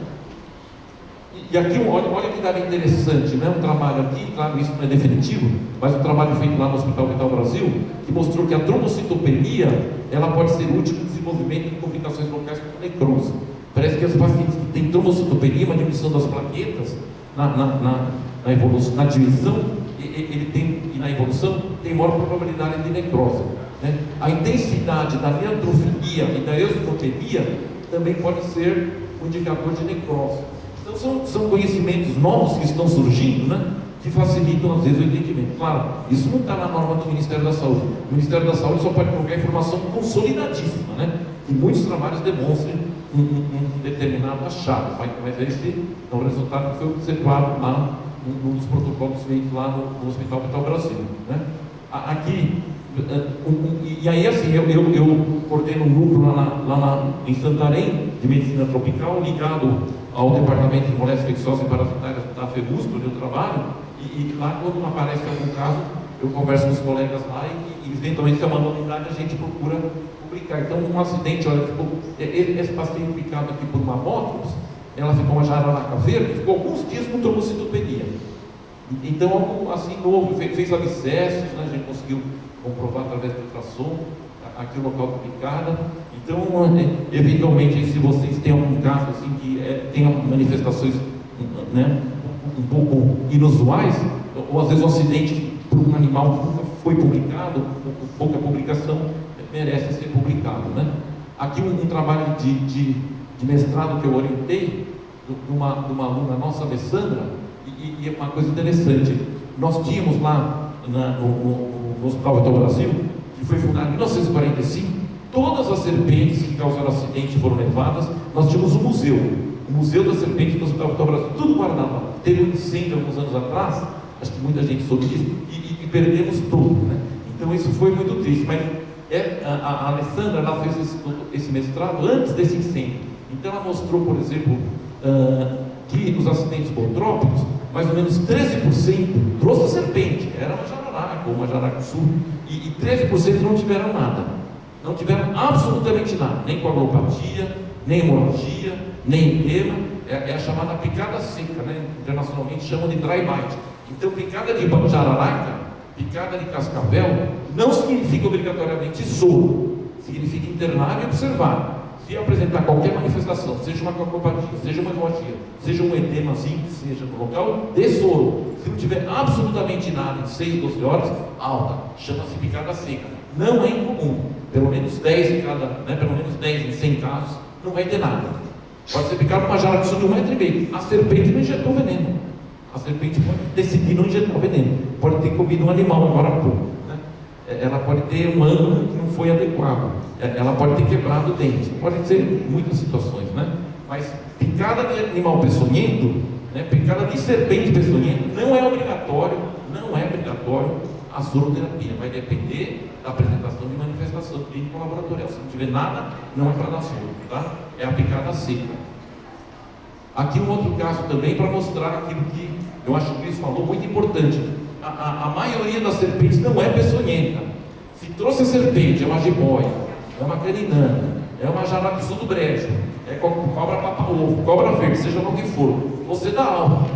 E aqui, olha que dado interessante, né? Um trabalho aqui, claro, isso não é definitivo, mas um trabalho feito lá no Hospital Vital Brasil, que mostrou que a trombocitopenia, ela pode ser útil no desenvolvimento de complicações locais como necrose. Parece que as pacientes que têm trombocitopenia, uma diminuição das plaquetas, na evolução, na divisão, ele tem, e na evolução, tem maior probabilidade de necrose, né? A intensidade da neutrofilia e da eosinofobia também pode ser um indicador de necrose. Então são conhecimentos novos que estão surgindo, né, que facilitam às vezes o entendimento. Claro, isso não está na norma do Ministério da Saúde. O Ministério da Saúde só pode colocar informação consolidadíssima, né, que muitos trabalhos demonstram um determinado achado, mas esse é o resultado que foi observado lá num dos protocolos feitos lá no Hospital Vital Brasil, né? Aqui, e aí assim, eu coordeno um núcleo lá em Santarém, de medicina tropical, ligado ao Departamento de Moléstias Infecciosas e Parasitárias da FEBUSP, onde eu trabalho, e lá quando aparece algum caso, eu converso com os colegas lá e eventualmente se é uma novidade, a gente procura publicar. Então, um acidente, olha, esse paciente picado aqui por uma moto, ela ficou uma jararaca verde, ficou alguns dias com trombocitopenia. Então, algo assim novo, fez abscessos, né? A gente conseguiu comprovar através do ultrassom aqui o local da picada. Então, eventualmente, se vocês têm algum caso assim que tem manifestações, né, um pouco inusuais, ou às vezes um acidente por um animal que nunca foi publicado, pouca publicação, merece ser publicado, né? Aqui um trabalho de mestrado que eu orientei de uma aluna nossa, Alessandra, e uma coisa interessante, nós tínhamos lá no Hospital Vital Brasil, que foi fundado em 1945, todas as serpentes que causaram acidente foram levadas, nós tínhamos o Museu das Serpentes do Hospital Vital Brasil, tudo guardado lá. Teve um incêndio alguns anos atrás, acho que muita gente soube disso, e perdemos tudo, né? Então isso foi muito triste, mas a Alessandra, ela fez esse mestrado antes desse incêndio. Então ela mostrou, por exemplo, que nos acidentes contrópicos, mais ou menos 13% trouxe serpente, era uma jararaca ou uma jaracuçu, e 13% não tiveram nada, não tiveram absolutamente nada, nem coagulopatia, nem hemorragia, nem edema, é a chamada picada seca, né? Internacionalmente chamam de dry bite. Então picada de jararaca, picada de cascavel, não significa obrigatoriamente soro, significa internar e observar. Se apresentar qualquer manifestação, seja uma coagulopatia, seja uma hemorragia, seja um edemazinho, seja no local, dê soro. Se não tiver absolutamente nada em 6, 12 horas, alta, chama-se picada seca. Não é incomum, pelo menos 10 em cada, né, pelo menos 10 em 100 casos, não vai ter nada. Pode ser picado por uma jararacuçu de 1,5 metro. A serpente não injetou veneno. A serpente pode decidir não injetar veneno. Pode ter comido um animal agora há pouco, né? Ela pode ter um ângulo que não foi adequado. Ela pode ter quebrado o dente. Pode ser muitas situações, né? Mas picada de animal peçonhento, né? Picada de serpente peçonhenta, não é obrigatório a soroterapia. Vai depender da apresentação de manifestação clínica laboratorial. Se não tiver nada, não é para dar soro, tá? É a picada seca. Aqui um outro caso também para mostrar aquilo que eu acho que o Luiz falou, muito importante. A maioria das serpentes não é peçonhenta. Se trouxe a serpente, é uma jiboia, é uma caninana, é uma jararacuçu do brejo, é cobra papa-ovo, cobra verde, seja lá o que for, você dá alta.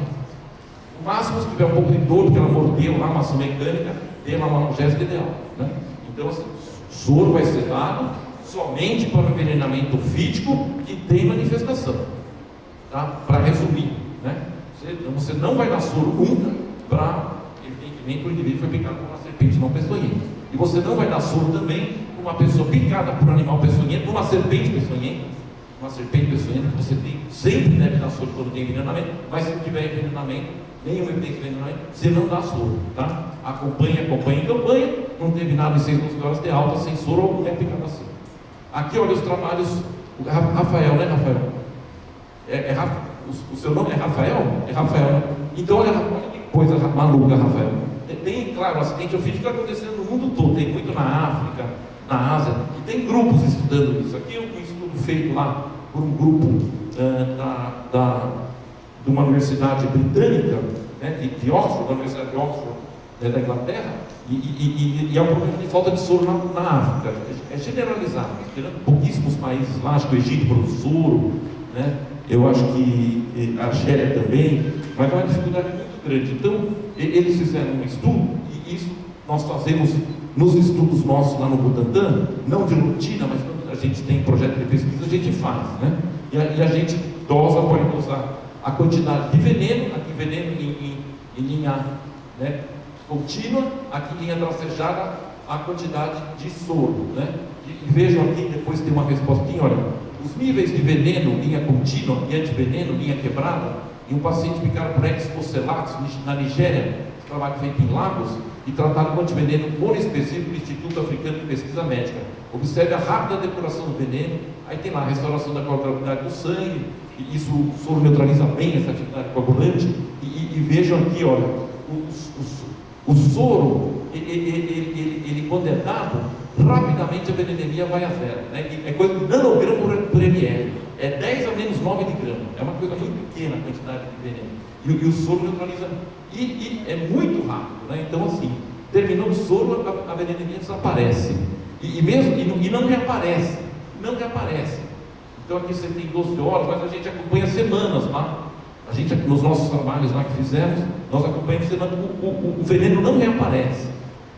No máximo, se tiver um pouco de dor, porque ela mordeu lá, uma ação mecânica, tem uma analgésica ideal, né? Então, assim, soro vai ser dado somente para o envenenamento fítico que tem manifestação, tá? Para resumir, né? Você não vai dar soro nunca para, evidentemente, o indivíduo foi picado por uma serpente não peçonhenta. E você não vai dar soro também para uma pessoa picada por um animal peçonhento, uma serpente peçonhenta. Uma serpente peçonhenta, você sempre deve dar soro quando tem envenenamento, mas se não tiver envenenamento, nenhuma evidência de envenenamento, você não dá soro, tá? Acompanha em campanha, não teve nada em 6 horas de alta, sem soro ou qualquer picada assim. Aqui, olha os trabalhos, Rafael, né, Rafael? O seu nome é Rafael? É Rafael, né? Então, olha que coisa maluca, Rafael. Tem, claro, acidente ofídico está acontecendo no mundo todo, tem muito na África, na Ásia, e tem grupos estudando isso. Aqui é um estudo feito lá por um grupo de uma universidade britânica, né, de Oxford, da Universidade de Oxford, da Inglaterra, e é um problema de falta de soro na África. É generalizado, tirando pouquíssimos países lá, acho que o Egito produz soro, né? Eu acho que a Argélia também, mas é uma dificuldade muito grande. Então, eles fizeram um estudo, e isso nós fazemos nos estudos nossos lá no Butantan, não de rotina, mas quando a gente tem projeto de pesquisa, a gente faz, né? E a gente pode dosar a quantidade de veneno, aqui veneno em linha, né, contínua, aqui em linha tracejada, a quantidade de soro, né? E vejam aqui, depois tem uma respostinha, olha. Os níveis de veneno, linha contínua, e antiveneno, linha quebrada, e um paciente picado por Aedes ocellatus na Nigéria, trabalho feito em Lagos, e tratado com antiveneno monoespecífico do Instituto Africano de Pesquisa Médica. Observe a rápida depuração do veneno, aí tem lá a restauração da coagulabilidade do sangue, e isso o soro neutraliza bem essa atividade coagulante, e vejam aqui, olha, o soro, ele quando é dado, rapidamente a venenemia vai a zero, né? É coisa de nanograma por ml, é 10 a menos 9 de grama, é uma coisa muito pequena a quantidade de veneno, e o soro neutraliza, e é muito rápido, né? Então, assim, terminou o soro, a venenemia desaparece, e não reaparece, então aqui você tem 12 horas, mas a gente acompanha semanas lá, a gente, nos nossos trabalhos lá que fizemos, nós acompanhamos semanas, o veneno não reaparece.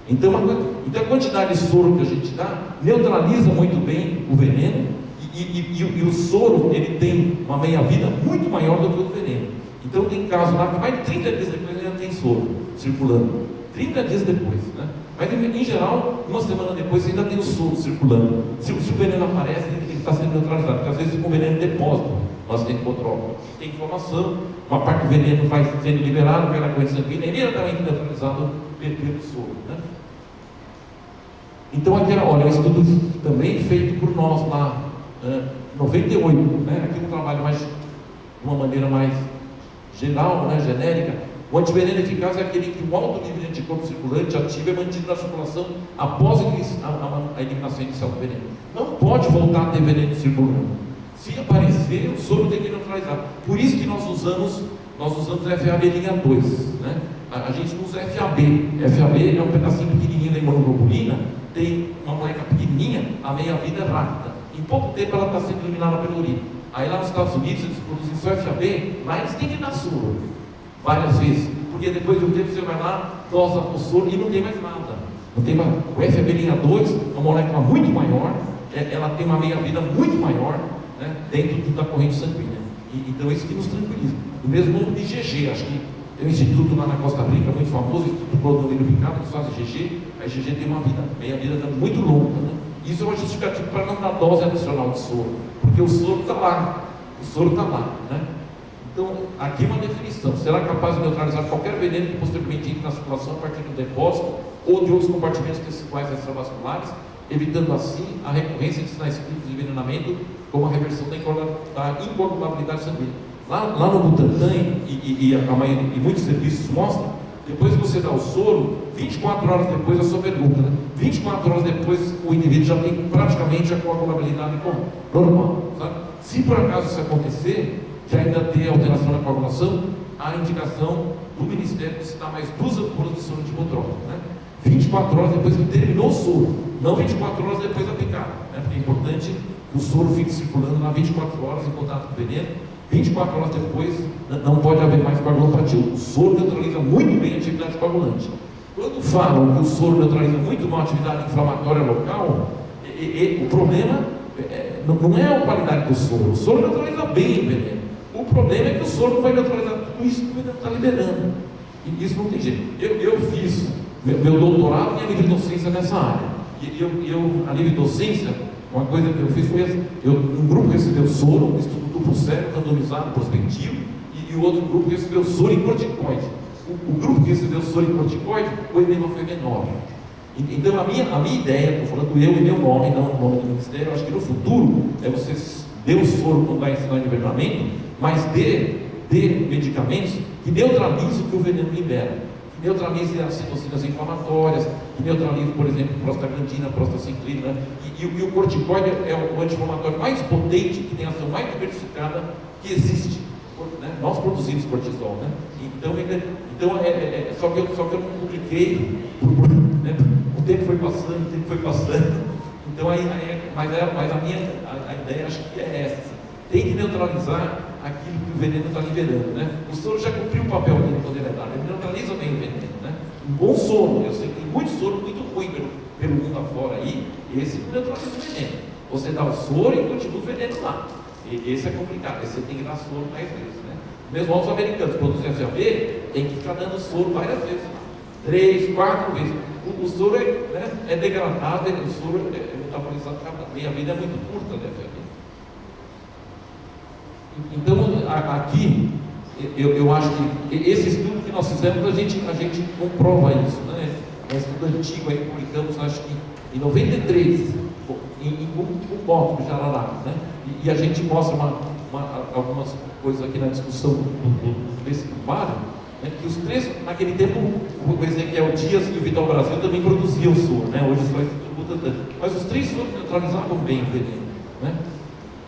Então a quantidade de soro que a gente dá neutraliza muito bem o veneno, e o soro ele tem uma meia-vida muito maior do que o veneno. Então tem casos lá que mais de 30 dias depois ainda tem soro circulando, 30 dias depois, né? Mas em geral, uma semana depois ainda tem o soro circulando. Se o veneno aparece, ele está sendo neutralizado, porque às vezes fica um veneno em depósito no acidente hipotrópico. Tem inflamação, uma parte do veneno vai sendo liberado pela corrente sanguínea, ele é também neutralizado pelo soro, né? Então aqui, olha, um estudo também feito por nós lá, 98, né? Aqui um trabalho mais, de uma maneira mais geral, né? Genérica. O antiveneno eficaz é aquele que o alto nível de anticorpo circulante ativo é mantido na circulação após a eliminação inicial do veneno. Não pode voltar a ter veneno circulando. Se aparecer, o soro tem que neutralizar. Por isso que nós usamos FAB linha 2, né? A gente não usa FAB. FAB é um pedacinho pequenininho da imunoglobulina, tem uma molécula pequenininha, a meia-vida é rápida. Em pouco tempo ela está sendo eliminada pela urina. Aí lá nos Estados Unidos eles produzem só FAB, lá eles têm que dar soro várias vezes, porque depois de um tempo você vai lá, dosa o soro e não tem mais nada. Não tem mais. O FAB linha 2 é uma molécula muito maior, ela tem uma meia-vida muito maior, né, dentro da corrente sanguínea. Então isso que nos tranquiliza. O mesmo número de IgG, acho que tem um instituto lá na Costa Rica, muito famoso, o Instituto Clodomiro Picado, que faz IgG, a IgG tem uma meia-vida muito longa, né? Isso é uma justificativa para não dar dose adicional de soro, porque o soro está lá. O soro está lá, né? Então, aqui é uma definição. Será capaz de neutralizar qualquer veneno que posteriormente entre na circulação a partir do depósito ou de outros compartimentos teciduais extravasculares, evitando assim a recorrência de sinais clínicos de envenenamento, como a reversão da incoagulabilidade sanguínea. Lá no Butantan e muitos serviços mostram, depois que você dá o soro, 24 horas depois, a sua pergunta, né? 24 horas depois o indivíduo já tem praticamente a coagulabilidade normal, sabe? Se por acaso isso acontecer, já ainda tem alteração na coagulação, a indicação do Ministério de se dar mais 2 ampolas de soro antibotrópico, né? 24 horas depois que terminou o soro, não 24 horas depois da picada, né? Porque é importante que o soro fique circulando lá 24 horas em contato com o veneno. 24 horas depois não pode haver mais coagulopatia. O soro neutraliza muito bem a atividade coagulante. Quando falam que o soro neutraliza muito bem a atividade inflamatória local, o problema não é a qualidade do soro. O soro neutraliza bem o veneno. O problema é que o soro não vai neutralizar tudo isso que o veneno está liberando. E isso não tem jeito. Eu fiz meu doutorado em livre-docência nessa área. A livre-docência, uma coisa que eu fiz foi assim, um grupo recebeu soro, um estudo duplo cego, randomizado, prospectivo, e o outro grupo recebeu soro em corticoide. O grupo que recebeu soro em corticoide, o edema foi menor. Então a minha ideia, estou falando eu e meu nome, não o nome do Ministério, eu acho que no futuro você dê o soro quando vai ensinar envenenamento, mas dê medicamentos que neutralizem o que o veneno libera. Que neutralize as citocinas inflamatórias, que neutralize, por exemplo, prostaglandina, prostaciclina, né? E o corticoide é o anti-inflamatório mais potente, que tem a ação mais diversificada que existe, né? Nós produzimos cortisol, né? Só que eu não publiquei, né? O tempo foi passando, então mas a ideia acho que é essa, assim. Tem que neutralizar aquilo que o veneno está liberando, né? O soro já cumpriu o papel dele quando ele é dado, ele neutraliza bem o veneno, né? Um bom soro, eu sei que tem muito soro muito ruim pelo mundo afora aí, esse não neutraliza o veneno. Você dá o soro e continua o veneno lá. Esse é complicado, esse você tem que dar soro mais vezes, né? Mesmo os americanos produzem FAB, tem que ficar dando soro várias vezes, 3, 4 vezes. O soro é degradado, o soro é metabolizado bem, a vida é muito curta, né, FAB? Então, aqui, eu acho que esse estudo que nós fizemos, a gente comprova isso, né? É um estudo antigo, aí publicamos, acho que em 93, em Cumbópolis, Jararaca, né? E a gente mostra algumas coisas aqui na discussão desse trabalho, né? Que os três, naquele tempo, o Ezequiel Dias e o Vital Brasil também produziam soro, né? Hoje só o Butantan. Mas os três soros neutralizavam bem o veneno, né?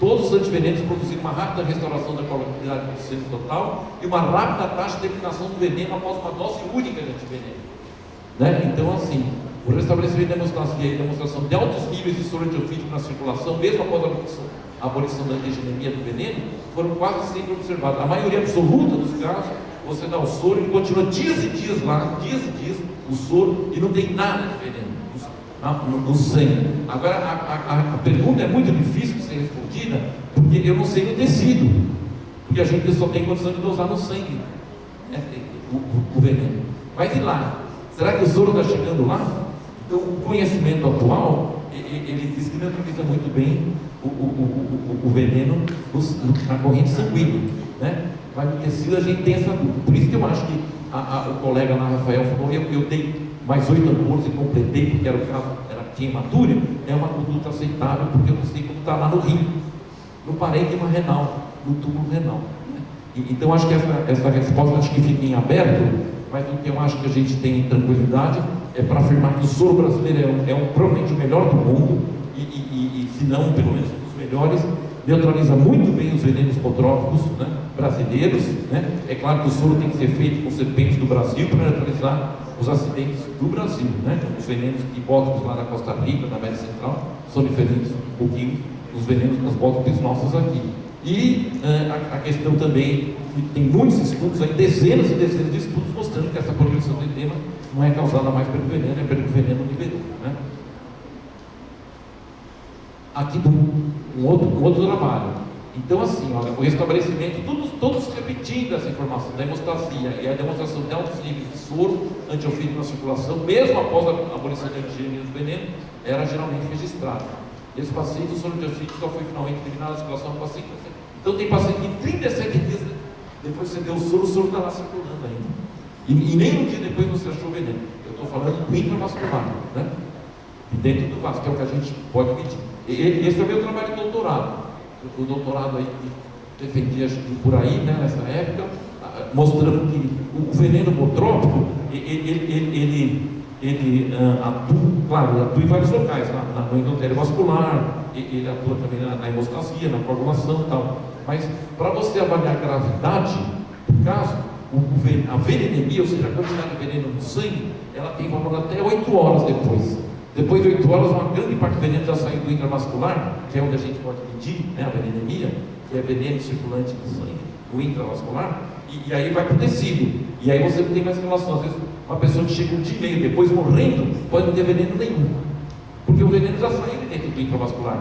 Todos os antivenenos produziram uma rápida restauração da coagulabilidade do sistema total e uma rápida taxa de eliminação do veneno após uma dose única de antiveneno, né? Então, assim, o restabelecimento e demonstração de altos níveis de soro antiofídico na circulação, mesmo após a abolição da antigenemia do veneno, foram quase sempre observados. A maioria absoluta dos casos, você dá o soro e continua dias e dias lá, o soro, e não tem nada de veneno no sangue. Agora, a pergunta é muito difícil de ser respondida, porque eu não sei no tecido, porque a gente só tem condição de dosar no sangue, né, o veneno. Mas e lá? Será que o soro está chegando lá? Então, o conhecimento atual, ele diz que neutraliza muito bem o veneno na corrente sanguínea, né? Mas no tecido a gente tem essa dúvida. Por isso que eu acho que o colega lá, Rafael, falou, eu dei mais 8 ampolas e completei, porque era o caso, tinha hematúria, é uma conduta aceitável, porque eu não sei como está lá no rim, no parênquima renal, no túbulo renal, né? Então acho que essa resposta acho que fica em aberto, mas o que eu acho que a gente tem tranquilidade é para afirmar que o soro brasileiro provavelmente o melhor do mundo, e se não, pelo menos um dos melhores, neutraliza muito bem os venenos hipotrópicos, né, brasileiros, né? É claro que o soro tem que ser feito com serpentes do Brasil para neutralizar os acidentes do Brasil, né? Os venenos hipótropos lá da Costa Rica, da América Central, são diferentes um pouquinho dos venenos das hipótropos nossos aqui. E a questão também, tem muitos estudos, aí, dezenas e dezenas de estudos mostrando que essa progressão do edema não é causada mais pelo veneno, é pelo veneno liberou, né? Aqui um outro trabalho. Então, assim, olha, o restabelecimento, todos repetindo essa informação da hemostasia e a demonstração de altos níveis de soro antiofídico na circulação, mesmo após a abolição da antigenemia do veneno, era geralmente registrado. Esse paciente, o soro antibiótico só foi finalmente eliminado, a circulação do paciente. Então tem paciente que em 37 dias, depois você deu o soro está lá circulando ainda. E nem um dia depois você achou o veneno. Eu estou falando do intravascular, né? E dentro do vaso, que é o que a gente pode medir. Esse é o meu trabalho de doutorado. O doutorado aí que defendia por aí, né, nessa época, mostrando que o veneno botrópico, ele atua, claro, ele atua em vários locais, no endotélio vascular, ele atua também na hemostasia, na coagulação e tal. Mas para você avaliar a gravidade do caso, a venenemia, ou seja, a quantidade de veneno no sangue, ela tem valor até 8 horas depois. Depois de 8 horas, uma grande parte do veneno já saiu do intravascular, que é onde a gente pode medir, né, a venenemia, que é veneno circulante do sangue, o intravascular, e aí vai para o tecido. E aí você não tem mais relação. Às vezes, uma pessoa que chega um dia e meio depois morrendo, pode não ter veneno nenhum. Porque o veneno já saiu de dentro do intravascular.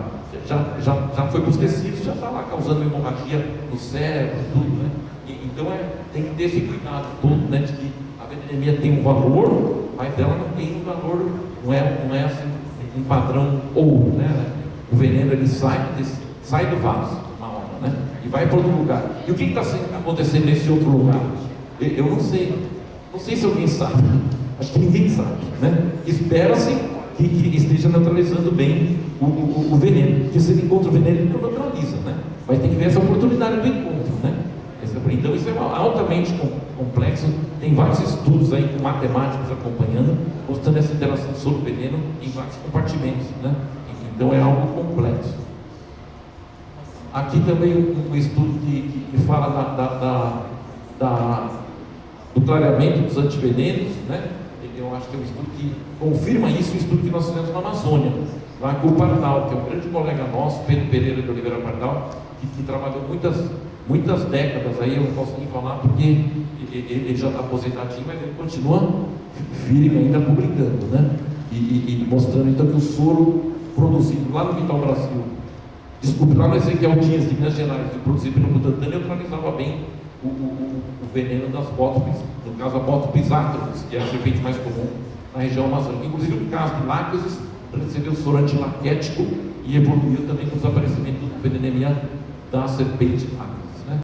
Já foi para os tecidos, já está lá causando hemorragia no cérebro, tudo, né? Então tem que ter esse cuidado todo, né? De que a venenemia tem um valor, mas ela não tem um valor, não é assim, um padrão ouro, né? O veneno ele sai do vaso, uma hora, né? E vai para outro lugar. E o que está acontecendo nesse outro lugar? Eu não sei. Não sei se alguém sabe. Acho que ninguém sabe, né? Espera-se que esteja neutralizando bem o veneno. Porque se ele encontra o veneno, ele não neutraliza, né? Mas tem que ver essa oportunidade do encontro, né? Então isso é altamente complexo. Tem vários estudos aí com matemáticos acompanhando, mostrando essa interação soro-veneno em vários compartimentos, né? Então é algo complexo. Aqui também um estudo que fala do clareamento dos antivenenos, né? Eu acho que é um estudo que confirma isso, o estudo que nós fizemos na Amazônia, lá com o Pardal, que é um grande colega nosso, Pedro Pereira de Oliveira Pardal, que trabalhou muitas décadas aí. Eu não posso nem falar porque ele já está aposentadinho, mas ele continua firme ainda publicando, né? E mostrando então que o soro produzido lá no Vital Brasil, desculpe, lá no Ezequiel Dias de Minas Gerais, produzido pelo Butantan, neutralizava bem o veneno das bótopis, no caso a bótopis átricos, que é a serpente mais comum na região amazônica. Inclusive no caso de lácteos, recebeu soro antilaquético e evoluiu também com o desaparecimento da venenemia da serpente láctea.